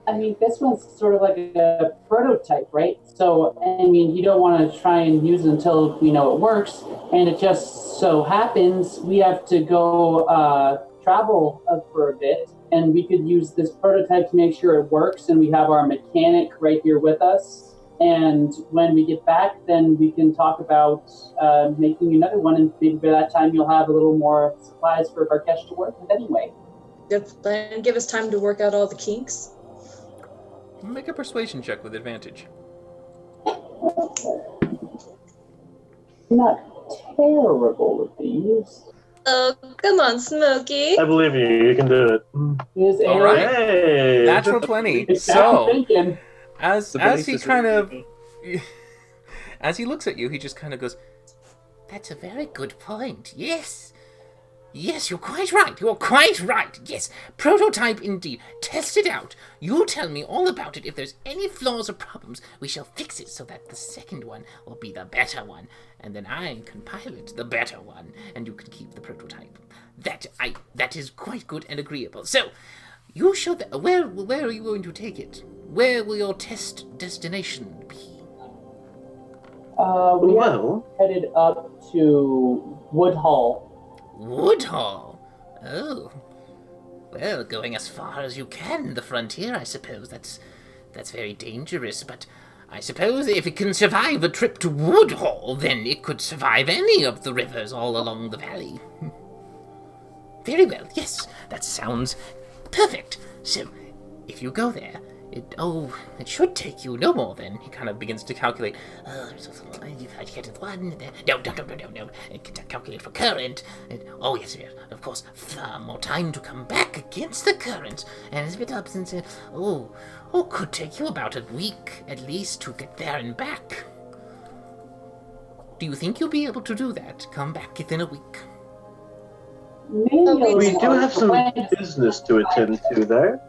I mean, this one's sort of like a prototype, right? So, I mean, you don't want to try and use it until we know it works. And it just so happens we have to go travel for a bit. And we could use this prototype to make sure it works. And we have our mechanic right here with us. And when we get back, then we can talk about making another one. And maybe by that time, you'll have a little more supplies for Varkesh to work with anyway. Good plan. Give us time to work out all the kinks. Make a persuasion check with advantage. Not terrible with these. Oh, come on, Smokey. I believe you. You can do it. Is All a right. Hey! Natural 20. It's So, thinking. as The he belief is kind of... really As he looks at you, he just kind of goes, That's a very good point. Yes. Yes, you're quite right. You're quite right. Yes. Prototype indeed. Test it out. You tell me all about it. If there's any flaws or problems, we shall fix it so that the second one will be the better one. And then I can pilot the better one, and you can keep the prototype. That is quite good and agreeable. So, you show that. Where are you going to take it? Where will your test destination be? We Well, headed up to Woodhall. Woodhall? Oh. Well, going as far as you can, the frontier, I suppose. That's very dangerous, but I suppose if it can survive a trip to Woodhall, then it could survive any of the rivers all along the valley. Very well, yes, that sounds perfect. So, if you go there, it should take you no more than... he kind of begins to calculate. If I get one, no. Calculate for current. Oh yes, of course, far more time to come back against the current, and it's a bit up since. Could take you about a week at least to get there and back. Do you think you'll be able to do that? Come back within a week? Maybe we do have some business to attend to there.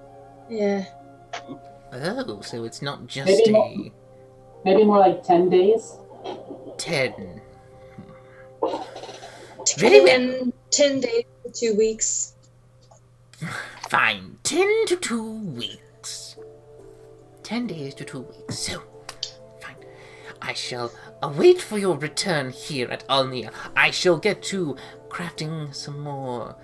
Yeah. Oh, so it's not just maybe more like 10 days. 10. Very well. 10 days to 2 weeks. Fine. 10 to 2 weeks. 10 days to 2 weeks. So, fine. I shall await for your return here at Alnia. I shall get to crafting some more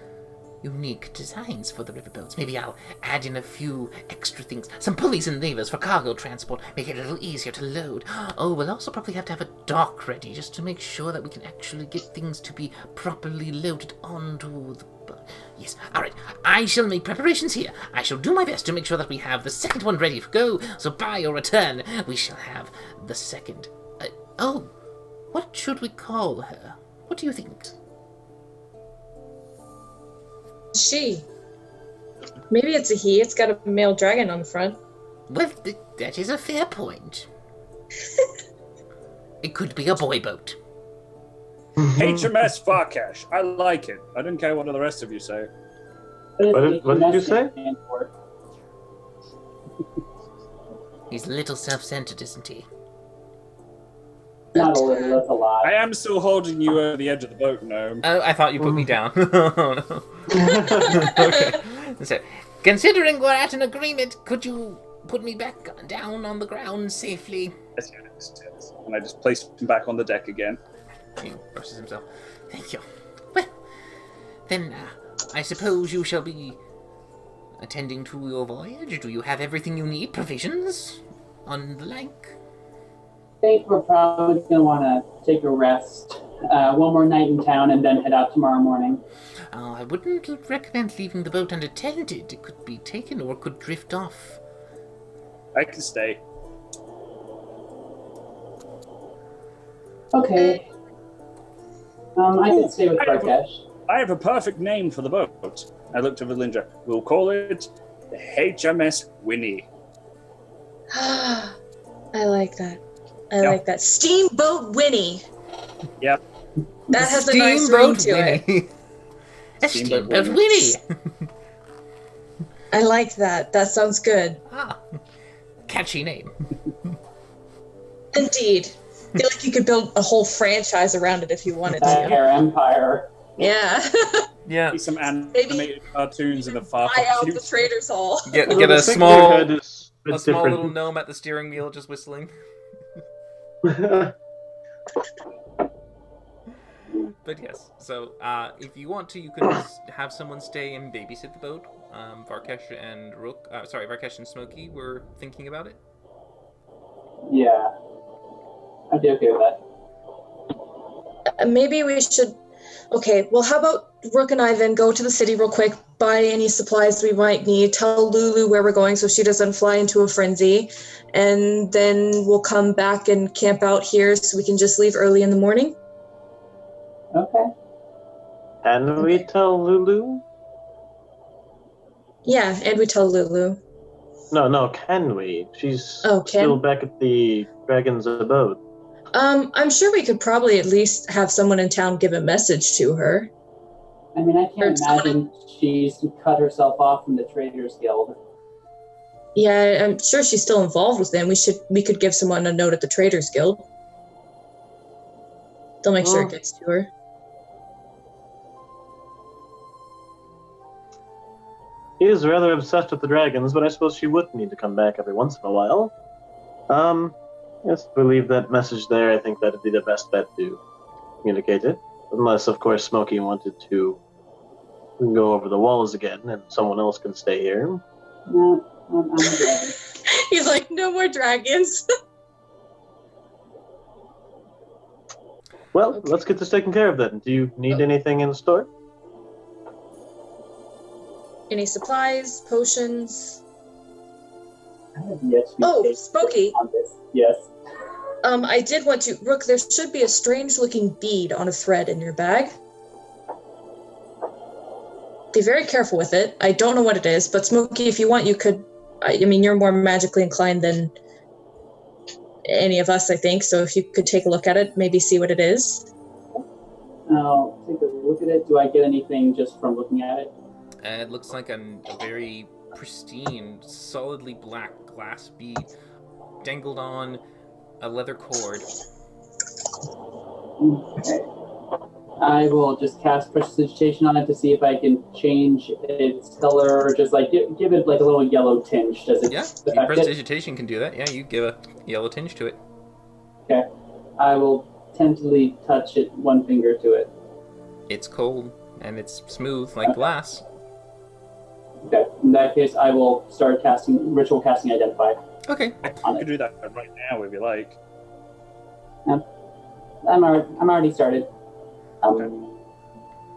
unique designs for the riverboats. Maybe I'll add in a few extra things. Some pulleys and levers for cargo transport. Make it a little easier to load. Oh, we'll also probably have to have a dock ready just to make sure that we can actually get things to be properly loaded onto the boat. Yes, alright. I shall make preparations here. I shall do my best to make sure that we have the second one ready to go, so by your return, we shall have the second. What should we call her? What do you think? She. Maybe it's a he. It's got a male dragon on the front. Well, that is a fair point. It could be a boy boat. HMS Farkash. I like it. I don't care what the rest of you say. What did you say? He's a little self-centered, isn't he? Not a little, that's a lot. I am still holding you over the edge of the boat, Gnome. Oh, I thought you put me down. Oh, no. Okay. So, considering we're at an agreement, could you put me back down on the ground safely? Yes. And I just placed him back on the deck again. He brushes himself. Thank you. Well, then I suppose you shall be attending to your voyage. Do you have everything you need? Provisions? On the like? I think we're probably going to want to take a rest. One more night in town and then head out tomorrow morning. I wouldn't recommend leaving the boat unattended. It could be taken or could drift off. I can stay. Okay. I can stay with Farkash. I have a perfect name for the boat. I looked at Valindra. We'll call it the HMS Winnie. I like that. I like that. Steamboat Winnie. Yep. That has a nice ring to it. A Steamboat Winnie. I like that. That sounds good. Catchy name. Indeed. I feel like you could build a whole franchise around it if you wanted to. Our empire. Yeah. Yeah. Some animated cartoons in the far Buy out the Traders Hall. Get a small little gnome at the steering wheel just whistling. But yes, so if you want to, you could have someone stay and babysit the boat. Varkesh and Smokey were thinking about it. Yeah. I'd be okay with that. Maybe we should... Okay, well, how about Rook and I then go to the city real quick, buy any supplies we might need, tell Lulu where we're going so she doesn't fly into a frenzy, and then we'll come back and camp out here so we can just leave early in the morning? Okay. Can we tell Lulu? Yeah, and we tell Lulu. No, can we? She's can? still back at the dragon's abode. I'm sure we could probably at least have someone in town give a message to her. I mean, I can't imagine she's cut herself off from the Traders Guild. Yeah, I'm sure she's still involved with them. We could give someone a note at the Traders Guild. They'll make sure it gets to her. He is rather obsessed with the dragons, but I suppose she would need to come back every once in a while. Yes, we leave that message there. I think that'd be the best bet to communicate it. Unless, of course, Smokey wanted to go over the walls again and someone else can stay here. No, I'm good. He's like, no more dragons. Well, Okay. let's get this taken care of then. Do you need anything in the store? Any supplies, potions? I have yet to be Oh, taken Smokey. on this. Yes. I did want to... Rook, there should be a strange-looking bead on a thread in your bag. Be very careful with it. I don't know what it is, but Smokey, if you want, you could... I mean, you're more magically inclined than any of us, I think, so if you could take a look at it, maybe see what it is. I'll take a look at it. Do I get anything just from looking at it? It looks like a very pristine, solidly black glass bead dangled on a leather cord. Okay. I will just cast prestidigitation on it to see if I can change its color, or just like give it like a little yellow tinge. Does it? Yeah, affect prestidigitation can do that. Yeah, you give a yellow tinge to it. Okay. I will tentatively touch it, one finger to it. It's cold and it's smooth like glass. Okay. In that case, I will start casting ritual casting identify. Okay. On You it. can do that right now if you like. I'm already started.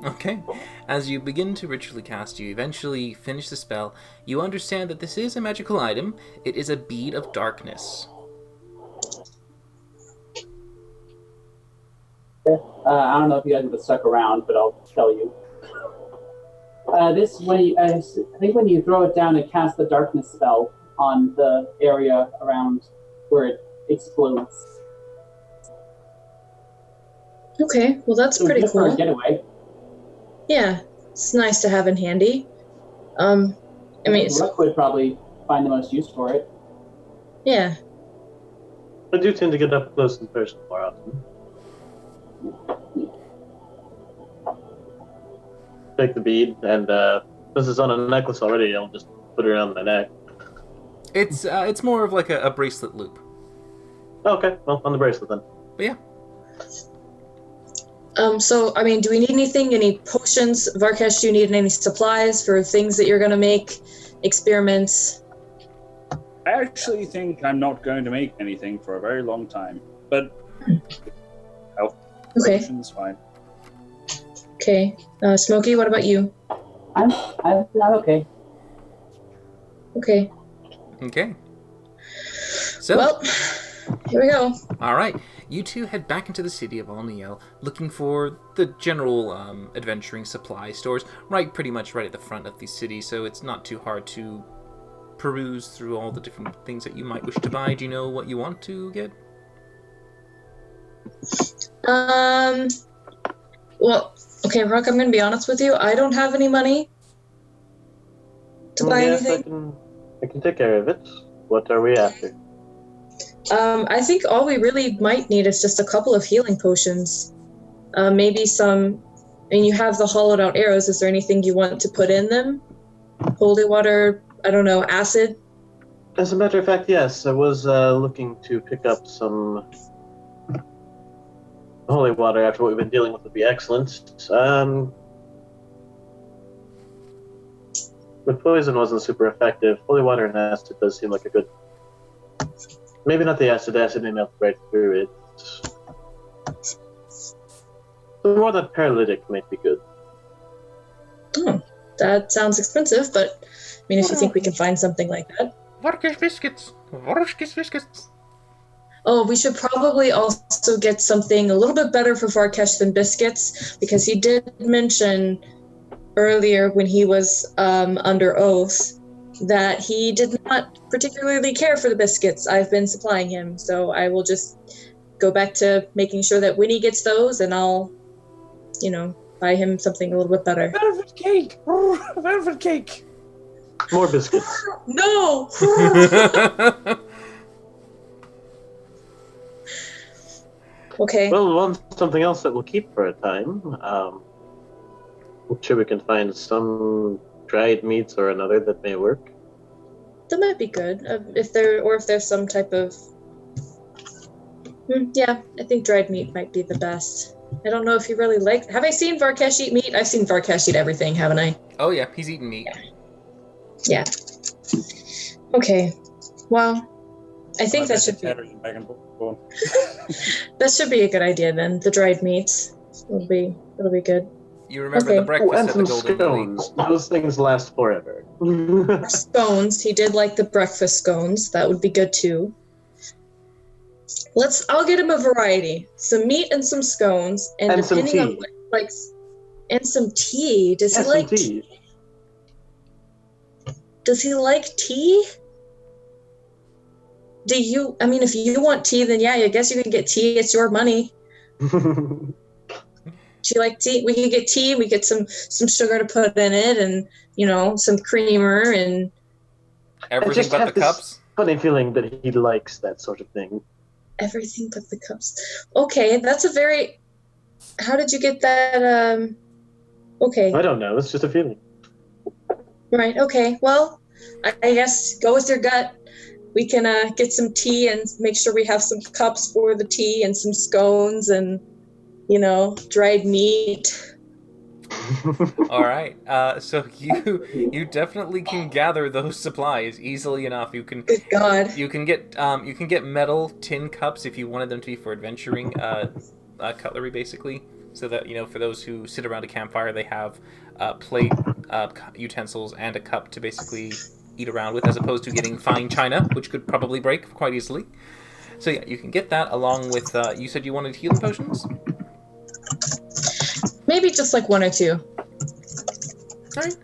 Okay. As you begin to ritually cast, you eventually finish the spell. You understand that this is a magical item. It is a bead of darkness. I don't know if you guys would have stuck around, but I'll tell you. I think when you throw it down, it casts the darkness spell on the area around where it explodes. Okay, well that's So pretty just for a cool. getaway. Yeah, it's nice to have in handy. I mean, Rook would probably find the most use for it. yeah. I do tend to get up close and personal more often. Take the bead, and since it's on a necklace already, I'll just put it around my neck. It's more of like a bracelet loop. Okay, well, on the bracelet then. But yeah. So, I mean, do we need anything? Any potions? Varkesh, do you need any supplies for things that you're going to make? Experiments? I actually think I'm not going to make anything for a very long time, but health Okay. potions fine. Okay. Smokey, what about you? I'm okay. Okay. Okay. So, Well, here we go. all right. You two head back into the city of Alniel, looking for the general adventuring supply stores, pretty much right at the front of the city, so it's not too hard to peruse through all the different things that you might wish to buy. Do you know what you want to get? Well, okay, Rock, I'm going to be honest with you. I don't have any money to buy Yes, anything. I can take care of it. What are we after? I think all we really might need is just a couple of healing potions. Maybe some... I mean, you have the hollowed out arrows. Is there anything you want to put in them? Holy water, I don't know, acid? As a matter of fact, yes. I was looking to pick up some holy water after what we've been dealing with would be excellent. But poison wasn't super effective. Holy water and acid does seem like a good... Maybe not the acid. Acid may melt right through it. The more than paralytic might be good. Oh, that sounds expensive, but I mean, if you think we can find something like that. Varkish biscuits! Varkish biscuits! Oh, we should probably also get something a little bit better for Varkesh than biscuits, because he did mention earlier when he was under oath that he did not particularly care for the biscuits I've been supplying him. So I will just go back to making sure that Winnie gets those, and I'll, buy him something a little bit better. Velvet cake! Velvet cake! More biscuits. No! Okay. Well, we want something else that we'll keep for a time. I'm sure we can find some dried meats or another that may work. That might be good. If there's some type of... Yeah, I think dried meat might be the best. I don't know if you really like... Have I seen Varkesh eat meat? I've seen Varkesh eat everything, haven't I? Oh yeah, he's eating meat. Yeah. Okay. Well, I think that should be... That should be a good idea then. The dried meats. It'll be good. You remember the breakfast and at the some Golden scones. Those things last forever. Scones. He did like the breakfast scones. That would be good too. I'll get him a variety. Some meat and some scones. And some depending on tea. what he likes. And some tea. Does he like tea? Does he like tea? If you want tea, then yeah, I guess you can get tea. It's your money. Do you like tea? We can get tea. We get some sugar to put in it, and some creamer and everything but the cups. Funny feeling that he likes that sort of thing. Everything but the cups. Okay, that's a very... How did you get that? Okay. I don't know. It's just a feeling. Right. Okay. Well, I guess go with your gut. We can get some tea and make sure we have some cups for the tea and some scones and dried meat. All right. So you definitely can gather those supplies easily enough. You can. Good God. You can get metal tin cups if you wanted them to be for adventuring cutlery, basically. So that for those who sit around a campfire, they have plate, utensils, and a cup to basically eat around with, as opposed to getting fine china, which could probably break quite easily. So yeah, you can get that along with. You said you wanted healing potions. Maybe just like one or two. All right.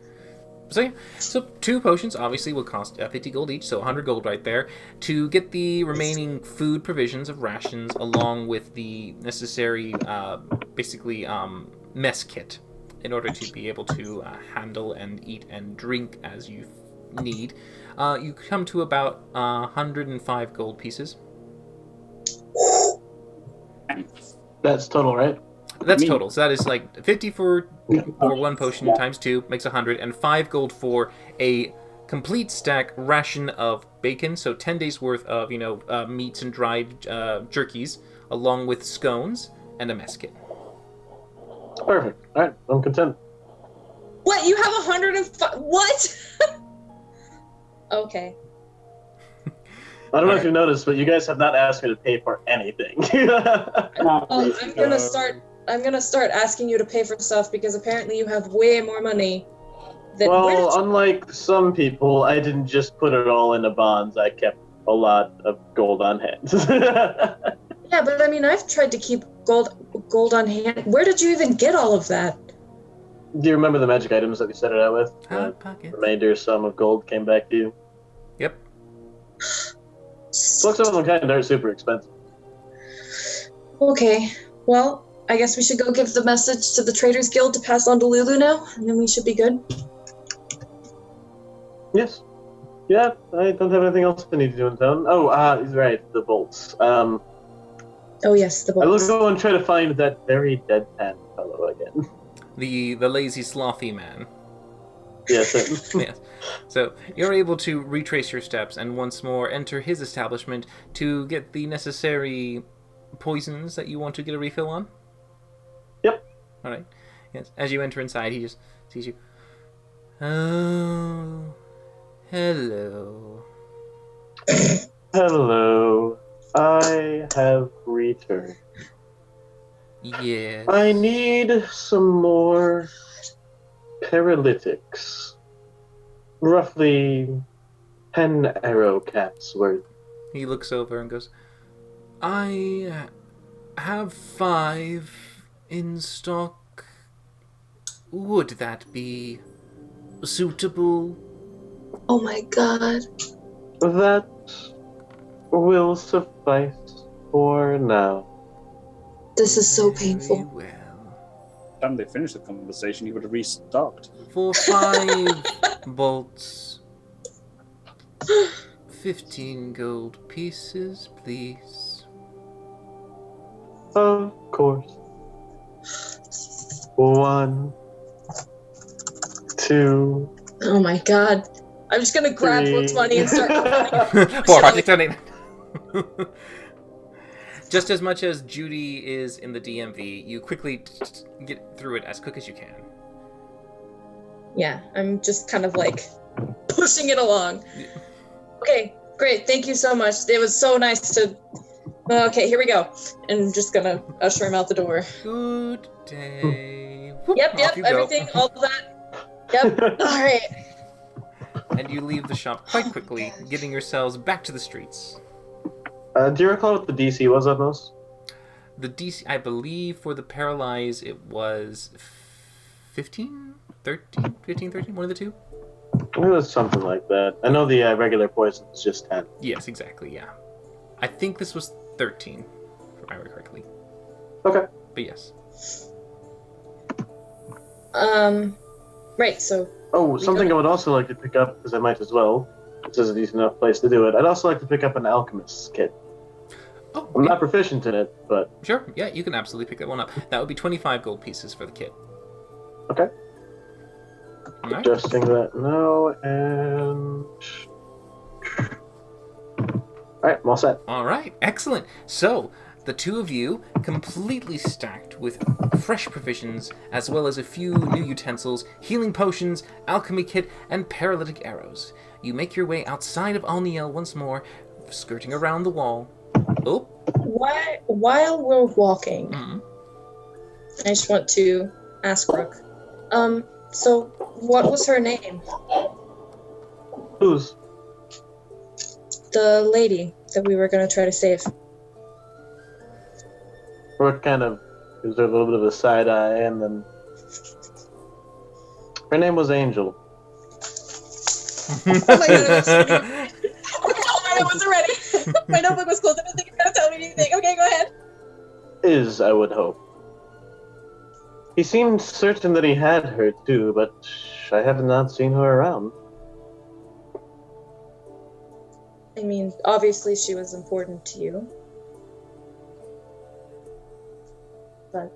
So 2 potions obviously will cost 50 gold each, so 100 gold right there, to get the remaining food provisions of rations along with the necessary, mess kit in order to be able to handle and eat and drink as you need. You come to about 105 gold pieces. That's total, right? That's total. So that is like 50 for 1 potion times 2 makes 100, and 5 gold for a complete stack ration of bacon. So 10 days worth of meats and dried jerkies, along with scones and a mess kit. Perfect. All right, I'm content. What? You have 105? What? Okay. I don't know if you noticed, but you guys have not asked me to pay for anything. I'm gonna start asking you to pay for stuff because apparently you have way more money. Unlike some people, I didn't just put it all into bonds. I kept a lot of gold on hand. Yeah, but I've tried to keep gold on hand. Where did you even get all of that? Do you remember the magic items that we set it out with? Pocket. Remainder sum of gold came back to you. Yep. Books of them kind are super expensive. Okay, well, I guess we should go give the message to the Traders Guild to pass on to Lulu now, and then we should be good. Yes. Yeah, I don't have anything else I need to do in town. Oh, he's right, the bolts. Oh yes, the I will bolts. go and try to find that very deadpan fellow again. The lazy, slothy man. Yes. Yes. So you're able to retrace your steps and once more enter his establishment to get the necessary poisons that you want to get a refill on? Yep. All right. Yes. As you enter inside, he just sees you. Oh, hello. Hello. I have returned. Yes. I need some more paralytics. Roughly 10 arrow caps worth. He looks over and goes, I have 5 in stock. Would that be suitable? Oh my god. That will suffice for now. This is so Very painful. well. By the time they finished the conversation, he would have restocked. For 5 bolts, 15 gold pieces, please. Of course. 1, 2. Oh my god. I'm just gonna grab 3. Brooke's money and start running. Poor Project Donate. Just as much as Judy is in the DMV, you quickly get through it as quick as you can. Yeah, I'm just kind of like pushing it along. Okay, great. Thank you so much. It was so nice to. Okay, here we go. And I'm just gonna usher him out the door. Good day. Yep, Off you go. everything, all of that. Yep. All right. And you leave the shop quite quickly, getting yourselves back to the streets. Do you recall what the DC was on those? The DC, I believe, for the paralyze, it was 15, 13, 15, 13, one of the two? It was something like that. I know the regular poison is just 10. Yes, exactly, yeah. I think this was 13, if I remember correctly. Okay. But yes. Right, so... Oh, something I would also like to pick up, because I might as well. This is a decent enough place to do it. I'd also like to pick up an alchemist's kit. Oh, I'm yeah. not proficient in it, but... Sure, yeah, you can absolutely pick that one up. That would be 25 gold pieces for the kit. Okay. Alright. Adjusting that now, and... Alright, I'm all set. Alright, excellent. So, the two of you, completely stacked with fresh provisions, as well as a few new utensils, healing potions, alchemy kit, and paralytic arrows. You make your way outside of Alniel once more, skirting around the wall. Oh. While we're walking, Mm-hmm. I just want to ask Brooke. So what was her name? Who's? The lady that we were gonna try to save. Brooke kind of gives her a little bit of a side eye, and then... Her name was Angel. Oh my god, I wasn't ready. My notebook was closed. I didn't think you were gonna tell me anything. Okay, go ahead. Is, I would hope. He seemed certain that he had her too, but I have not seen her around. I mean, obviously she was important to you. But,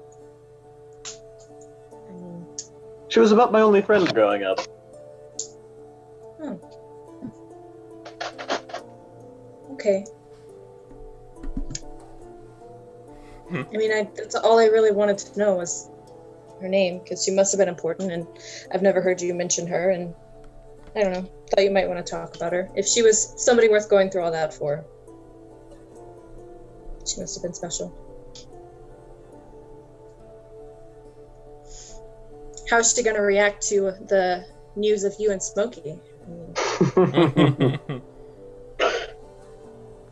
I mean... She was about my only friend growing up. Okay. I mean, that's all I really wanted to know was her name, because she must have been important, and I've never heard you mention her, and I don't know, thought you might want to talk about her. If she was somebody worth going through all that for, she must have been special. How's she going to react to the news of you and Smokey? I mean,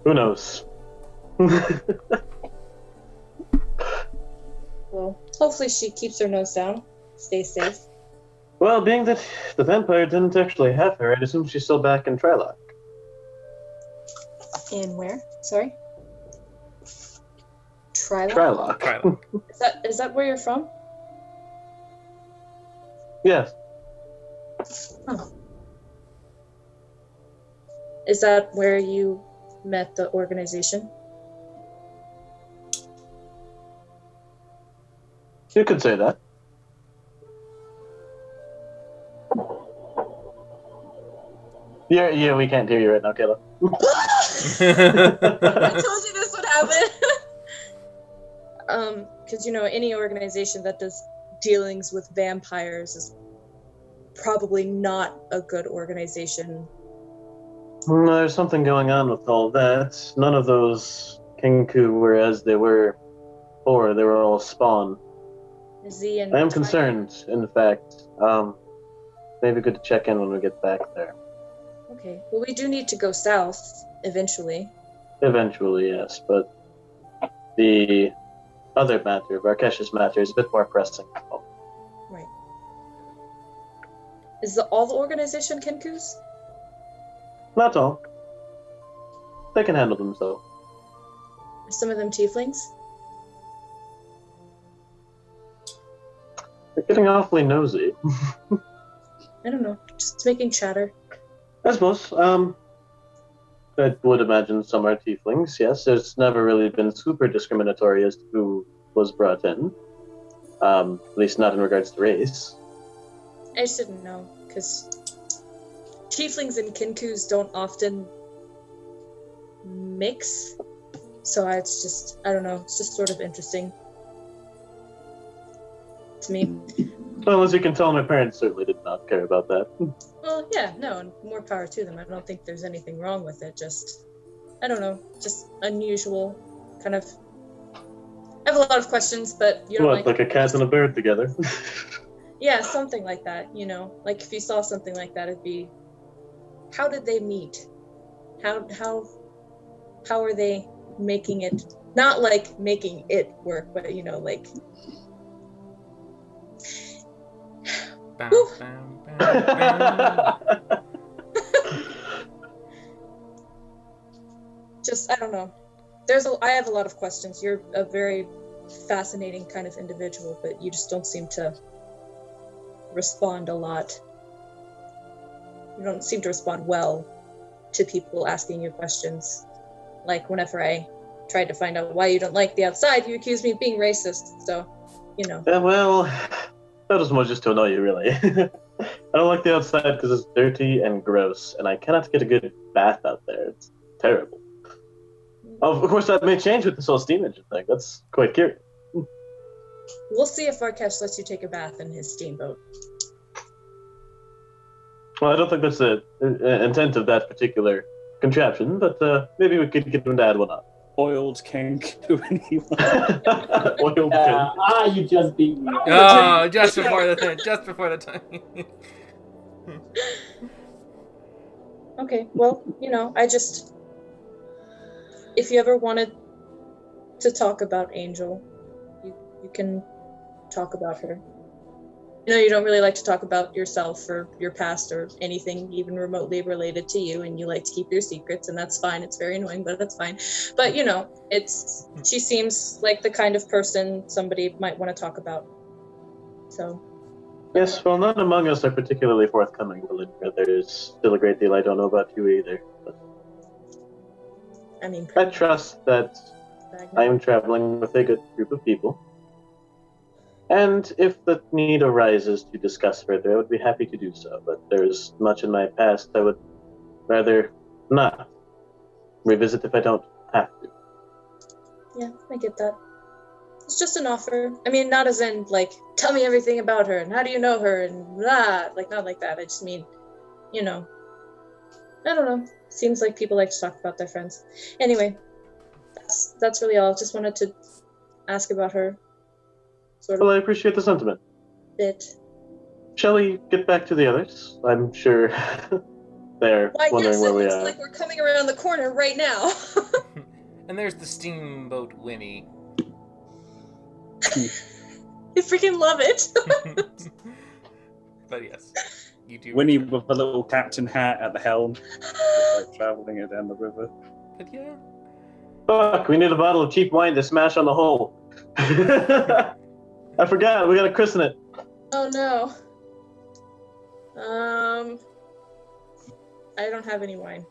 Who knows? well, hopefully she keeps her nose down, stays safe. Well, being that the vampire didn't actually have her, I'd assume she's still back in Trilock. In where? Sorry? Trilock? Trilock. Trilock. Is that where you're from? Yes. Oh. Is that where you met the organization? You could say that. Yeah, we can't hear you right now, Kayla. I told you this would happen. Because any organization that does dealings with vampires is probably not a good organization. There's something going on with all that. None of those Kenku were as they were before. They were all spawn. I am concerned, in fact. Maybe good to check in when we get back there. Okay. Well, we do need to go south eventually. Eventually, yes, but The other matter, Varkesh's matter, is a bit more pressing. Right. Is all the organization Kinkus? Not all. They can handle themselves. Are some of them tieflings? They're getting awfully nosy. I don't know. Just making chatter. I suppose. I would imagine some are tieflings, yes. There's never really been super discriminatory as to who was brought in. At least not in regards to race. I just didn't know, because tieflings and kinkus don't often mix. So it's just, I don't know, it's just sort of interesting to me. Well, as you can tell, my parents certainly did not care about that. Well, yeah, no, and more power to them. I don't think there's anything wrong with it. Just, I don't know, just unusual, kind of. I have a lot of questions, but you don't Like a cat and a bird together? Yeah, something like that, you know. Like if you saw something like that, it'd be, how did they meet? How are they making it? Not like making it work, but you know, like. Bam, bam, bam, bam. Just, I don't know. I have a lot of questions. You're a very fascinating kind of individual, but you just don't seem to respond a lot. You don't seem to respond well to people asking you questions. Like whenever I tried to find out why you don't like the outside, you accused me of being racist. So, you know. Well, that was more just to annoy you, really. I don't like the outside because it's dirty and gross, and I cannot get a good bath out there. It's terrible. Of course, that may change with this whole steam engine thing. That's quite curious. We'll see if Varkesh lets you take a bath in his steamboat. Well, I don't think that's the intent of that particular contraption, but maybe we could get him to add one on. Oiled kink. Oiled kink. You just beat me. Oh, just before the time. Okay, well, you know, if you ever wanted to talk about Angel, you can talk about her. You know, you don't really like to talk about yourself or your past or anything even remotely related to you, and you like to keep your secrets, and that's fine. It's very annoying, but that's fine. But, you know, she seems like the kind of person somebody might want to talk about. So. Yes, well, none among us are particularly forthcoming, Belinda. There's still a great deal I don't know about you either. But I mean, I trust that I am traveling with a good group of people. And if the need arises to discuss further, I would be happy to do so. But there's much in my past I would rather not revisit if I don't have to. Yeah, I get that. It's just an offer. I mean, not as in, like, tell me everything about her, and how do you know her, and blah. Like, not like that. I just mean, you know, I don't know. Seems like people like to talk about their friends. Anyway, that's really all. Just wanted to ask about her. Sort of. Well, I appreciate the sentiment. Bit. Shall we get back to the others? I'm sure they're wondering where we are. It looks like we're coming around the corner right now. And there's the steamboat Winnie. I freaking love it. But yes, you do. Winnie with a little captain hat at the helm, like traveling it down the river. But yeah. Fuck, we need a bottle of cheap wine to smash on the hole. I forgot, we gotta christen it. Oh no. I don't have any wine.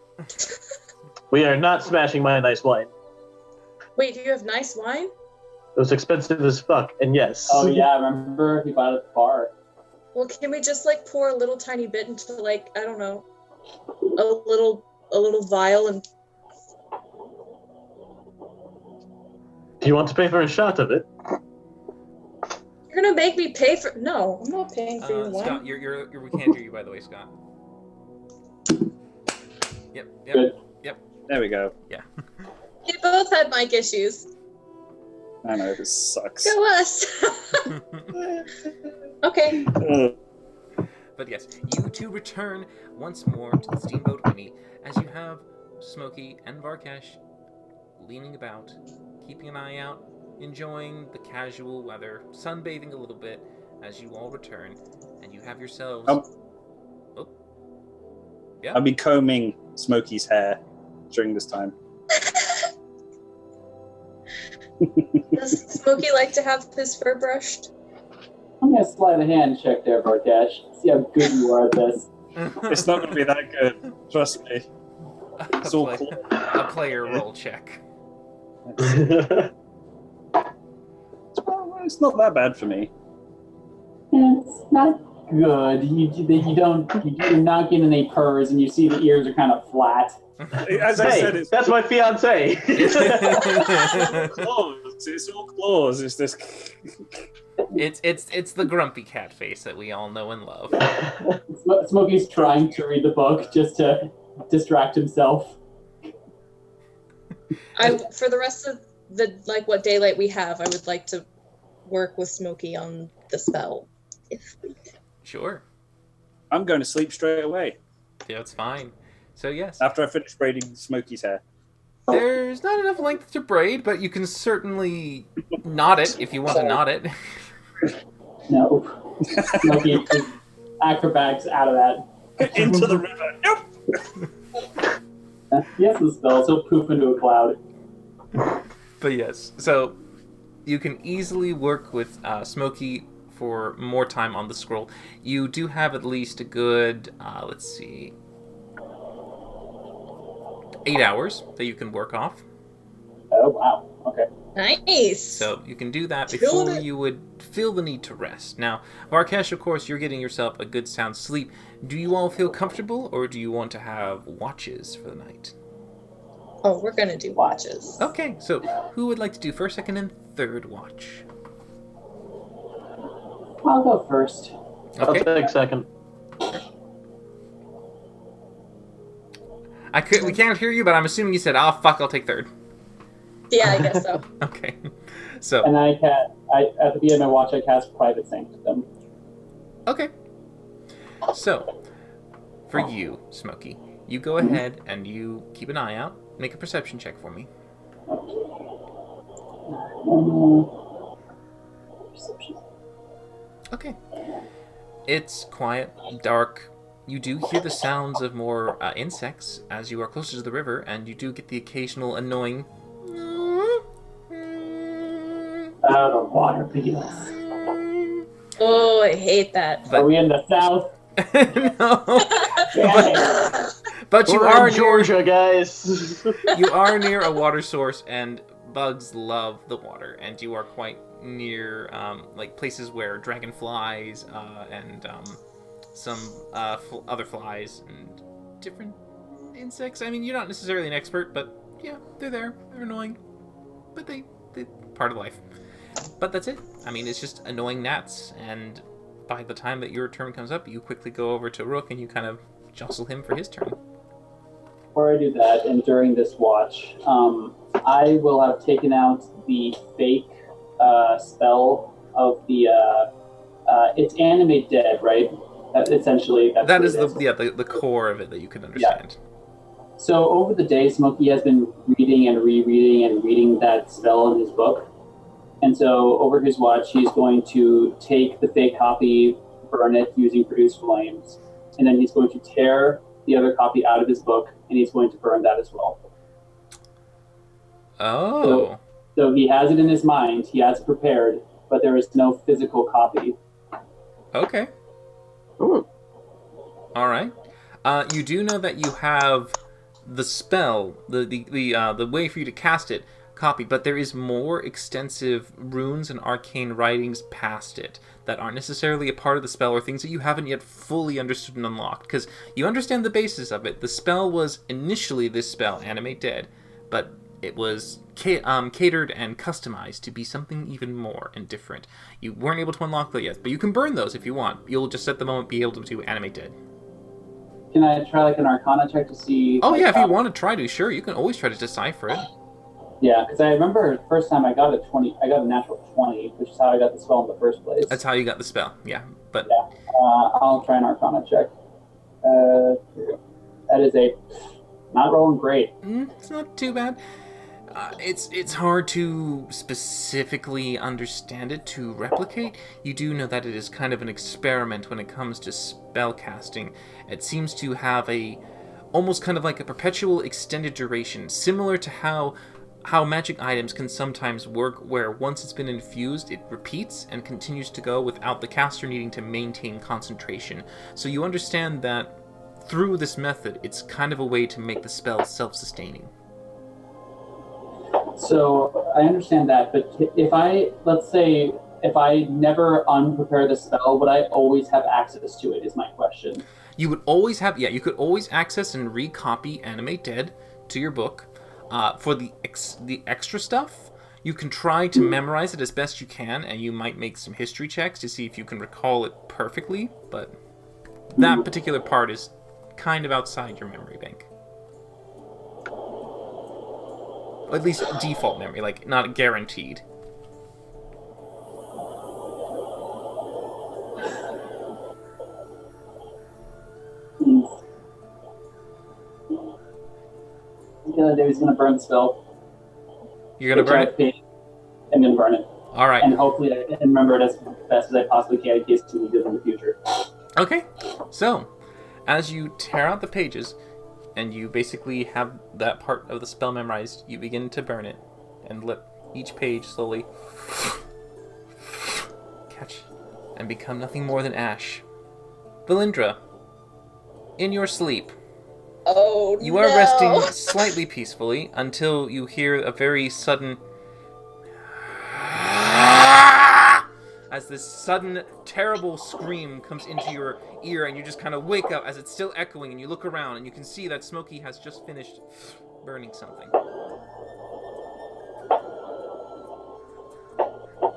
We are not smashing my nice wine. Wait, do you have nice wine? It was expensive as fuck, and yes. Oh yeah, I remember he bought it at the bar. Well, can we just like pour a little tiny bit into like, I don't know, a little vial and... Do you want to pay for a shot of it? You're gonna make me pay for... No, I'm not paying for your wine. Scott, we can't hear you, by the way, Scott. Yep. Good. There we go. Yeah. We both had mic issues. I know, this sucks. Go us! Okay. But yes, you two return once more to the steamboat Winnie, as you have Smokey and Varkesh leaning about, keeping an eye out, enjoying the casual weather, sunbathing a little bit as you all return, and you have yourselves... Yeah? I'll be combing Smokey's hair during this time. Does Smokey like to have his fur brushed? I'm gonna slide a hand check there, Barkesh. See how good you are at this. It's not going to be that good. Trust me. It's all cool. A player roll check. Well, it's not that bad for me. It's not good. You're not getting any purrs, and you see the ears are kind of flat. As I said, that's my fiance. Claws. It's all claws. It's this. It's the grumpy cat face that we all know and love. Smokey's trying to read the book just to distract himself. For the rest of the what daylight we have, I would like to work with Smokey on the spell. Sure. I'm going to sleep straight away. Yeah, it's fine. So yes. After I finish braiding Smokey's hair. There's not enough length to braid, but you can certainly knot it if you want to knot it. No. Smokey acrobatics out of that. Into the river. Nope. He has the spell, so he'll poof into a cloud. But yes, so you can easily work with Smokey for more time on the scroll. You do have at least a good, 8 hours that you can work off. Oh, wow. Okay. Nice. So you can do that before you would feel the need to rest. Now, Varkesh, of course, you're getting yourself a good sound sleep. Do you all feel comfortable, or do you want to have watches for the night? Oh, we're going to do watches. Okay, so who would like to do first, second, and third watch? I'll go first. Okay. I'll take second. We can't hear you, but I'm assuming you said, "Oh fuck, I'll take third." Yeah, I guess so. Okay, so. And at the beginning of my watch, I cast Private Sanctum. Okay. So, for you, Smokey, you go ahead and you keep an eye out. Make a perception check for me. Perception. Okay. It's quiet, dark. You do hear the sounds of more insects as you are closer to the river, and you do get the occasional annoying... The water beetles. Oh, I hate that. Are we in the south? No. But you are in Georgia, guys. You are near a water source, and bugs love the water, and you are quite near places where dragonflies and some other flies and different insects. I mean, you're not necessarily an expert, but yeah, they're there. They're annoying, but they're part of life. But that's it. I mean, it's just annoying gnats, and by the time that your turn comes up, you quickly go over to Rook and you kind of jostle him for his turn. Before I do that, and during this watch, I will have taken out the fake spell of the it's animate dead, right? Essentially, that is the core of it that you can understand. Yeah. So over the day, Smokey has been reading and rereading and reading that spell in his book. And so over his watch, he's going to take the fake copy, burn it using Produce Flames, and then he's going to tear the other copy out of his book, and he's going to burn that as well. Oh. So he has it in his mind, he has it prepared, but there is no physical copy. Okay. Ooh. All right. You do know that you have the spell, the way for you to cast it, copied, but there is more extensive runes and arcane writings past it that aren't necessarily a part of the spell or things that you haven't yet fully understood and unlocked, because you understand the basis of it. The spell was initially this spell, Animate Dead, but it was catered and customized to be something even more and different. You weren't able to unlock that yet, but you can burn those if you want. You'll just at the moment be able to Animate Dead. Can I try an Arcana check to see? Oh yeah, if you want to try to, sure. You can always try to decipher it. Yeah, because I remember the first time I got a natural 20, which is how I got the spell in the first place. That's how you got the spell, yeah. But yeah, I'll try an Arcana check. That is not rolling great. It's not too bad. It's hard to specifically understand it to replicate. You do know that it is kind of an experiment when it comes to spell casting. It seems to have almost kind of like a perpetual extended duration, similar to how magic items can sometimes work, where once it's been infused, it repeats and continues to go without the caster needing to maintain concentration. So you understand that through this method, it's kind of a way to make the spell self-sustaining. So I understand that, but let's say, if I never unprepare the spell, would I always have access to it, is my question. You would always have, you could always access and recopy Animate Dead to your book. For the extra stuff, you can try to memorize it as best you can, and you might make some history checks to see if you can recall it perfectly, but that particular part is kind of outside your memory bank. Or at least default memory, like, not guaranteed. The other day he's going to burn the spell. You're going to burn it? I'm going to burn it. All right. And hopefully I can remember it as best as I possibly can in case we do it in the future. Okay. So, as you tear out the pages, and you basically have that part of the spell memorized, you begin to burn it, and let each page slowly catch and become nothing more than ash. Valindra, in your sleep, you are resting slightly peacefully until you hear a very sudden, as this sudden terrible scream comes into your ear, and you just kind of wake up as it's still echoing, and you look around and you can see that Smokey has just finished burning something.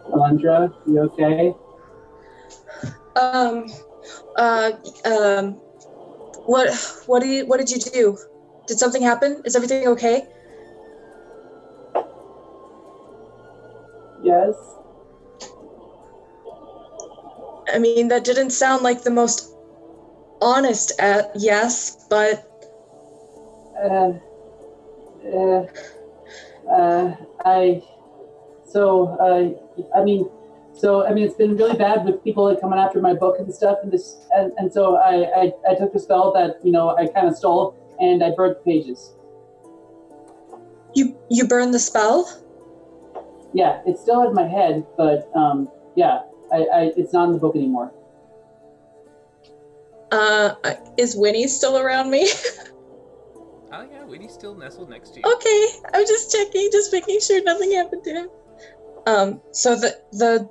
Alondra, you okay? What did you do? Did something happen? Is everything okay? Yes. I mean, that didn't sound like the most honest yes, but... it's been really bad with people like coming after my book and stuff, and so I took the spell that, I kind of stole, and I burnt the pages. You burned the spell? Yeah, it's still in my head, but it's not in the book anymore. Is Winnie still around me? Oh yeah, Winnie's still nestled next to you. Okay, I'm just checking, just making sure nothing happened to him. So so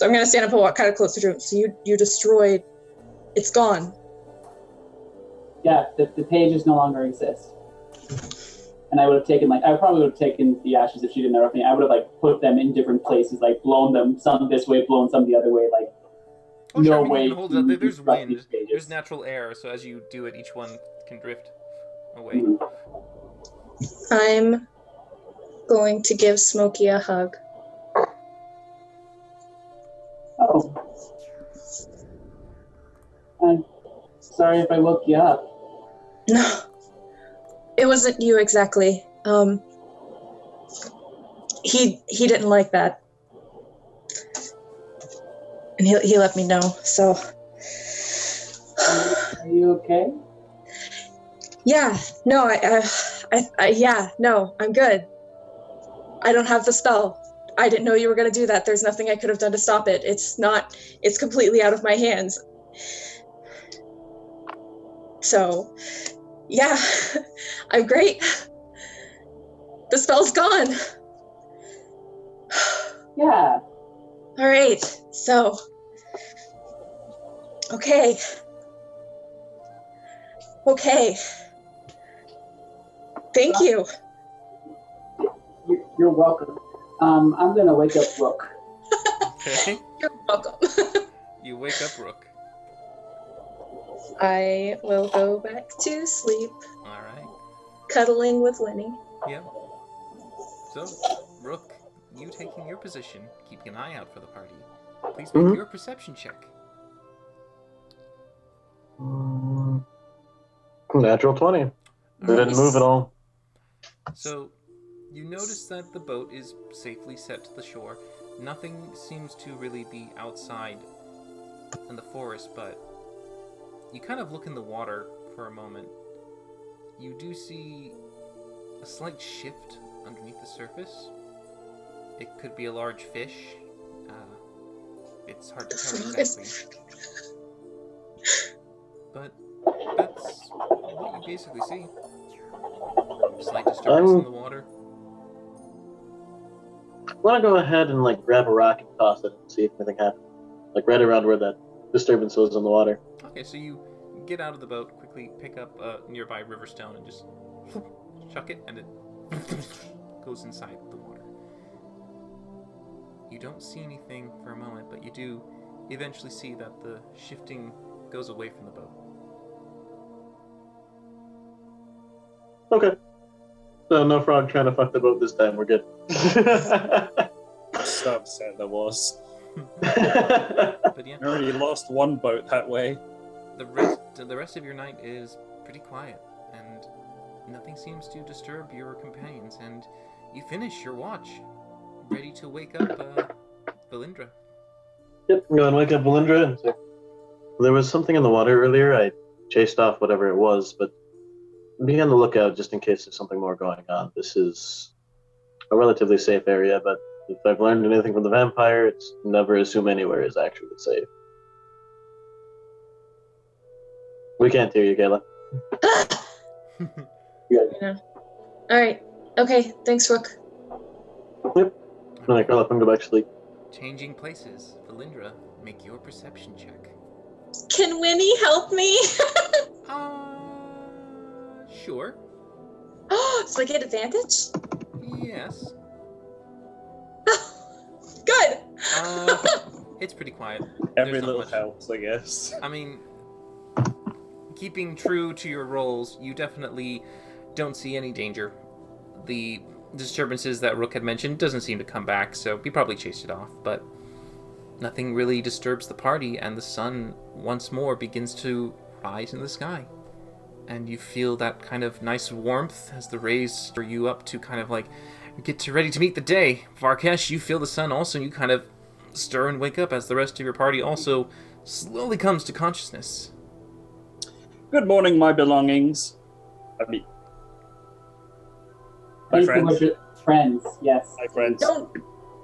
I'm gonna stand up and walk kind of closer to him. So you destroyed, it's gone. Yeah, the pages no longer exist. And I probably would have taken the ashes if she didn't interrupt me. I would have put them in different places, blown them some this way, blown some the other way, way. There's wind, there's natural air, so as you do it, each one can drift away. I'm going to give Smokey a hug. Oh. I'm sorry if I woke you up. No. It wasn't you exactly. He didn't like that. And he let me know, so. Are you okay? Yeah, no, I'm good. I don't have the spell. I didn't know you were going to do that. There's nothing I could have done to stop it. It's completely out of my hands. So, yeah, I'm great. The spell's gone. Yeah. All right, so, okay. Thank you. You're welcome. I'm gonna wake up Rook. Okay. You're welcome. You wake up Rook. I will go back to sleep. All right. Cuddling with Winnie. Yep. So, Rook, you taking your position, keeping an eye out for the party. Please make your perception check. Natural 20. They didn't move at all. So, You notice that the boat is safely set to the shore. Nothing seems to really be outside in the forest, but you kind of look in the water for a moment. You do see a slight shift underneath the surface. It could be a large fish. It's hard to tell exactly. But that's what you basically see. Slight disturbance in the water. I want to go ahead and grab a rock and toss it and see if anything happens. Right around where that disturbance was in the water. Okay, so you get out of the boat, quickly pick up a nearby river stone and just chuck it, and it goes inside the water. You don't see anything for a moment, but you do eventually see that the shifting goes away from the boat. Okay. So no frog trying to fuck the boat this time. We're good. So upset there was. But yeah, I already lost one boat that way. the rest of your night is pretty quiet, and nothing seems to disturb your companions, and you finish your watch, ready to wake up Valindra. Yep, I'm going to wake up Valindra and say, there was something in the water earlier. I chased off whatever it was, but be on the lookout just in case there's something more going on. This is a relatively safe area, but if I've learned anything from the vampire, it's never assume anywhere is actually safe. We can't hear you, Kayla. Yeah. All right. Okay. Thanks, Rook. Yep. I'm going to curl up and go back to sleep. Changing places. Valindra, make your perception check. Can Winnie help me? Sure. Oh, so I get advantage? Yes. Good. It's pretty quiet. Every There's not little much. helps, I guess. I mean, keeping true to your roles, you definitely don't see any danger. The disturbances that Rook had mentioned doesn't seem to come back, so he probably chased it off, but nothing really disturbs the party, and the sun once more begins to rise in the sky. And you feel that kind of nice warmth as the rays stir you up to kind of get ready to meet the day. Varkesh, you feel the sun also, and you kind of stir and wake up as the rest of your party also slowly comes to consciousness. Good morning, my belongings. My friends. Friends, yes. My friends.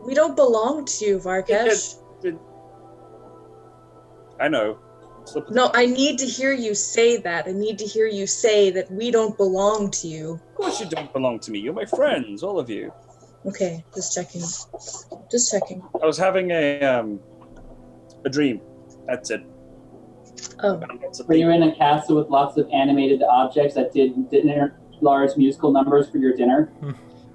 We don't belong to you, Varkesh. I know. No, I need to hear you say that. I need to hear you say that we don't belong to you. Of course you don't belong to me. You're my friends, all of you. Okay, just checking. Just checking. I was having a dream. That's it. Oh. Were you in a castle with lots of animated objects that did large musical numbers for your dinner?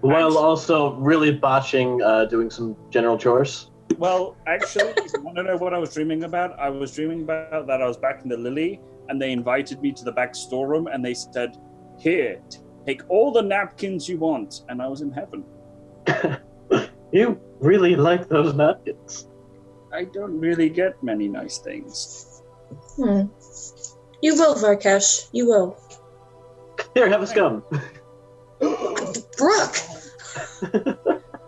While also really botching doing some general chores. Well, actually, if you want to know what I was dreaming about, I was dreaming about that I was back in the Lily, and they invited me to the back storeroom, and they said, "Here, take all the napkins you want," and I was in heaven. You really like those napkins. I don't really get many nice things. You will, Varkesh. You will. Here, have a scum. Brooke!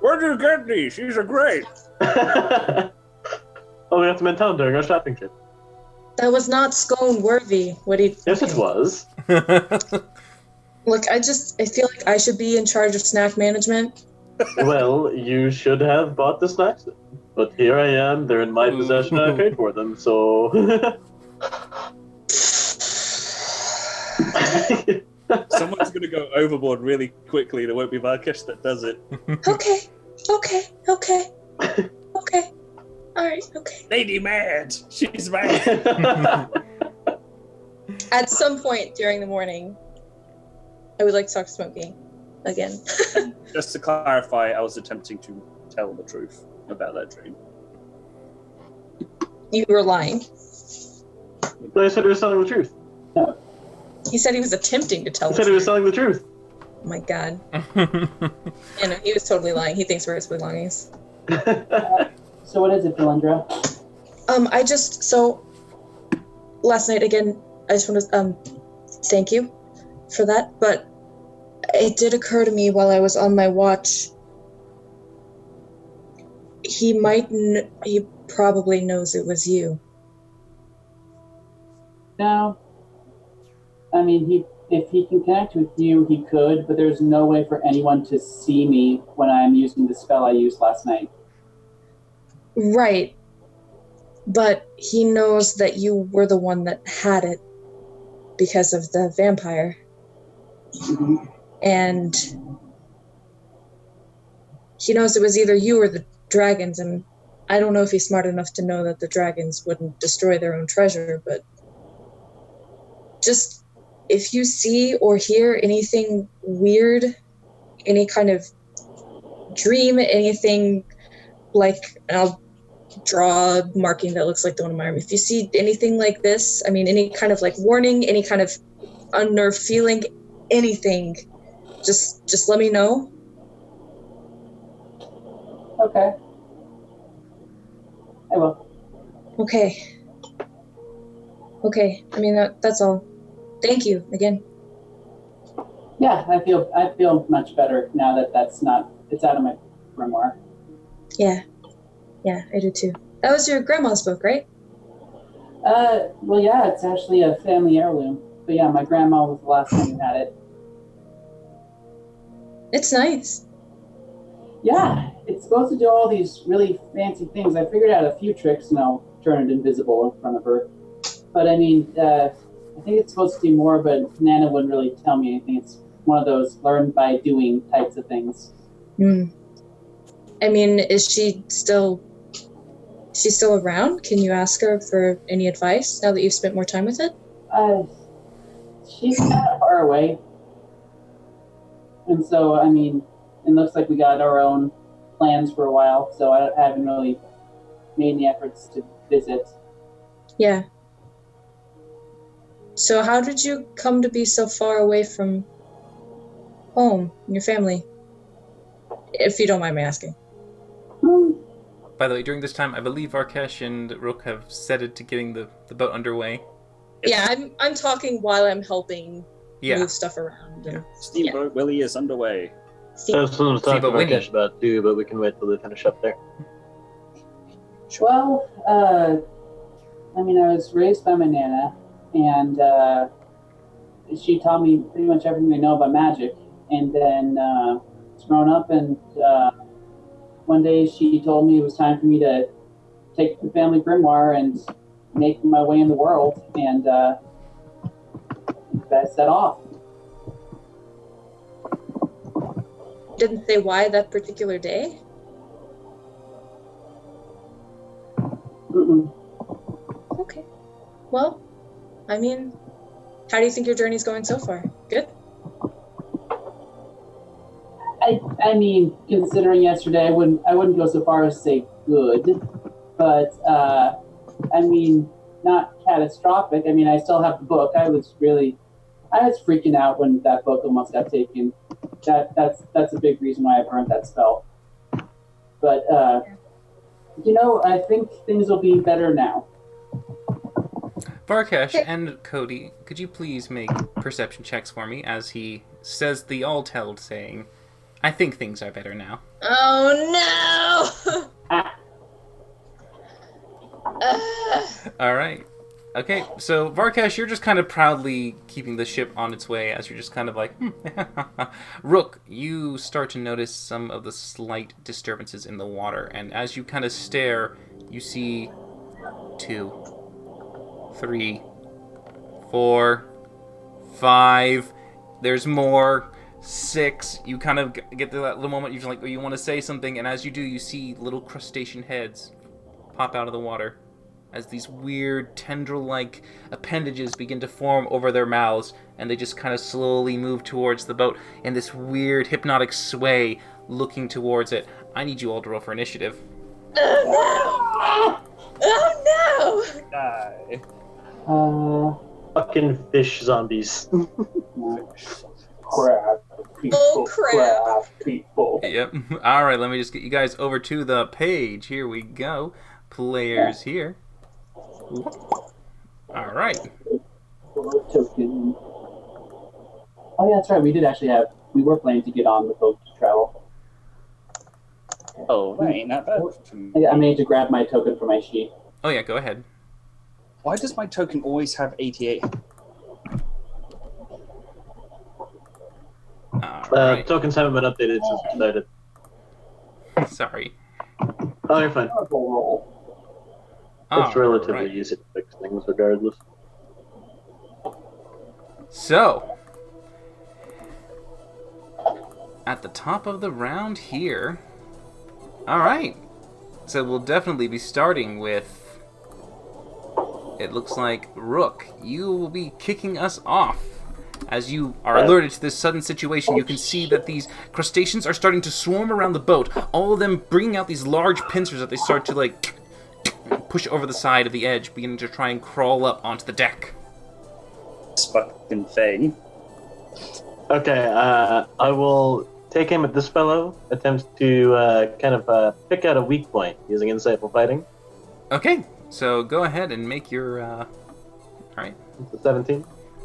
Where'd you get these? These are great. Oh, we got them in town during our shopping trip. That was not scone worthy. What do you? Yes, it was. Look, I feel like I should be in charge of snack management. Well, you should have bought the snacks. But here I am. They're in my possession. I paid for them, so. Someone's going to go overboard really quickly, and it won't be Varkesh that does it. Okay. All right, okay. Lady mad! She's mad! At some point during the morning, I would like to talk to Smokey again. Just to clarify, I was attempting to tell the truth about that dream. You were lying. But I said he was telling the truth. He said he was attempting to tell He the said truth. he was telling the truth. Oh my god. You know, he was totally lying. He thinks we're his belongings. So what is it, Valindra? Last night again, I just want to thank you for that, but It did occur to me while I was on my watch. He probably knows it was you. No. I mean, if he can connect with you, he could, but there's no way for anyone to see me when I'm using the spell I used last night. Right. But he knows that you were the one that had it because of the vampire. Mm-hmm. And he knows it was either you or the dragons, and I don't know if he's smart enough to know that the dragons wouldn't destroy their own treasure, but just if you see or hear anything weird, any kind of dream, anything like, I'll draw a marking that looks like the one on my arm. If you see anything like this, I mean, any kind of like warning, any kind of unnerved feeling, anything, just let me know. Okay. I will. Okay. I mean, that's all. Thank you again. Yeah, I feel much better now that it's out of my grimoire. Yeah, I do too. That was your grandma's book, right? Well, yeah, it's actually a family heirloom. But yeah, my grandma was the last one who had it. It's nice. Yeah, it's supposed to do all these really fancy things. I figured out a few tricks, turn it invisible in front of her. But I mean, I think it's supposed to do more, but Nana wouldn't really tell me anything. It's one of those learn by doing types of things. I mean, is she still around? Can you ask her for any advice now that you've spent more time with it? She's kind of far away. And so, I mean, it looks like we got our own plans for a while, so I haven't really made any efforts to visit. Yeah. So how did you come to be so far away from home and your family? If you don't mind me asking. By the way, during this time, I believe Varkesh and Rook have set it to getting the boat underway. Yeah, I'm talking while I'm helping move stuff around. And, Steamboat Willie is underway. There's something to talk to Varkesh about too, but we can wait till they finish up there. Well, I mean, I was raised by my Nana, and she taught me pretty much everything I know about magic. And then I was growing up, and one day she told me it was time for me to take the family grimoire and make my way in the world, and I set off. Didn't say why that particular day? Mm-mm. Okay. Well, I mean, how do you think your journey's going so far? Good? I mean, considering yesterday, I wouldn't go so far as to say good, but I mean, not catastrophic. I mean, I still have the book. I was freaking out when that book almost got taken. That's a big reason why I burned that spell. But I think things will be better now. Varkesh and Cody, could you please make perception checks for me as he says the all-told saying, I think things are better now. Oh no! All right. Okay, so Varkesh, you're just kind of proudly keeping the ship on its way as you're just kind of like, Rook, you start to notice some of the slight disturbances in the water, and as you kind of stare, you see 2, 3, 4, 5, there's more, 6, you kind of get to that little moment, you're like, oh, you want to say something, and as you do, you see little crustacean heads pop out of the water as these weird tendril-like appendages begin to form over their mouths, and they just kind of slowly move towards the boat in this weird hypnotic sway, looking towards it. I need you all to roll for initiative. Oh no! Die. Fucking fish zombies. Crap. People, Oh, crap. People. Yep. All right, let me just get you guys over to the page. Here we go. Players here. All right. Token. Oh yeah, that's right. We did actually have we were planning to get on the boat to travel. Oh, that ain't that bad. I may need to grab my token from my sheet. Oh yeah, go ahead. Why does my token always have 88? Right. Tokens haven't been updated since we started. Sorry. Oh, you're fine. It's relatively Alright. easy to fix things regardless. So, at the top of the round here. Alright. So we'll definitely be starting with, it looks like, Rook. You will be kicking us off. As you are alerted to this sudden situation, you can see that these crustaceans are starting to swarm around the boat, all of them bringing out these large pincers that they start to, like, push over the side of the edge, beginning to try and crawl up onto the deck. This fucking thing. Okay, I will take aim at this fellow, attempt to pick out a weak point using insightful fighting. Okay, so go ahead and make your, alright. It's a 17.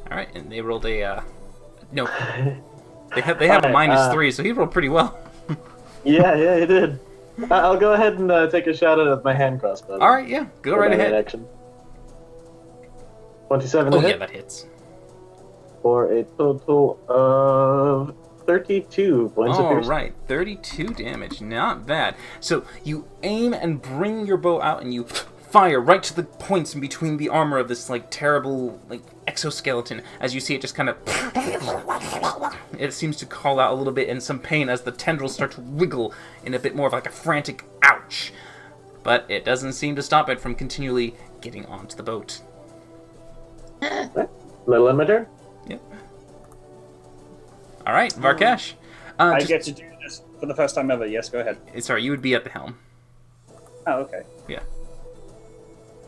Alright, and they rolled a, no. They have a -3, so he rolled pretty well. Yeah, he did. I'll go ahead and take a shot at it with my hand crossbow. Alright, yeah, go right ahead. Action. 27 Oh to yeah, hit that hits. for a total of 32 points of piercing. Alright, 32 damage, not bad. So you aim and bring your bow out and you fire right to the points in between the armor of this, like, terrible, like, exoskeleton. As you see it just kind of, it seems to call out a little bit in some pain as the tendrils start to wiggle in a bit more of like a frantic ouch. But it doesn't seem to stop it from continually getting onto the boat. Little in my turn. Yep. Alright, Varkesh. I get to do this for the first time ever. Yes, go ahead. Sorry, you would be at the helm. Oh, okay. Yeah.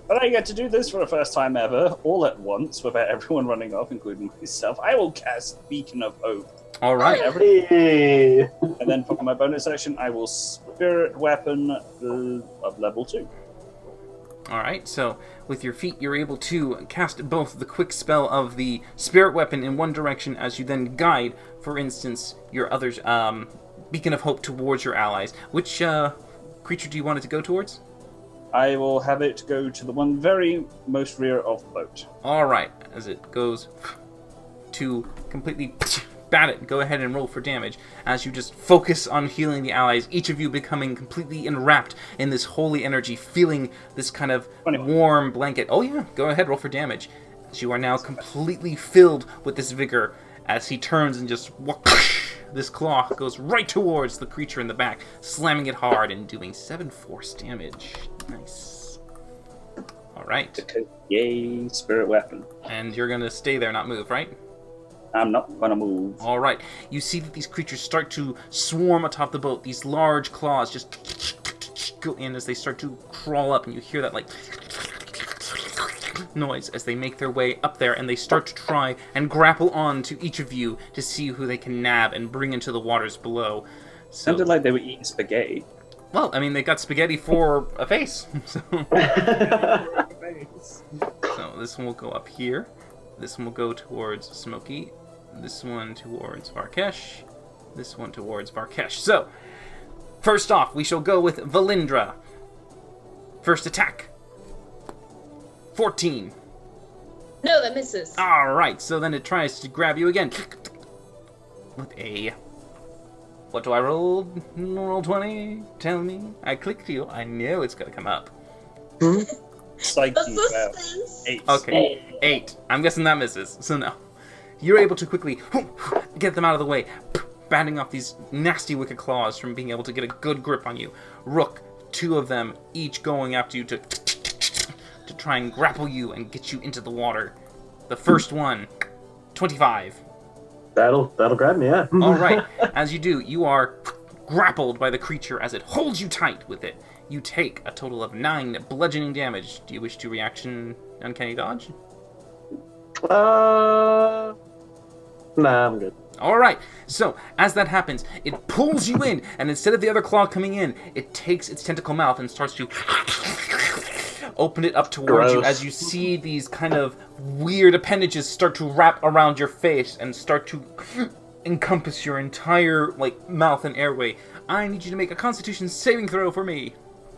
But I get to do this for the first time ever, all at once, without everyone running off, including myself. I will cast Beacon of Hope. Alright. Hey. And then for my bonus action, I will Spirit Weapon of level 2. Alright, so with your feet, you're able to cast both the quick spell of the Spirit Weapon in one direction as you then guide, for instance, your other Beacon of Hope towards your allies. Which creature do you want it to go towards? I will have it go to the one very most rear of the boat. Alright, as it goes to completely bat it, go ahead and roll for damage as you just focus on healing the allies, each of you becoming completely enwrapped in this holy energy, feeling this kind of warm blanket. Oh yeah, go ahead, roll for damage. As you are now completely filled with this vigor as he turns and just this claw goes right towards the creature in the back, slamming it hard and doing 7 force damage. Nice. Alright. Yay, Spirit Weapon. And you're gonna stay there, not move, right? I'm not gonna move. Alright. You see that these creatures start to swarm atop the boat. These large claws just go in as they start to crawl up, and you hear that, like, noise as they make their way up there, and they start to try and grapple on to each of you to see who they can nab and bring into the waters below. So, Sounded like they were eating spaghetti. well, I mean, they got spaghetti for a face. So this one will go up here. This one will go towards Smokey. This one towards Varkesh. This one towards Varkesh. So, first off, we shall go with Valindra. First attack. 14. No, that misses. Alright, so then it tries to grab you again. With a... What do I roll? Roll 20? Tell me. I clicked you. I know it's gonna come up. Psyche. The suspense. 8. Okay, 8. I'm guessing that misses, so no. You're able to quickly get them out of the way, batting off these nasty wicked claws from being able to get a good grip on you. Rook, 2 of them, each going after you to try and grapple you and get you into the water. The first one, 25. That'll grab me, yeah. Alright, as you do, you are grappled by the creature as it holds you tight with it. You take a total of 9 bludgeoning damage. Do you wish to reaction Uncanny Dodge? Nah, I'm good. Alright, so as that happens, it pulls you in, and instead of the other claw coming in, it takes its tentacle mouth and starts to open it up towards you as you see these kind of weird appendages start to wrap around your face and start to encompass your entire mouth and airway. I need you to make a Constitution saving throw for me.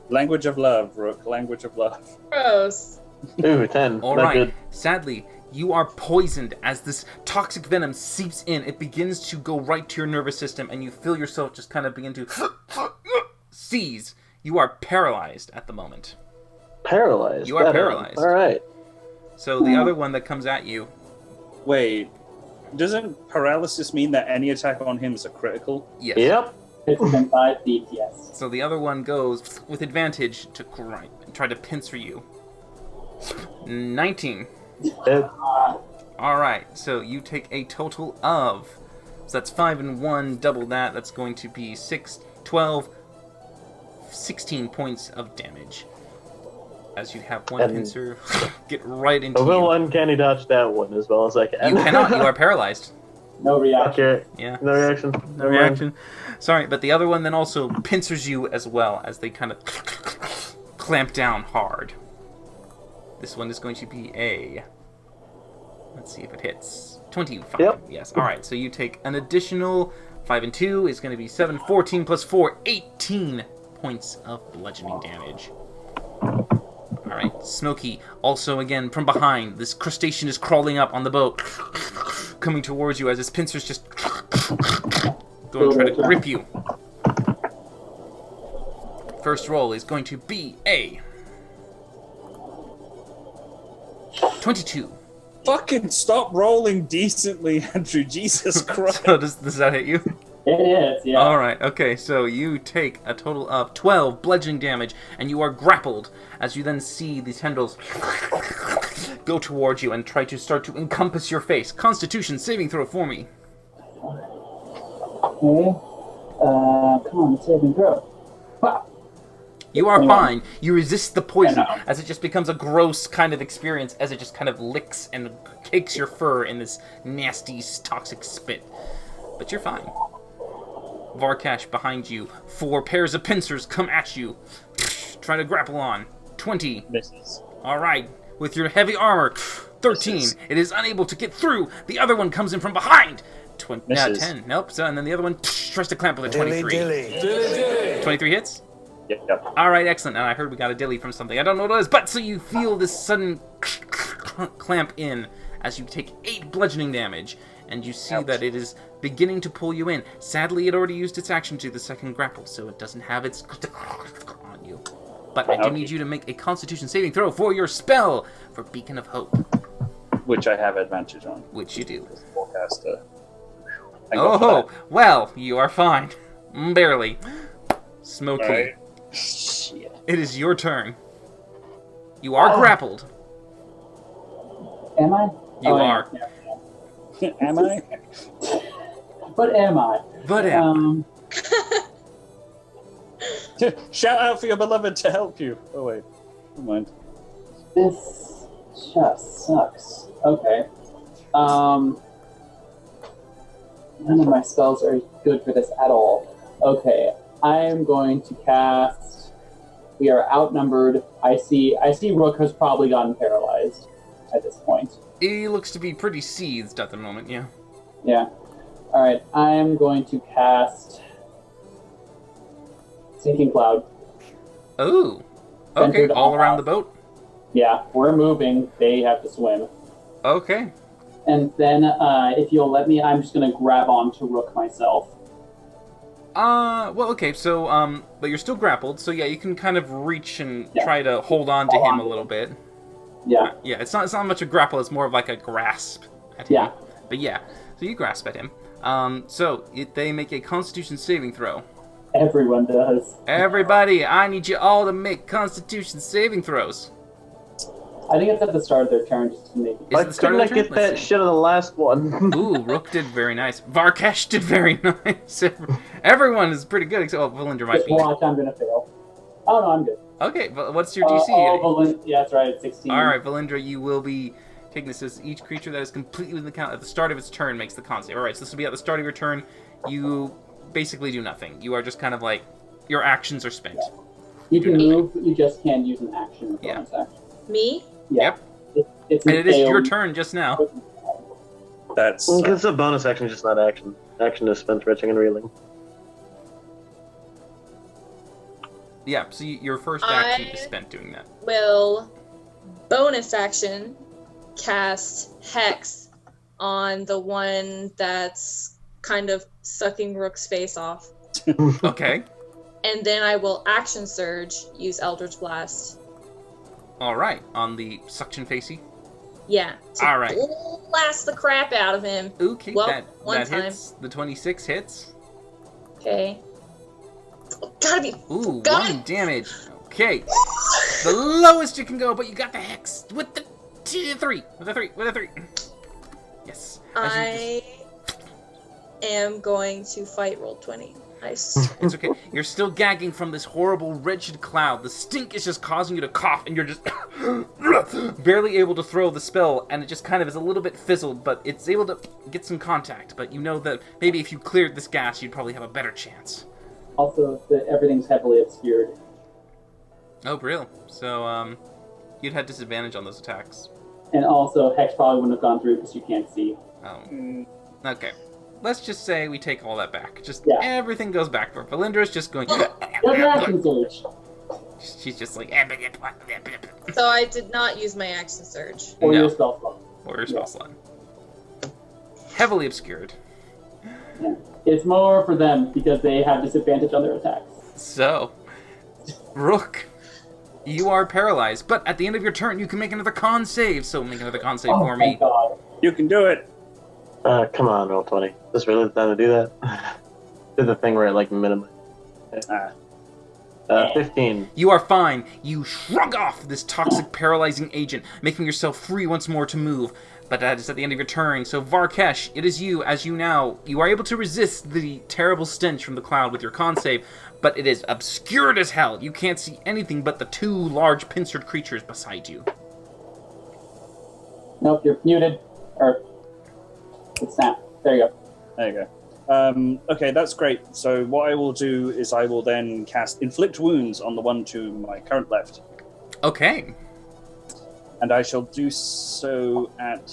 Language of love, Rook. Language of love. Gross. Ooh, 10. All Not right. good. Sadly, you are poisoned as this toxic venom seeps in. It begins to go right to your nervous system, and you feel yourself just kind of begin to seize. You are paralyzed at the moment. Paralyzed? You are paralyzed. All right. So the other one that comes at you... Wait, doesn't paralysis mean that any attack on him is a critical? Yes. Yep. It's within 5 feet, yes. So the other one goes with advantage to try to pincer you. 19. Alright, so you take a total of... So that's 5 and 1, double that. That's going to be 6, 12, 16 points of damage. As you have one pincer get right into I will you. uncanny dodge that one as well as I can. You cannot, you are paralyzed. No reaction. Okay. Yeah. No reaction. No reaction. Sorry, but the other one then also pincers you as well as they kind of clamp down hard. This one is going to be a... Let's see if it hits. 25. Yep. Yes. Alright, so you take an additional 5 and 2 is going to be 7, 14 plus 4, 18 points of bludgeoning damage. Alright, Smokey, also again from behind. This crustacean is crawling up on the boat, coming towards you as his pincers just go and try to grip you. First roll is going to be a 22. Fucking stop rolling decently, Andrew. Jesus Christ. So does that hit you? It is, yeah. Alright, okay, so you take a total of 12 bludgeoning damage, and you are grappled as you then see the tendrils go towards you and try to start to encompass your face. Constitution saving throw for me. Okay. Come on, saving throw. Wow. You are fine. You resist the poison as it just becomes a gross kind of experience as it just kind of licks and cakes your fur in this nasty, toxic spit. But you're fine. Varkash behind you. 4 pairs of pincers come at you. Try to grapple on. 20. Misses. Alright. With your heavy armor. 13. Misses. It is unable to get through. The other one comes in from behind. 10. Nope. So, and then the other one tries to clamp with a 23. 23 hits? Yep. Alright, excellent. And I heard we got a dilly from something. I don't know what it is, but so you feel this sudden clamp in as you take 8 bludgeoning damage. And you see that it is beginning to pull you in. Sadly, it already used its action to the second grapple, so it doesn't have its on you. But I do need you to make a Constitution saving throw for your spell for Beacon of Hope. Which I have advantage on. Which you do. Forecaster. Oh, well, you are fine. Barely. Smokey. Right. Shit. It is your turn. You are grappled. Am I? You are. Yeah. Am I? But am I? But am Shout out for your beloved to help you. Oh wait, never mind. This just sucks. Okay. None of my spells are good for this at all. Okay, I am going to cast. We are outnumbered. I see Rook has probably gotten paralyzed at this point. He looks to be pretty seethed at the moment, yeah. Yeah. Alright, I am going to cast Sinking Cloud. Oh. Okay, Centered all on around us. the boat? Yeah, we're moving. They have to swim. Okay. And then, if you'll let me, I'm just going to grab onto Rook myself. Well, okay, so, but you're still grappled, so yeah, you can kind of reach and try to hold on to him a little bit. Yeah. Yeah, it's not much a grapple, it's more of like a grasp at him. Yeah. But yeah, so you grasp at him. They make a Constitution saving throw. Everyone does. Everybody, I need you all to make Constitution saving throws. I think it's at the start of their turn just to make it. Is I it the start of couldn't the get turn? Let's that see. shit on the last one. Ooh, Rook did very nice. Varkash did very nice. Everyone is pretty good, except Valinder might Just be. watch, I'm going to fail. Oh, no, I'm good. Okay, but what's your DC? Yeah, that's right, it's 16. Alright, Valindra, you will be taking this as each creature that is completely within the count at the start of its turn makes the con save. Alright, so this will be at the start of your turn. You basically do nothing. You are just kind of like, your actions are spent. You can move, but you just can't use an action. Yeah. Action. Me? Yeah. Yep. It's And it is your failed. turn just now. That's It's a bonus action, just not action. action is spent retching and reeling. Yeah, so your first action is spent doing that. Will bonus action cast Hex on the one that's kind of sucking Rook's face off. Okay. And then I will action surge, use Eldritch Blast. Alright, on the suction facey. Yeah. All right. Blast the crap out of him. Okay, well, that hits. The 26 hits. Okay. Gotta be. Ooh, 1 damage. Okay. The lowest you can go, but you got the hex with the 3. With a 3. Yes. I am going to fight roll 20. Nice. It's okay. You're still gagging from this horrible, wretched cloud. The stink is just causing you to cough, and you're just barely able to throw the spell, and it just kind of is a little bit fizzled, but it's able to get some contact. But you know that maybe if you cleared this gas, you'd probably have a better chance. Also, everything's heavily obscured. Oh, real? So, you'd had disadvantage on those attacks. And also, Hex probably wouldn't have gone through because you can't see. Oh. Okay. Let's just say we take all that back. Just everything goes back. Valindra's just going. Your action surge. She's just like. So I did not use my action surge. Or your spell slot. Or your spell slot. Heavily obscured. Yeah. It's more for them because they have disadvantage on their attacks. So, Rook, you are paralyzed, but at the end of your turn, you can make another con save. So make another con save for me. God. You can do it. Come on, roll 20. Is this really the time to do that? Did the thing where it, like, minimum. 15. You are fine. You shrug off this toxic, paralyzing agent, making yourself free once more to move. But that is at the end of your turn. So, Varkesh, it is you, as you now. You are able to resist the terrible stench from the cloud with your con save, but it is obscured as hell. You can't see anything but the 2 large pincered creatures beside you. Nope, you're muted. Or... Snap. There you go. There you go. Okay, that's great. So what I will do is I will then cast Inflict Wounds on the one to my current left. Okay. And I shall do so at...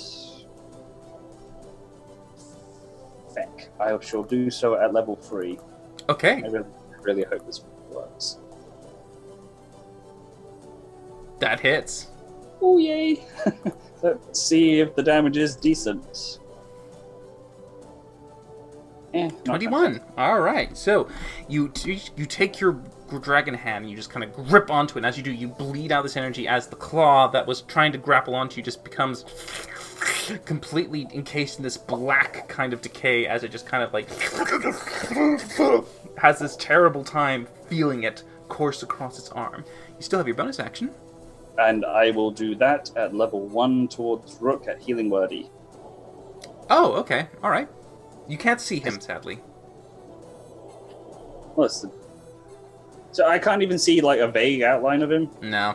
Feck. I shall do so at level 3. Okay. I really hope this works. That hits. Oh, yay! Let's see if the damage is decent. 21. All right. So you take your dragon hand and you just kind of grip onto it. And as you do, you bleed out this energy as the claw that was trying to grapple onto you just becomes completely encased in this black kind of decay as it just kind of like has this terrible time feeling it course across its arm. You still have your bonus action. And I will do that at level 1 towards Rook at Healing Wordy. Oh, okay. All right. You can't see him, sadly. Listen. So I can't even see, like, a vague outline of him? No.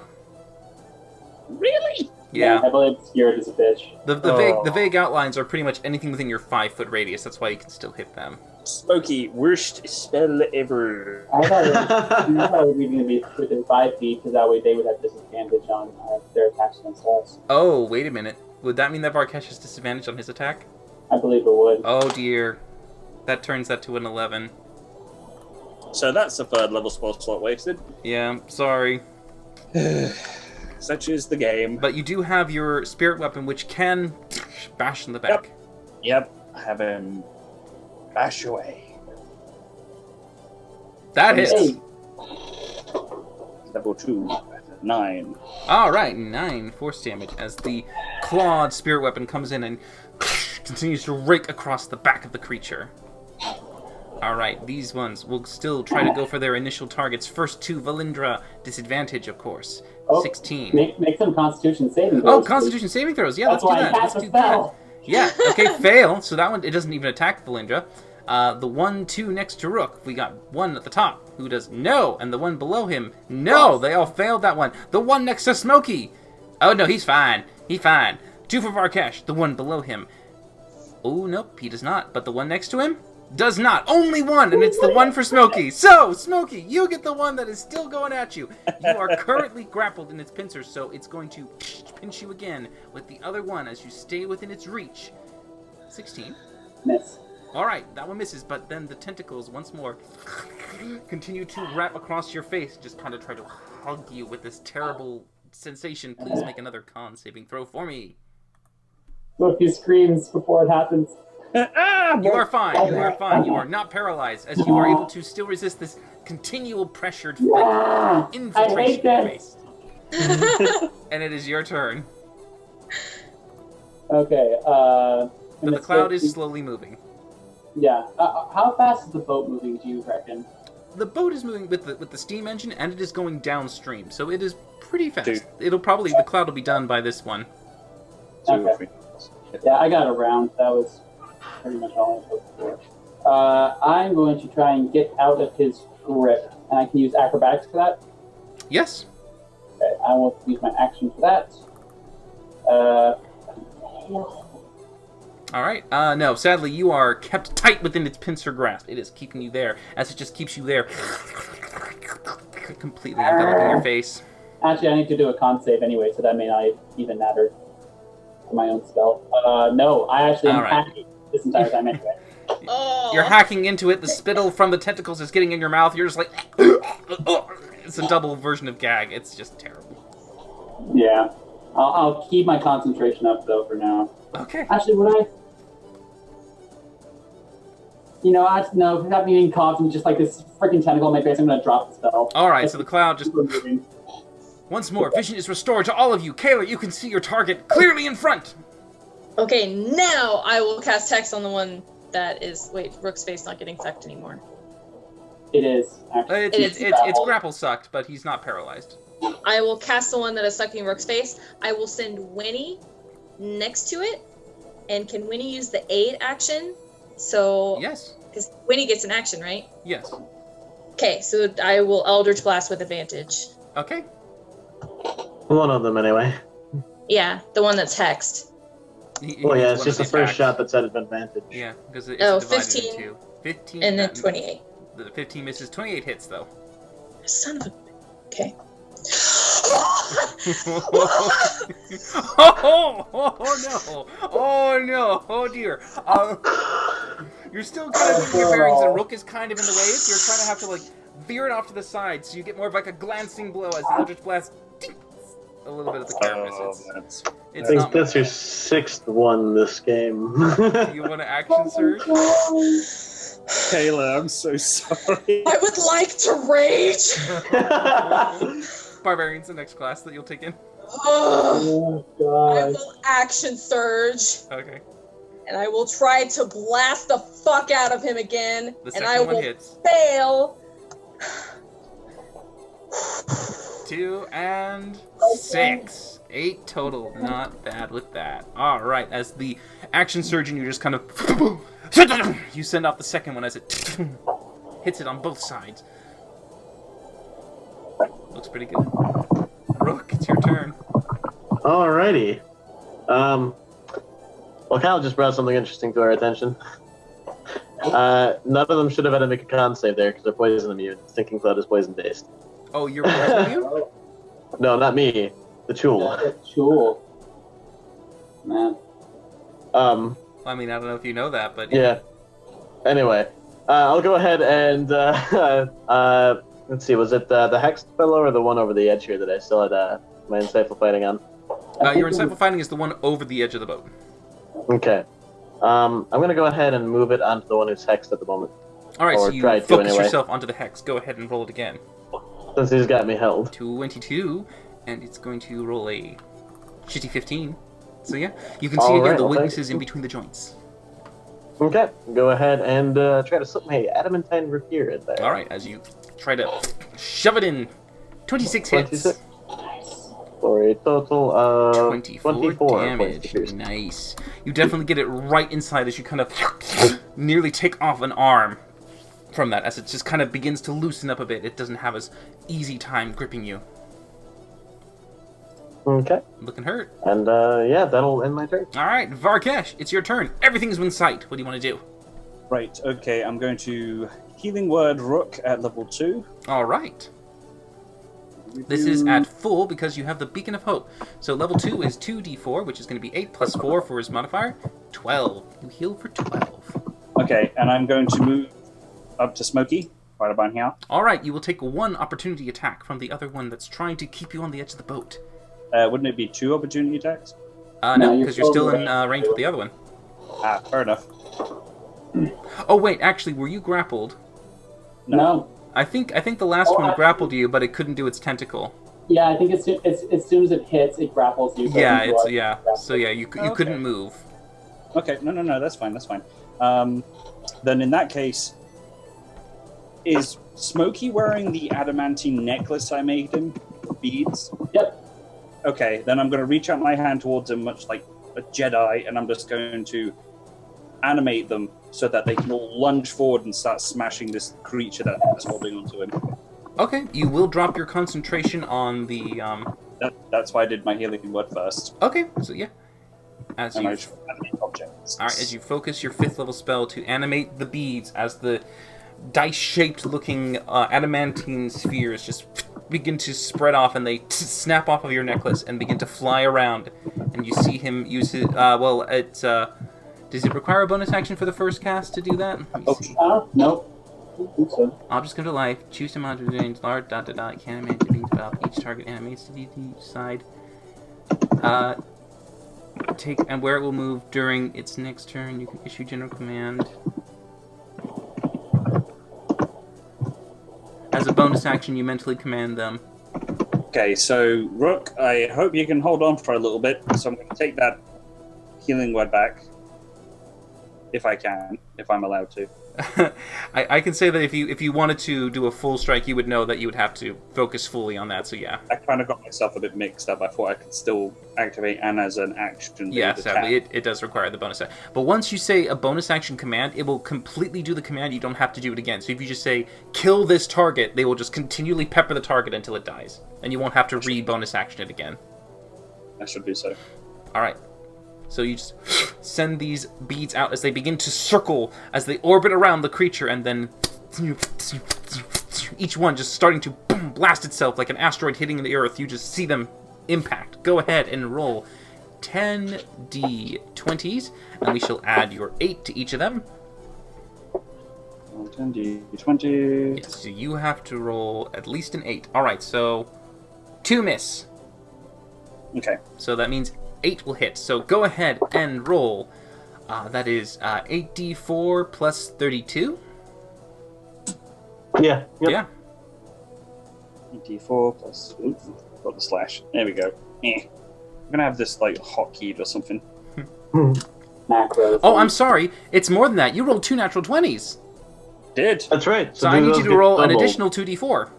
Really? Yeah. Heavily obscured as a bitch. The vague outlines are pretty much anything within your 5-foot radius. That's why you can still hit them. Smokey, worst spell ever. I thought it was going to be within 5 feet, because that way they would have disadvantage on their attacks against us. Oh, wait a minute. Would that mean that Varkesh has disadvantage on his attack? I believe it would. Oh dear. That turns that to an 11. So that's the 3rd level spell slot wasted. Yeah, sorry. Such is the game. But you do have your spirit weapon, which can bash in the back. Yep. Have him bash away. That hits. Hey. Level 2. 9. Alright, 9 force damage as the clawed spirit weapon comes in and continues to rake across the back of the creature. Alright, these ones will still try to go for their initial targets. First to Valindra, disadvantage, of course. 16. Make some Constitution saving throws. Oh, Constitution saving throws. Yeah, That's let's do why that. I cast Let's a do that. spell. Yeah, okay, fail. So that one, it doesn't even attack Valindra. The 1-2 next to Rook, we got one at the top who does no, and the one below him, no. They all failed that one. The one next to Smokey. Oh, no, he's fine. He's fine. 2 for Varkesh, the one below him. Oh, nope, he does not. But the one next to him does not. Only one, and it's the one for Smokey. So, Smokey, you get the one that is still going at you. You are currently grappled in its pincers, so it's going to pinch you again with the other one as you stay within its reach. 16. Miss. All right, that one misses, but then the tentacles once more continue to wrap across your face, just kind of try to hug you with this terrible sensation. Please make another con saving throw for me. So a few screams before it happens. You are fine. You are fine. You are not paralyzed, as you are able to still resist this continual pressured infiltration in your face. And it is your turn. Okay. But the cloud is slowly moving. Yeah. How fast is the boat moving, do you reckon? The boat is moving with the steam engine, and it is going downstream, so it is pretty fast. The cloud will be done by this one. Okay. Yeah, I got a round. That was pretty much all I hoped for. I'm going to try and get out of his grip, and I can use acrobatics for that. Yes. Okay, I will use my action for that. All right. No, sadly, you are kept tight within its pincer grasp. It is keeping you there, as it just keeps you there, completely enveloping your face. Actually, I need to do a con save anyway, so that may not even matter for my own spell. No, I actually am hacking this entire time anyway. You're hacking into it. The spittle from the tentacles is getting in your mouth. You're just like... It's a double version of gag. It's just terrible. Yeah. I'll keep my concentration up, though, for now. Okay. Actually, would I... No, without me being confident, just like this freaking tentacle in my face, I'm going to drop the spell. Alright, so the cloud just... Once more, vision is restored to all of you. Kayla, you can see your target clearly in front. Okay, now I will cast Hex on the one that is... Wait, Rook's face not getting sucked anymore. It is, actually. It's grapple sucked, but he's not paralyzed. I will cast the one that is sucking Rook's face. I will send Winnie next to it. And can Winnie use the aid action? So... Yes. Because Winnie gets an action, right? Yes. Okay, so I will Eldritch Blast with advantage. Okay. One of them, anyway. Yeah, the one that's hexed. Well, yeah, it's just the first shot that's at advantage. Yeah, because it's divided 15, in two. 15 and then 28. The 15 misses. 28 hits, though. Son of a... Okay. Oh, no! Oh, no! Oh, dear. You're still kind of getting your bearings, and Rook is kind of in the way, so you're trying to have to, like, veer it off to the side, so you get more of, like, a glancing blow as the Eldritch Blast a little bit of the carapace. I think that's your 6th one this game. You want to action surge? Kayla, I'm so sorry. I would like to rage! Barbarian's the next class that you'll take in. Oh, God. I will action surge. Okay. And I will try to blast the fuck out of him again. The and I second one will hits. fail. 2 and 6. 8 total. Not bad with that. Alright, as the action surgeon, you just kind of... You send off the second one as it hits it on both sides. Looks pretty good. Rook, it's your turn. Alrighty. Well, Kyle just brought something interesting to our attention. None of them should have had to make a con save there because they're poison immune. Stinking Cloud is poison based. Oh, you're poison immune? No, not me. The Chul. The Chul. Man. I mean, I don't know if you know that, but... Yeah. Anyway, I'll go ahead and, let's see, was it the Hexed fellow or the one over the edge here that I still had my Insightful Fighting on? Your Insightful Fighting is the one over the edge of the boat. Okay. I'm going to go ahead and move it onto the one who's Hexed at the moment. Alright, so you focus yourself onto the Hex. Go ahead and roll it again. Since he's got me held. 22, and it's going to roll a shitty 15. So yeah, you can see again the weaknesses in between the joints. Okay, go ahead and try to slip my adamantine rapier in there. Alright, as you try to shove it in. 26 hits. For a total of 24 damage. Nice. You definitely get it right inside as you kind of nearly take off an arm from that, as it just kind of begins to loosen up a bit. It doesn't have as easy time gripping you. Okay. Looking hurt. And yeah, that'll end my turn. Alright, Varkesh, it's your turn. Everything's in sight. What do you want to do? Right, okay, I'm going to Healing Word Rook at level 2. Alright. This is at full because you have the Beacon of Hope. So level 2 is 2d4, which is going to be 8 plus 4 for his modifier. 12. You heal for 12. Okay, and I'm going to move up to Smokey, right about here. All right, you will take one opportunity attack from the other one that's trying to keep you on the edge of the boat. Wouldn't it be 2 opportunity attacks? No, because you're still in range with the other one. Ah, fair enough. Oh wait, actually, were you grappled? No. I think the last one grappled you, but it couldn't do its tentacle. Yeah, I think as soon as it hits, it grapples you. So So yeah, you couldn't move. Okay, no, that's fine. Then in that case, is Smokey wearing the adamantine necklace I made him? Beads? Yep. Okay, then I'm going to reach out my hand towards him, much like a Jedi, and I'm just going to animate them so that they can all lunge forward and start smashing this creature that's holding onto him. Okay, you will drop your concentration on the... That's why I did my healing word first. Okay, so yeah. As you animate objects. Alright, as you focus your 5th level spell to animate the beads, as the dice-shaped looking adamantine spheres just begin to spread off and they snap off of your necklace and begin to fly around, and you see him use his... does it require a bonus action for the first cast to do that? Let me see. Nope. I don't think so. Objects come to life. Choose to amount of range. Large ... You can animate the beads about each target animates to each side. And where it will move during its next turn, you can issue general command. As a bonus action, you mentally command them. Okay, so Rook, I hope you can hold on for a little bit. So I'm going to take that healing word back, if I can, if I'm allowed to. I can say that if you wanted to do a full strike, you would know that you would have to focus fully on that. So yeah. I kind of got myself a bit mixed up. I thought I could still activate and as an action. Yeah, sadly, it does require the bonus action. But once you say a bonus action command, it will completely do the command. You don't have to do it again. So if you just say kill this target, they will just continually pepper the target until it dies, and you won't have to re-bonus action it again. I should do so. All right. So you just send these beads out as they begin to circle, as they orbit around the creature, and then each one just starting to blast itself like an asteroid hitting the Earth. You just see them impact. Go ahead and roll 10 d20s, and we shall add your 8 to each of them. 10 d20. Yes, so you have to roll at least an 8. All right, so 2 miss. Okay. So that means 8 will hit. So go ahead and roll. That is 8d4 plus 32. Yeah. Yep. Yeah. 8d4 plus... Oops, got the slash. There we go. I'm gonna have this, like, hotkeyed or something. Macros. Oh, I'm sorry. It's more than that. You rolled 2 natural 20s. Did. That's right. So I need you to roll an additional 2d4.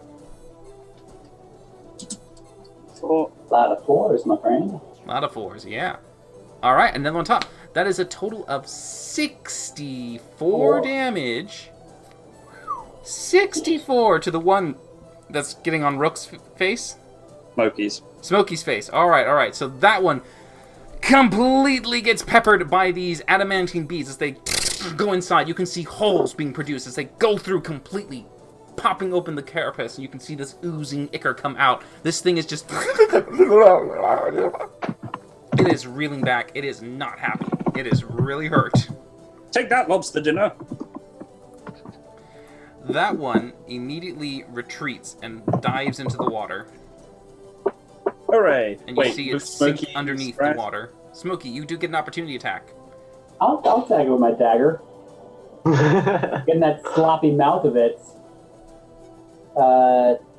4. A lot of 4s, my friend. A lot of 4s, yeah. All right, another on top. That is a total of 64 damage. 64 to the one that's getting on Rook's face. Smokey's face. All right. So that one completely gets peppered by these adamantine beads as they go inside. You can see holes being produced as they go through completely, popping open the carapace, and you can see this oozing ichor come out. This thing is just... It is reeling back. It is not happy. It is really hurt. Take that, lobster dinner. That one immediately retreats and dives into the water. Hooray! And you see it sink underneath the water. Smokey, you do get an opportunity attack. I'll tag it with my dagger. In that sloppy mouth of it.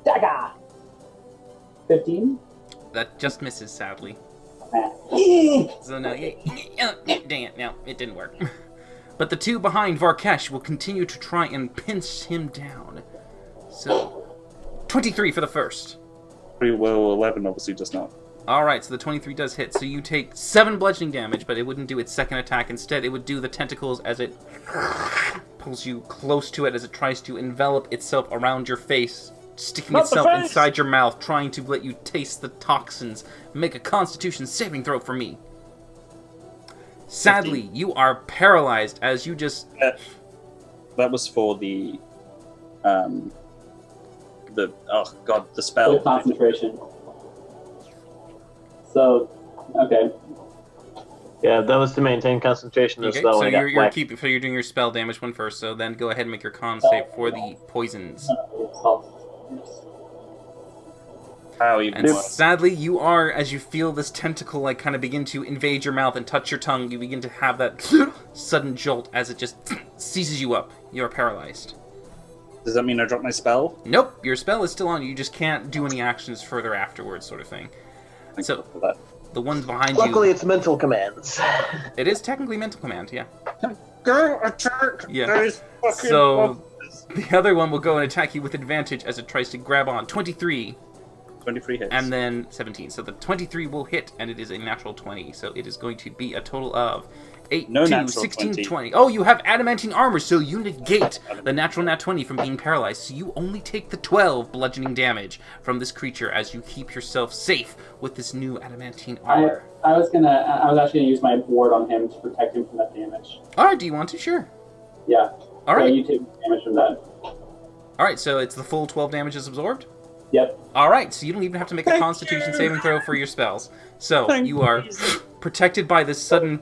Dagger! 15? That just misses, sadly. Man. So no, dang it, no, it didn't work. But the two behind Varkesh will continue to try and pinch him down. So, 23 for the first. Pretty well, 11 obviously does not. Alright, so the 23 does hit. So you take 7 bludgeoning damage, but it wouldn't do its second attack. Instead, it would do the tentacles as it pulls you close to it, as it tries to envelop itself around your face, sticking itself inside your mouth, trying to let you taste the toxins. Make a Constitution saving throw for me. Sadly, 15. You are paralyzed as you just... That was for the spell. The concentration. So, okay. Yeah, that was to maintain concentration as Okay, well. so you're doing your spell damage one first. So then go ahead and make your con save for the poisons. And sadly, you are, as you feel this tentacle like kind of begin to invade your mouth and touch your tongue, you begin to have that sudden jolt as it just seizes you up. You are paralyzed. Does that mean I drop my spell? Nope, your spell is still on you. You just can't do any actions further afterwards, sort of thing. So the ones behind you. Luckily, it's mental commands. It is technically mental command, yeah. Go attack! Yeah. So the other one will go and attack you with advantage as it tries to grab on. 23. 23 hits. And then 17. So the 23 will hit, and it is a natural 20. So it is going to be a total of 8, no 2, 16, 20. Oh, you have adamantine armor, so you negate the natural nat 20 from being paralyzed. So you only take the 12 bludgeoning damage from this creature as you keep yourself safe with this new adamantine armor. I was actually gonna use my ward on him to protect him from that damage. Alright, do you want to? Sure. Yeah. Alright. So you take damage from that. Alright, so it's the full 12 damage is absorbed? Yep. Alright, so you don't even have to make a Constitution saving throw for your spells. So you are protected by this sudden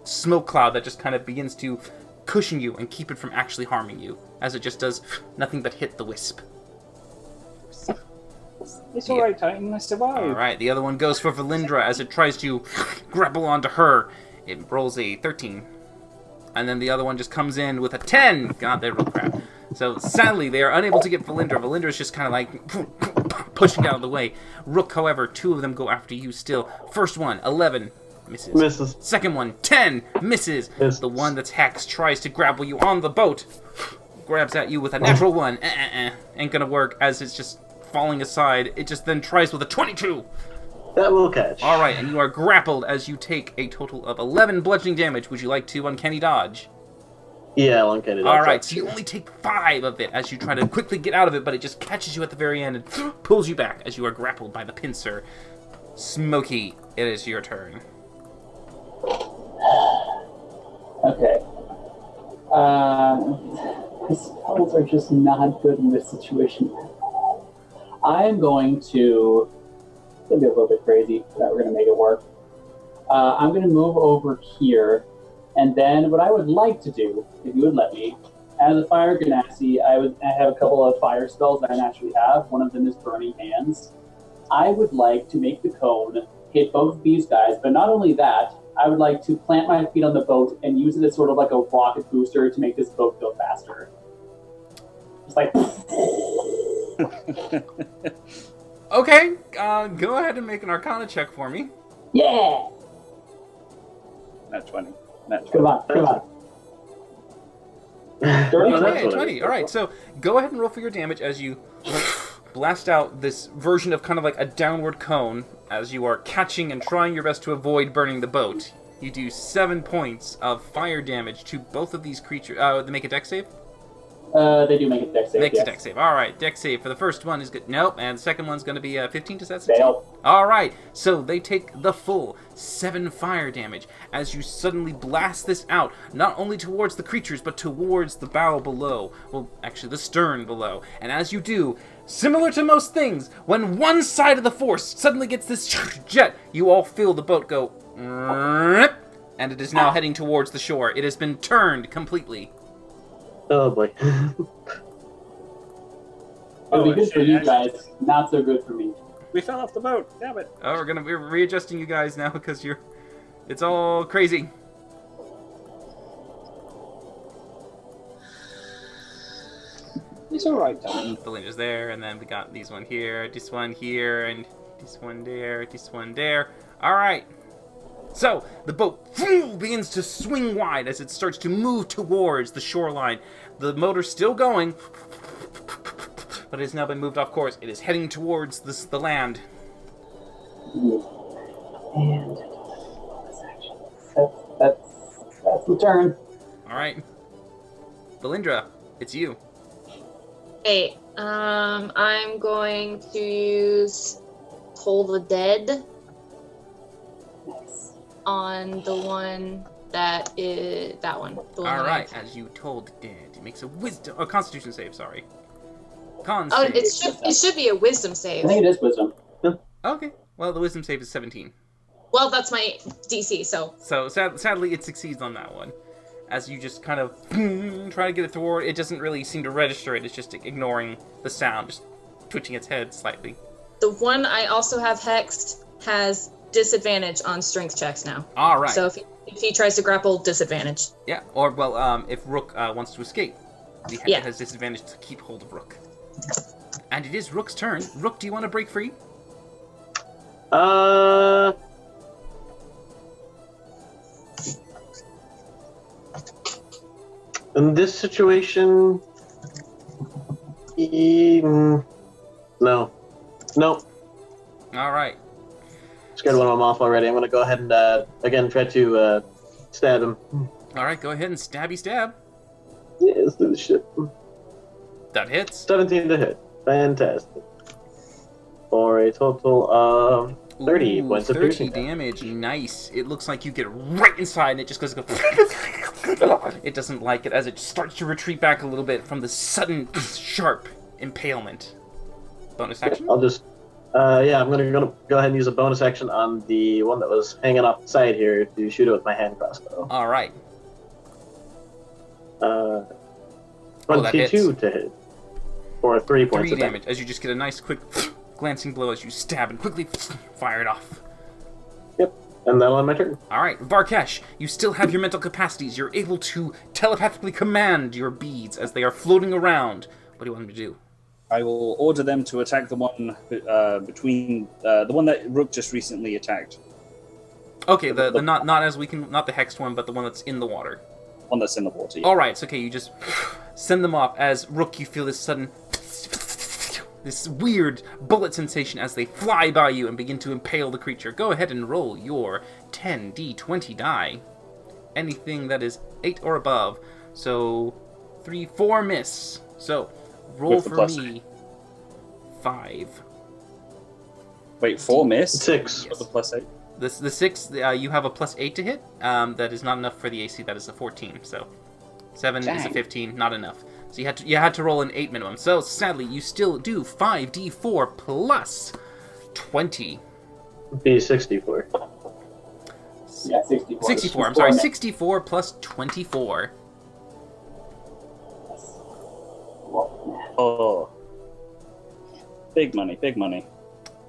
smoke cloud that just kind of begins to cushion you and keep it from actually harming you, as it just does nothing but hit the wisp. It's alright, Titan, I survived. Alright, the other one goes for Valindra as it tries to grapple onto her. It rolls a 13. And then the other one just comes in with a 10! God, they roll crap. So, sadly, they are unable to get Valindra. Valindra is just kind of like pushing out of the way. Rook, however, 2 of them go after you still. First one, 11. Misses. Second one, 10. Misses. The one that's Hex tries to grapple you on the boat. Grabs at you with a natural 1. Ain't gonna work as it's just falling aside. It just then tries with a 22. That will catch. Alright, and you are grappled as you take a total of 11 bludgeoning damage. Would you like to uncanny dodge? Yeah, I'll uncanny dodge. Alright, so you only take 5 of it as you try to quickly get out of it, but it just catches you at the very end and pulls you back as you are grappled by the pincer. Smokey, it is your turn. Okay. My spells are just not good in this situation. I'm going to... It's going to be a little bit crazy, but we're going to make it work. I'm going to move over here, and then what I would like to do, if you would let me, as a fire genasi, I have a couple of fire spells that I naturally have. One of them is Burning Hands. I would like to make the cone hit both these guys, but not only that, I would like to plant my feet on the boat and use it as sort of like a rocket booster to make this boat go faster. Just like... Okay, go ahead and make an Arcana check for me. Yeah! Nat 20. Nat 20. Come on. Okay, 20. Alright, so go ahead and roll for your damage as you blast out this version of kind of like a downward cone as you are catching and trying your best to avoid burning the boat. You do 7 points of fire damage to both of these creatures. They make a dex save? They do make a dex save, Makes yes. a dex save. Alright, dex save for the first one is good. Nope, and the second one's going to be 15, does that 16? Fail. Alright, so they take the full 7 fire damage as you suddenly blast this out, not only towards the creatures, but towards the bow below. Well, actually, the stern below. And as you do, similar to most things, when one side of the force suddenly gets this jet, you all feel the boat go, and it is now heading towards the shore. It has been turned completely. Oh boy. It'll be good for you guys, not so good for me. We fell off the boat. Damn it. Oh, we're readjusting you guys now because it's all crazy. It's alright, Titan. The Linda's there, and then we got this one here, and this one there, this one there. Alright. So, the boat begins to swing wide as it starts to move towards the shoreline. The motor's still going, but it has now been moved off course. It is heading towards the land. And that's the turn. Alright. Valindra, it's you. Hey, I'm going to use Toll the Dead on the one that is that one. Alright, as you told the dead, it makes a Constitution save, sorry. Con Oh, save. it should be a Wisdom save. I think it is wisdom. Okay, well, the Wisdom save is 17. Well, that's my DC, so... So, sadly, it succeeds on that one. As you just kind of try to get it toward, it doesn't really seem to register it. It's just ignoring the sound, just twitching its head slightly. The one I also have hexed has disadvantage on strength checks now. All right. So if he tries to grapple, disadvantage. Yeah, or, well, if Rook wants to escape, the hex has disadvantage to keep hold of Rook. And it is Rook's turn. Rook, do you want to break free? In this situation, no. Nope. All right. Scared one of them off already. I'm going to go ahead and, again, try to stab him. All right, go ahead and stabby stab. Yeah, let's do this shit. That hits. 17 to hit. Fantastic. For a total of 30 points of 30 piercing damage. Nice. It looks like you get right inside and it just goes... It doesn't like it as it starts to retreat back a little bit from the sudden, sharp impalement. Bonus action? I'll just... I'm going to go ahead and use a bonus action on the one that was hanging off the side here to shoot it with my hand crossbow. All right. 22 to hit. For 3 points of damage. As you just get a nice, quick, glancing blow as you stab and quickly fire it off. Yep. And that'll end my turn. All right, Varkesh, you still have your mental capacities. You're able to telepathically command your beads as they are floating around. What do you want them to do? I will order them to attack the one between the one that Rook just recently attacked. Okay, the not the hexed one, but the one that's in the water. One that's in the water. Yeah. All right, so okay, you just send them off. As Rook, you feel this sudden, this weird bullet sensation as they fly by you and begin to impale the creature. Go ahead and roll your 10d20 die. Anything that is 8 or above. So 3, 4 miss. So roll for me 5. Wait, 4 miss? 6. Yes. The +8. The 6, you have a +8 to hit. That is not enough for the AC. That is a 14. So 7 is a 15, not enough. So you had to roll an 8 minimum. So sadly, you still do 5d4 plus 20. Be 64. Yeah, 64. 64. I'm sorry, 64 plus 24. Oh, big money, big money.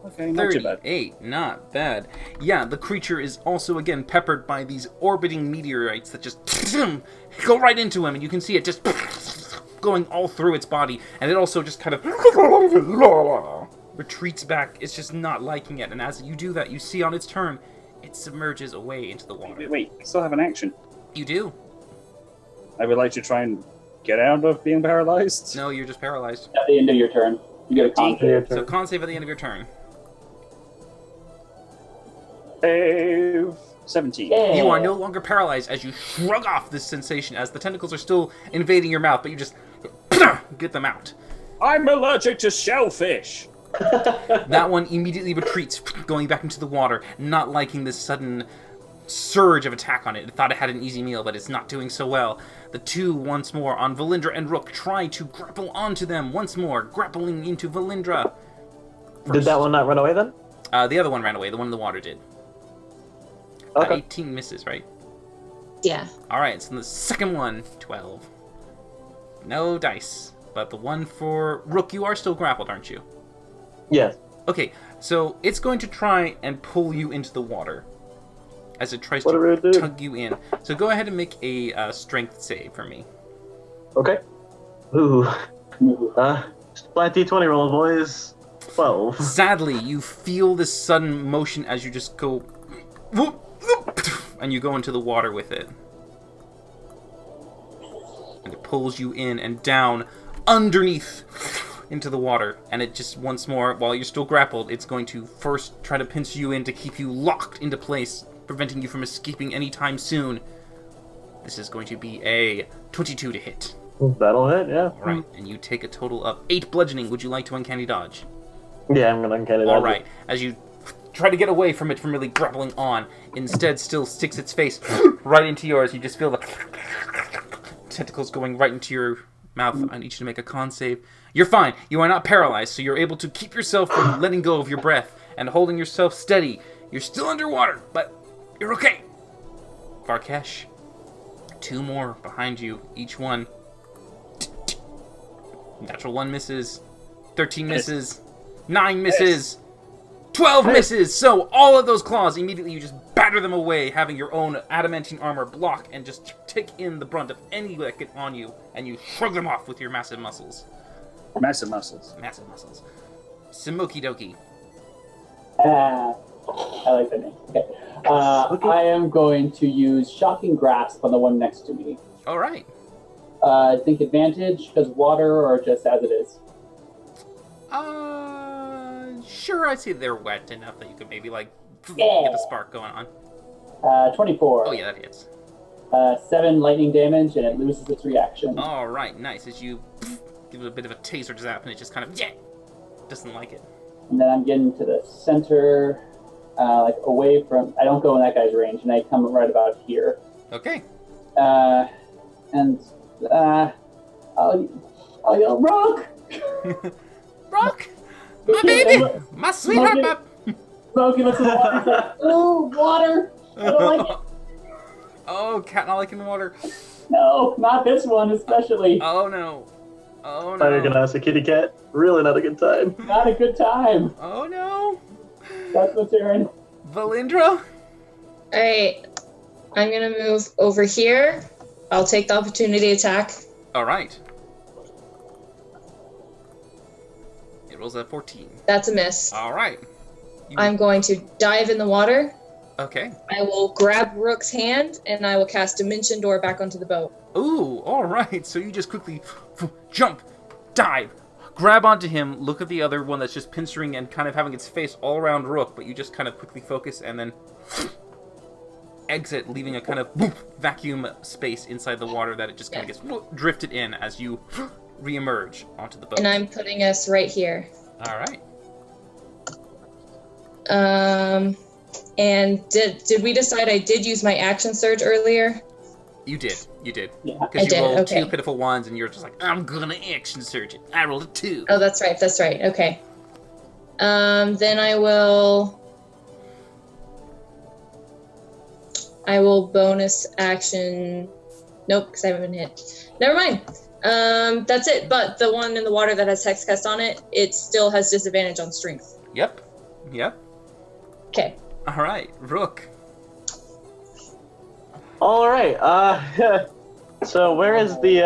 Okay, not too bad. 38, not bad. Yeah, the creature is also, again, peppered by these orbiting meteorites that just go right into him, and you can see it just going all through its body, and it also just kind of retreats back. It's just not liking it, and as you do that, you see on its turn, it submerges away into the water. Wait, I still have an action. You do? I would like to try and get out of being paralyzed. No, you're just paralyzed. At the end of your turn, you get a con save. So con save at the end of your turn. 17. Yeah. You are no longer paralyzed as you shrug off this sensation as the tentacles are still invading your mouth, but you just get them out. I'm allergic to shellfish. That one immediately retreats, going back into the water, not liking this sudden surge of attack on it. It thought it had an easy meal, but it's not doing so well. The two, once more, on Valindra and Rook, try to grapple onto them once more, grappling into Valindra. First. Did that one not run away then? The other one ran away. The one in the water did. Okay. 18 misses, right? Yeah. Alright, so the second one, 12. No dice. But the one for Rook, you are still grappled, aren't you? Yes. Okay, so it's going to try and pull you into the water as it tries to tug you in. So go ahead and make a strength save for me. Okay. Ooh. Flat D20 roll, boys. 12. Sadly, you feel this sudden motion as you just go... whoop, whoop, and you go into the water with it. And it pulls you in and down underneath into the water. And it just, once more, while you're still grappled, it's going to first try to pinch you in to keep you locked into place, preventing you from escaping anytime soon. This is going to be a 22 to hit. That'll hit, yeah. Alright, and you take a total of 8 bludgeoning. Would you like to uncanny dodge? Yeah, I'm gonna uncanny dodge. Alright, as you try to get away from it from really grappling on, instead still sticks its face right into yours. You just feel the tentacles going right into your mouth. I need you to make a con save. You're fine. You are not paralyzed, so you're able to keep yourself from letting go of your breath and holding yourself steady. You're still underwater, but you're okay. Varkesh, 2 more behind you, each one. Natural 1 misses. 13 misses. 9 misses. 12 misses! So all of those claws, immediately you just batter them away, having your own adamantine armor block and just take in the brunt of any that get on you, and you shrug them off with your massive muscles. Massive muscles. Massive muscles. Simoki Doki. I like that name. Okay. I am going to use Shocking Grasp on the one next to me. All right. I think advantage because water or just as it is. Sure, I'd say they're wet enough that you could maybe, like, get a spark going on. 24. Oh, yeah, that hits. 7 lightning damage, and it loses its reaction. All right, nice. As you give it a bit of a taser zap, and it just kind of, doesn't like it. And then I'm getting to the center, like, away from... I don't go in that guy's range, and I come right about here. Okay. And, I'll yell, Rock! Rock! My baby! My sweetheart, my... Smokey looks at the water. He's like, ooh, water! I don't like it. Oh, cat not liking the water. No, not this one, especially. Oh, no. Oh, no. Fire Ganasa kitty cat. Really not a good time. Not a good time. Oh, no. That's the turn. Valindra? Alright. I'm gonna move over here. I'll take the opportunity attack. All right. It rolls at 14. That's a miss. All right. I'm going to dive in the water. Okay. I will grab Rook's hand, and I will cast Dimension Door back onto the boat. Ooh, all right. So you just quickly jump, dive, grab onto him, look at the other one that's just pincering and kind of having its face all around Rook, but you just kind of quickly focus and then exit, leaving a kind of vacuum space inside the water that it just kind of gets drifted in as you re-emerge onto the boat. And I'm putting us right here. All right. And did we decide I did use my action surge earlier? You did. Yeah. Because you did, rolled okay. 2 pitiful ones, and you're just like, I'm gonna action surge it. I rolled a 2. Oh, that's right, okay. Then I will bonus action. Nope, because I haven't been hit. Never mind. That's it. But the one in the water that has Hexcast on it, it still has disadvantage on strength. Yep. Okay. All right, Rook. All right. So where's the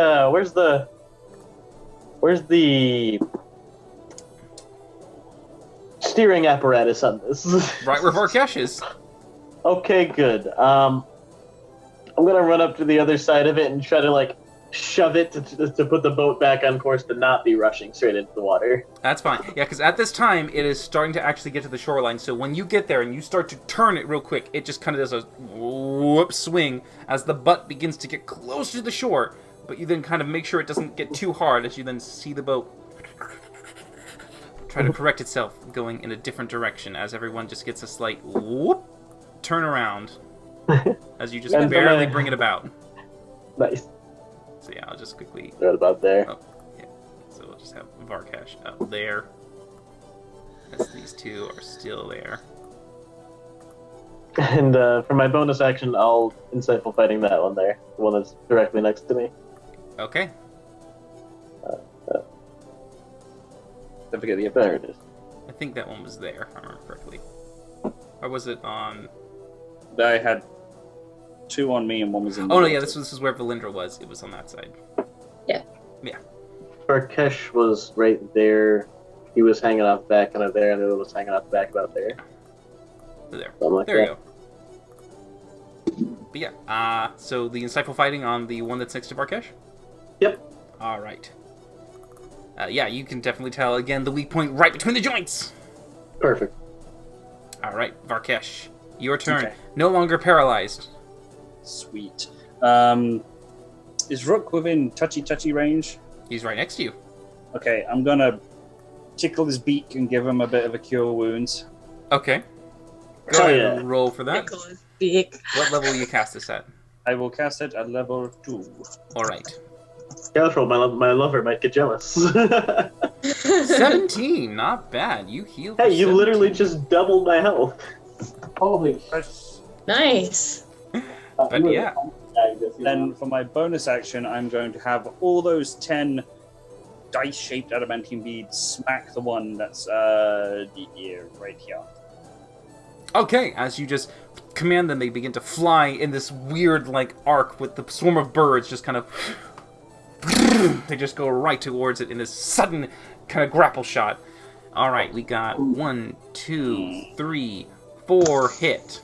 steering apparatus on this? Right where Varkesh is. Okay, good. I'm gonna run up to the other side of it and try to like shove it to put the boat back on course to not be rushing straight into the water. That's fine. Yeah, because at this time, it is starting to actually get to the shoreline, so when you get there and you start to turn it real quick, it just kind of does a whoop swing as the butt begins to get closer to the shore, but you then kind of make sure it doesn't get too hard as you then see the boat try to correct itself, going in a different direction as everyone just gets a slight whoop turn around as you just barely bring it about. Nice. So yeah, I'll just quickly... Right about there. Oh, yeah. So we'll just have Varkesh up there. As these two are still there. And for my bonus action, I'll Insightful Fighting that one there. The one that's directly next to me. Okay. Don't forget the There it is. I think that one was there, if I remember correctly. Or was it on... I had 2 on me and 1 was in the Oh no, yeah, water. this was where Valindra was. It was on that side. Yeah. Yeah. Varkesh was right there. He was hanging off back kind of there, and the other was hanging off back about there. There. Something like There you that. go. But yeah, so the Insightful Fighting on the one that's next to Varkesh? Yep. Alright. Yeah, you can definitely tell, again, the weak point right between the joints! Perfect. Alright, Varkesh. Your turn. Okay. No longer paralyzed. Sweet. Is Rook within touchy range? He's right next to you. Okay, I'm gonna tickle his beak and give him a bit of a cure wounds. Okay. Go Oh, ahead yeah. and roll for that. Nicholas Beak. What level will you cast this at? I will cast it at level 2. Alright. Careful, my lover might get jealous. 17, not bad. You healed. Hey, for you 17. literally just doubled my health. Holy Nice. But yeah. Then for my bonus action, I'm going to have all those 10 dice-shaped adamantium beads smack the one that's right here. Okay, as you just command them, they begin to fly in this weird, like, arc with the swarm of birds just kind of... They just go right towards it in this sudden kind of grapple shot. Alright, we got 1, 2, 3, 4 hit.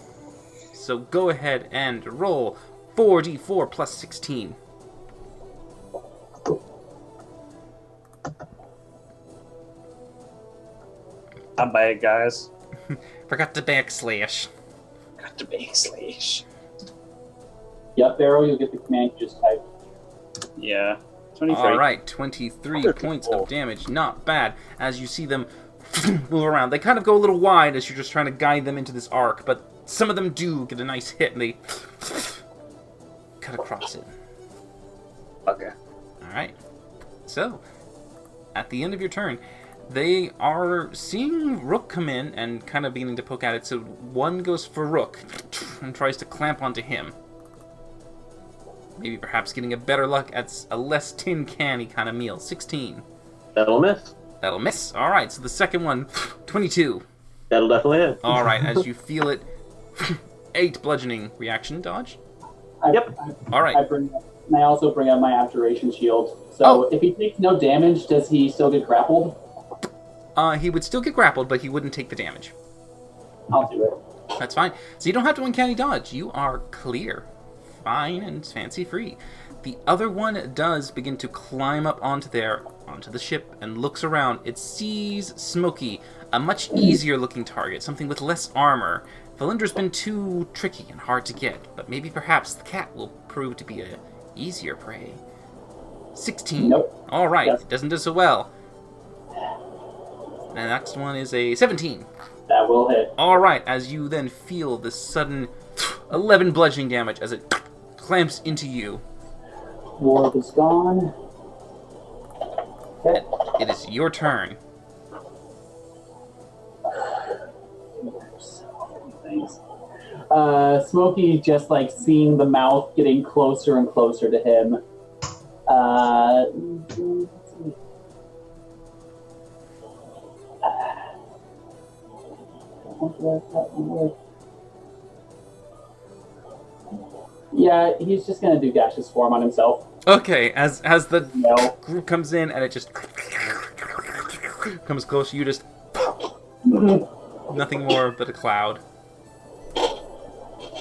So go ahead and roll 4d4 plus 16. Not bad, guys. Forgot to backslash. Got to backslash. Yep, Barrow, you'll get the command you just typed. Yeah. 23. Alright, 23 points of damage. Not bad. As you see them move around. They kind of go a little wide as you're just trying to guide them into this arc, but some of them do get a nice hit and they cut across it. Okay. Alright. So, at the end of your turn, they are seeing Rook come in and kind of beginning to poke at it, so one goes for Rook and tries to clamp onto him. Maybe perhaps getting a better luck at a less tin canny kind of meal. 16. That'll miss. That'll miss. Alright, so the second one, 22. That'll definitely hit. Alright, as you feel it, 8 bludgeoning reaction dodge. Yep. Alright. I also bring out my Abjuration Shield. So if he takes no damage, does he still get grappled? He would still get grappled, but he wouldn't take the damage. I'll do it. That's fine. So you don't have to uncanny dodge. You are clear. Fine and fancy free. The other one does begin to climb up onto the ship and looks around. It sees Smokey, a much easier looking target, something with less armor. Valindra's been too tricky and hard to get, but maybe perhaps the cat will prove to be a easier prey. 16. Nope. Alright, Yes. it doesn't do so well. The next one is a 17. That will hit. Alright, as you then feel this sudden 11 bludgeoning damage as it clamps into you. Ward is gone. Okay. It is your turn. Thanks. Smokey just like seeing the mouth getting closer and closer to him. Yeah, he's just gonna do gaseous form on himself. Okay, as the No. group comes in and it just comes close, you just nothing more but a cloud.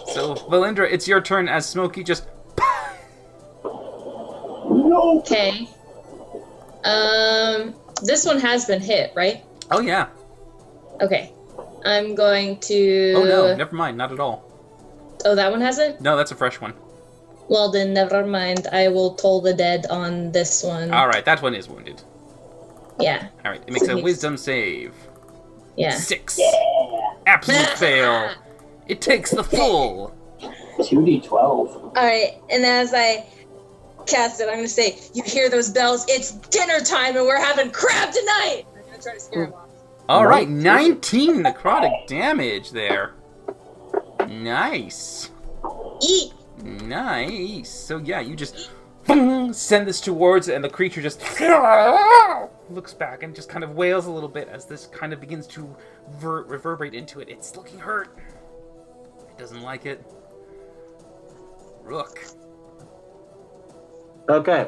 So, Valindra, it's your turn as Smokey just... No. Okay. This one has been hit, right? Oh, yeah. Okay. I'm going to... Oh, no, never mind, not at all. Oh, that one hasn't? No, that's a fresh one. Well, then never mind. I will toll the dead on this one. Alright, that one is wounded. Yeah. Alright, it makes a wisdom save. Yeah. 6. Absolute fail. It takes the full. 2d12. Alright, and as I cast it, I'm going to say, you hear those bells? It's dinner time and we're having crab tonight! I'm going to try to scare him off. Alright, 19 necrotic damage there. Nice. Eat! Nice. So yeah, you just send this towards it, and the creature just looks back and just kind of wails a little bit as this kind of begins to reverberate into it. It's looking hurt. It doesn't like it. Rook. Okay.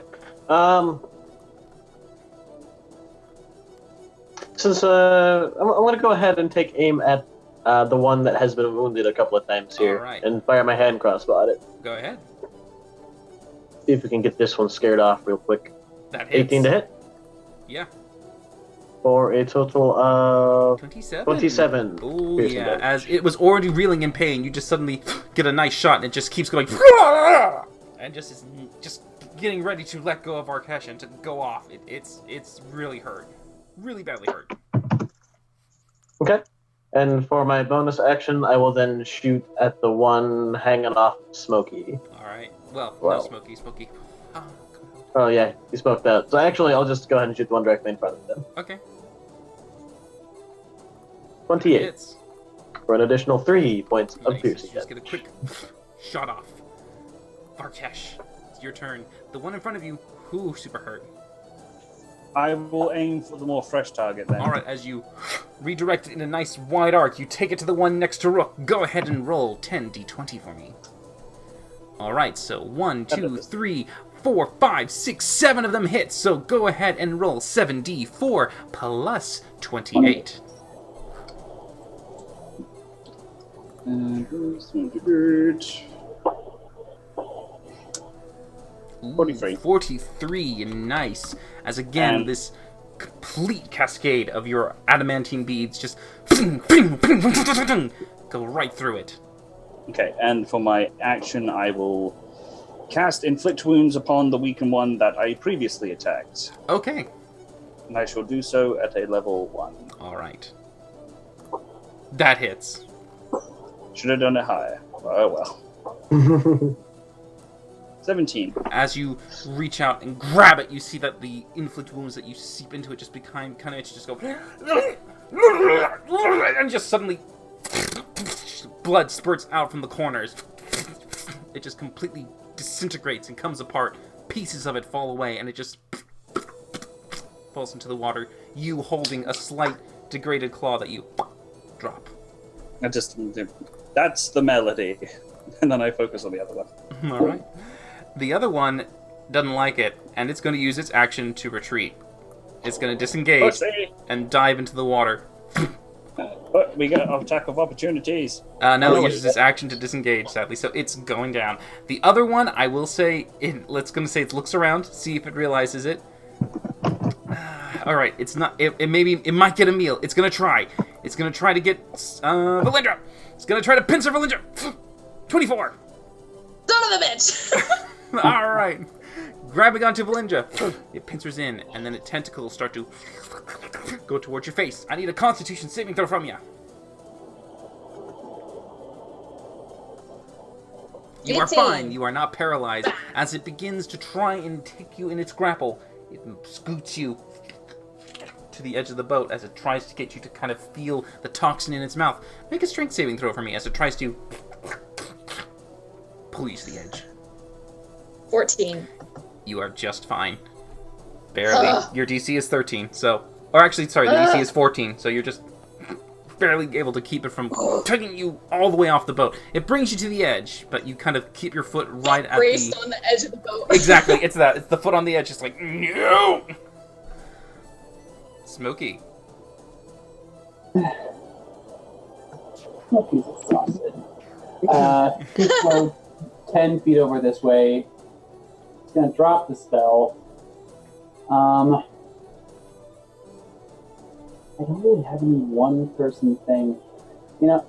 Since I'm going to go ahead and take aim at the one that has been wounded a couple of times here, Alright. and fire my hand crossbow at it. Go ahead. See if we can get this one scared off real quick. That hits. 18 to hit Yeah. for a total of 27. 27. Oh piercing yeah. damage. As it was already reeling in pain, you just suddenly get a nice shot, and it just keeps going, and just is just getting ready to let go of Arkesh and to go off. It's really hurt, really badly hurt. Okay. And for my bonus action, I will then shoot at the one hanging off Smokey. All right. Well, Wow. no, Smokey. Oh, Oh yeah, he smoked out. So actually, I'll just go ahead and shoot the one directly in front of them. okay. 28. Hits. for an additional 3 points of Nice. piercing Just damage. get a quick shot off. Varkesh, it's your turn. The one in front of you, who super hurt. I will aim for the more fresh target then. All right, as you redirect it in a nice wide arc, you take it to the one next to Rook. Go ahead and roll 10d20 for me. All right, so 1, 2, 3, 4, 5, 6, 7 of them hit. So go ahead and roll 7d4 plus 28. Ooh, 43. 43, nice. As again, this complete cascade of your adamantine beads just go right through it. Okay, and for my action, I will cast Inflict Wounds upon the weakened one that I previously attacked. Okay. And I shall do so at a level 1. All right. That hits. Should have done it higher. Oh well. 17. As you reach out and grab it, you see that the inflict wounds that you seep into it just become kind of itchy, just go and just suddenly blood spurts out from the corners. It just completely disintegrates and comes apart. Pieces of it fall away, and it just falls into the water. You holding a slight degraded claw that you drop. That's the melody. And then I focus on the other one. All right. The other one doesn't like it, and it's going to use its action to retreat. It's going to disengage and dive into the water. But we got an attack of opportunities. No, it uses its action to disengage, sadly, so it's going down. The other one, I will say, it looks around, see if it realizes it. All right, it's not. It might get a meal. It's gonna try. It's gonna try to get Valindra. It's gonna try to pincer Valindra. 24. Son of a bitch! All right. Grabbing onto Valindra, it pincers in, and then its tentacles start to go towards your face. I need a Constitution saving throw from you. You are 18. fine. You are not paralyzed. As it begins to try and take you in its grapple, it scoots you to the edge of the boat as it tries to get you to kind of feel the toxin in its mouth. Make a strength saving throw for me as it tries to pull you to the edge. 14. You are just fine. Barely. Your DC is 13, so... Or actually, sorry, the DC is 14, so you're just barely able to keep it from tugging you all the way off the boat. It brings you to the edge, but you kind of keep your foot right at Braced on the edge of the boat. Exactly, it's that. It's the foot on the edge, just like, no! Smokey. Smokey's exhausted. He's float 10 feet over this way. He's gonna drop the spell. I don't really have any one-person thing. You know,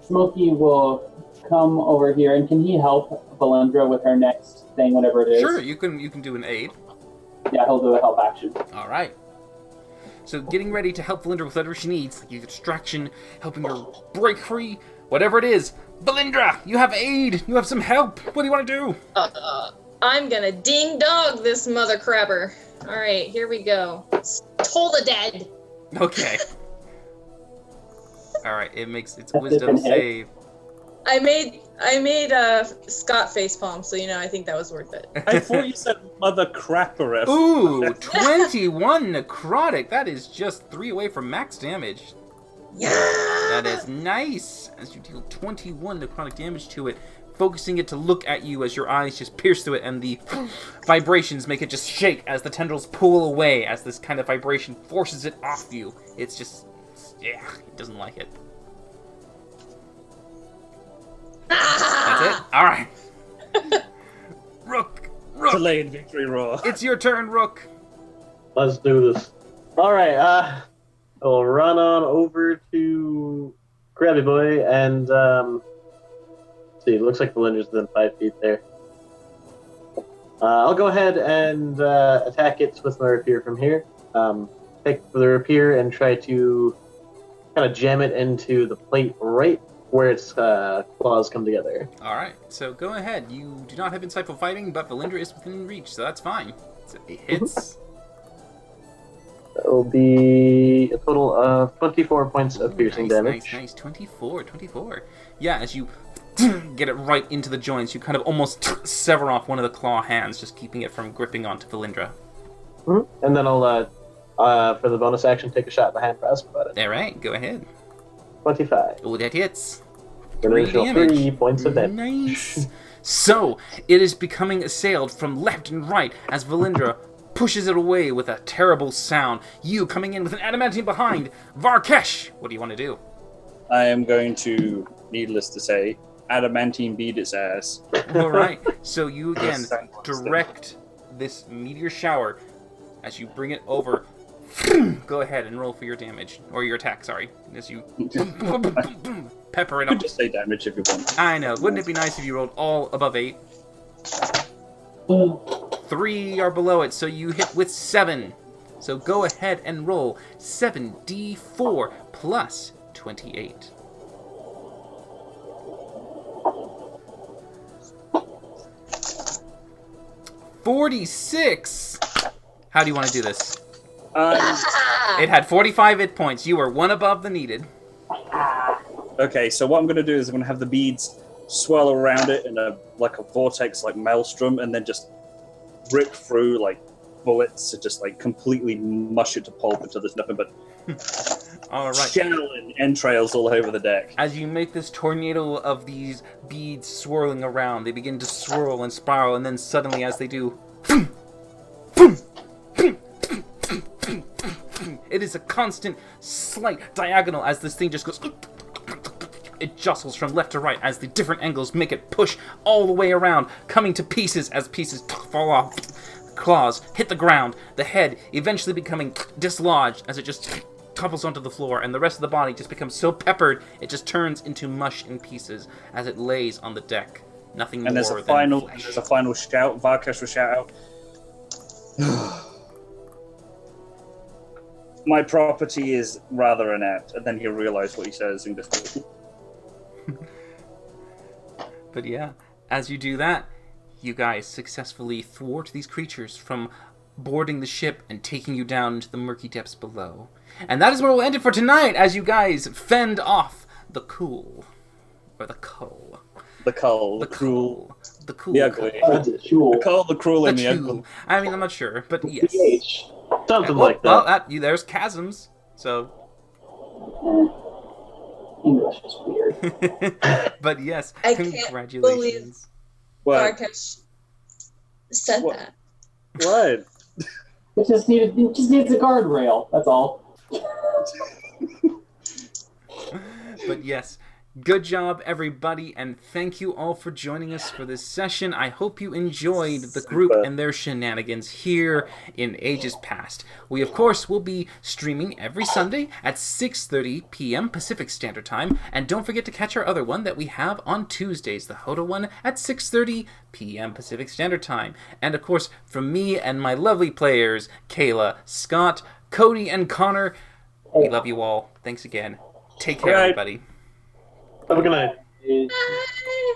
Smokey will come over here, and can he help Valindra with her next thing, whatever it is? Sure, you can do an aid. Yeah, he'll do a help action. All right. So getting ready to help Valindra with whatever she needs, like distraction, helping her break free, whatever it is. Valindra, you have aid. You have some help. What do you want to do? I'm gonna ding dog this mother crabber. All right, here we go. Toll the dead. Okay. All right, it makes its wisdom save. I made Scott facepalm, so I think that was worth it. I thought you said mother crapper. Ooh, 21 necrotic. That is just 3 away from max damage. Yeah. That is nice. As you deal 21 necrotic damage to it, focusing it to look at you as your eyes just pierce through it, and the vibrations make it just shake as the tendrils pull away as this kind of vibration forces it off you. It's just, yeah, it doesn't like it. That's it? Alright. Rook! Delayed victory roar. It's your turn, Rook. Let's do this. Alright, I'll run on over to Grabby Boy and, see, it looks like Valindra's within 5 feet there. I'll go ahead and attack it with my rapier from here. Take the rapier and try to kind of jam it into the plate right where its claws come together. All right, so go ahead. You do not have insightful fighting, but Valindra is within reach, so that's fine. So it hits. That'll be a total of 24 points of piercing damage. Nice. 24. Yeah, as you get it right into the joints, you kind of almost sever off one of the claw hands, just keeping it from gripping onto Valindra. Mm-hmm. And then I'll, for the bonus action, take a shot at the hand grasp about it. All right, go ahead. 25. Oh, that hits. An additional 3 points of damage. Nice. So, it is becoming assailed from left and right as Valindra pushes it away with a terrible sound. You coming in with an adamantine behind. Varkesh, what do you want to do? I am going to, needless to say, adamantine beat its ass. All right. So you again direct this meteor shower as you bring it over. Go ahead and roll for your damage or your attack. Sorry, as you pepper it You up. could just say damage if you want. I know. Wouldn't it be nice if you rolled all above 8? 3 are below it, so you hit with 7. So go ahead and roll 7d4 plus 28. $46. How do you want to do this? It had 45 hit points. You were one above the needed. Okay, so what I'm going to do is I'm going to have the beads swirl around it in a vortex, like maelstrom, and then just rip through like bullets to just like completely mush it to pulp until there's nothing but All right. shell and entrails all over the deck. As you make this tornado of these beads swirling around, they begin to swirl and spiral, and then suddenly, as they do, it is a constant, slight diagonal as this thing just goes. It jostles from left to right as the different angles make it push all the way around, coming to pieces as pieces fall off. Claws hit the ground, the head eventually becoming dislodged as it just topples onto the floor, and the rest of the body just becomes so peppered it just turns into mush in pieces as it lays on the deck. Nothing And more there's a than final, flesh. there's a final shout. Varkesh will shout out. My property is rather inept, and then he'll realize what he says and just. But yeah, as you do that, you guys successfully thwart these creatures from boarding the ship and taking you down into the murky depths below. And that is where we'll end it for tonight, as you guys fend off the cool. Or the cull. The cull, the cruel. cruel, The cool. the ugly. The jewel. The cull, the cruel, The and the ugly. chew. I mean, I'm not sure, but yes. PH. Something Well, like that. there's chasms, so... English is weird. But yes, I can't congratulations. What? Marcus said What? that. What? It just needs a guardrail. That's all. But yes, good job, everybody, and thank you all for joining us for this session. I hope you enjoyed the group and their shenanigans here in Ages Past. We, of course, will be streaming every Sunday at 6:30 p.m. Pacific Standard Time, and don't forget to catch our other one that we have on Tuesdays, the Hoda one, at 6:30 p.m. Pacific Standard Time. And, of course, from me and my lovely players, Kayla, Scott, Cody, and Connor, we love you all. Thanks again. Take care, everybody. Have a good night. Bye.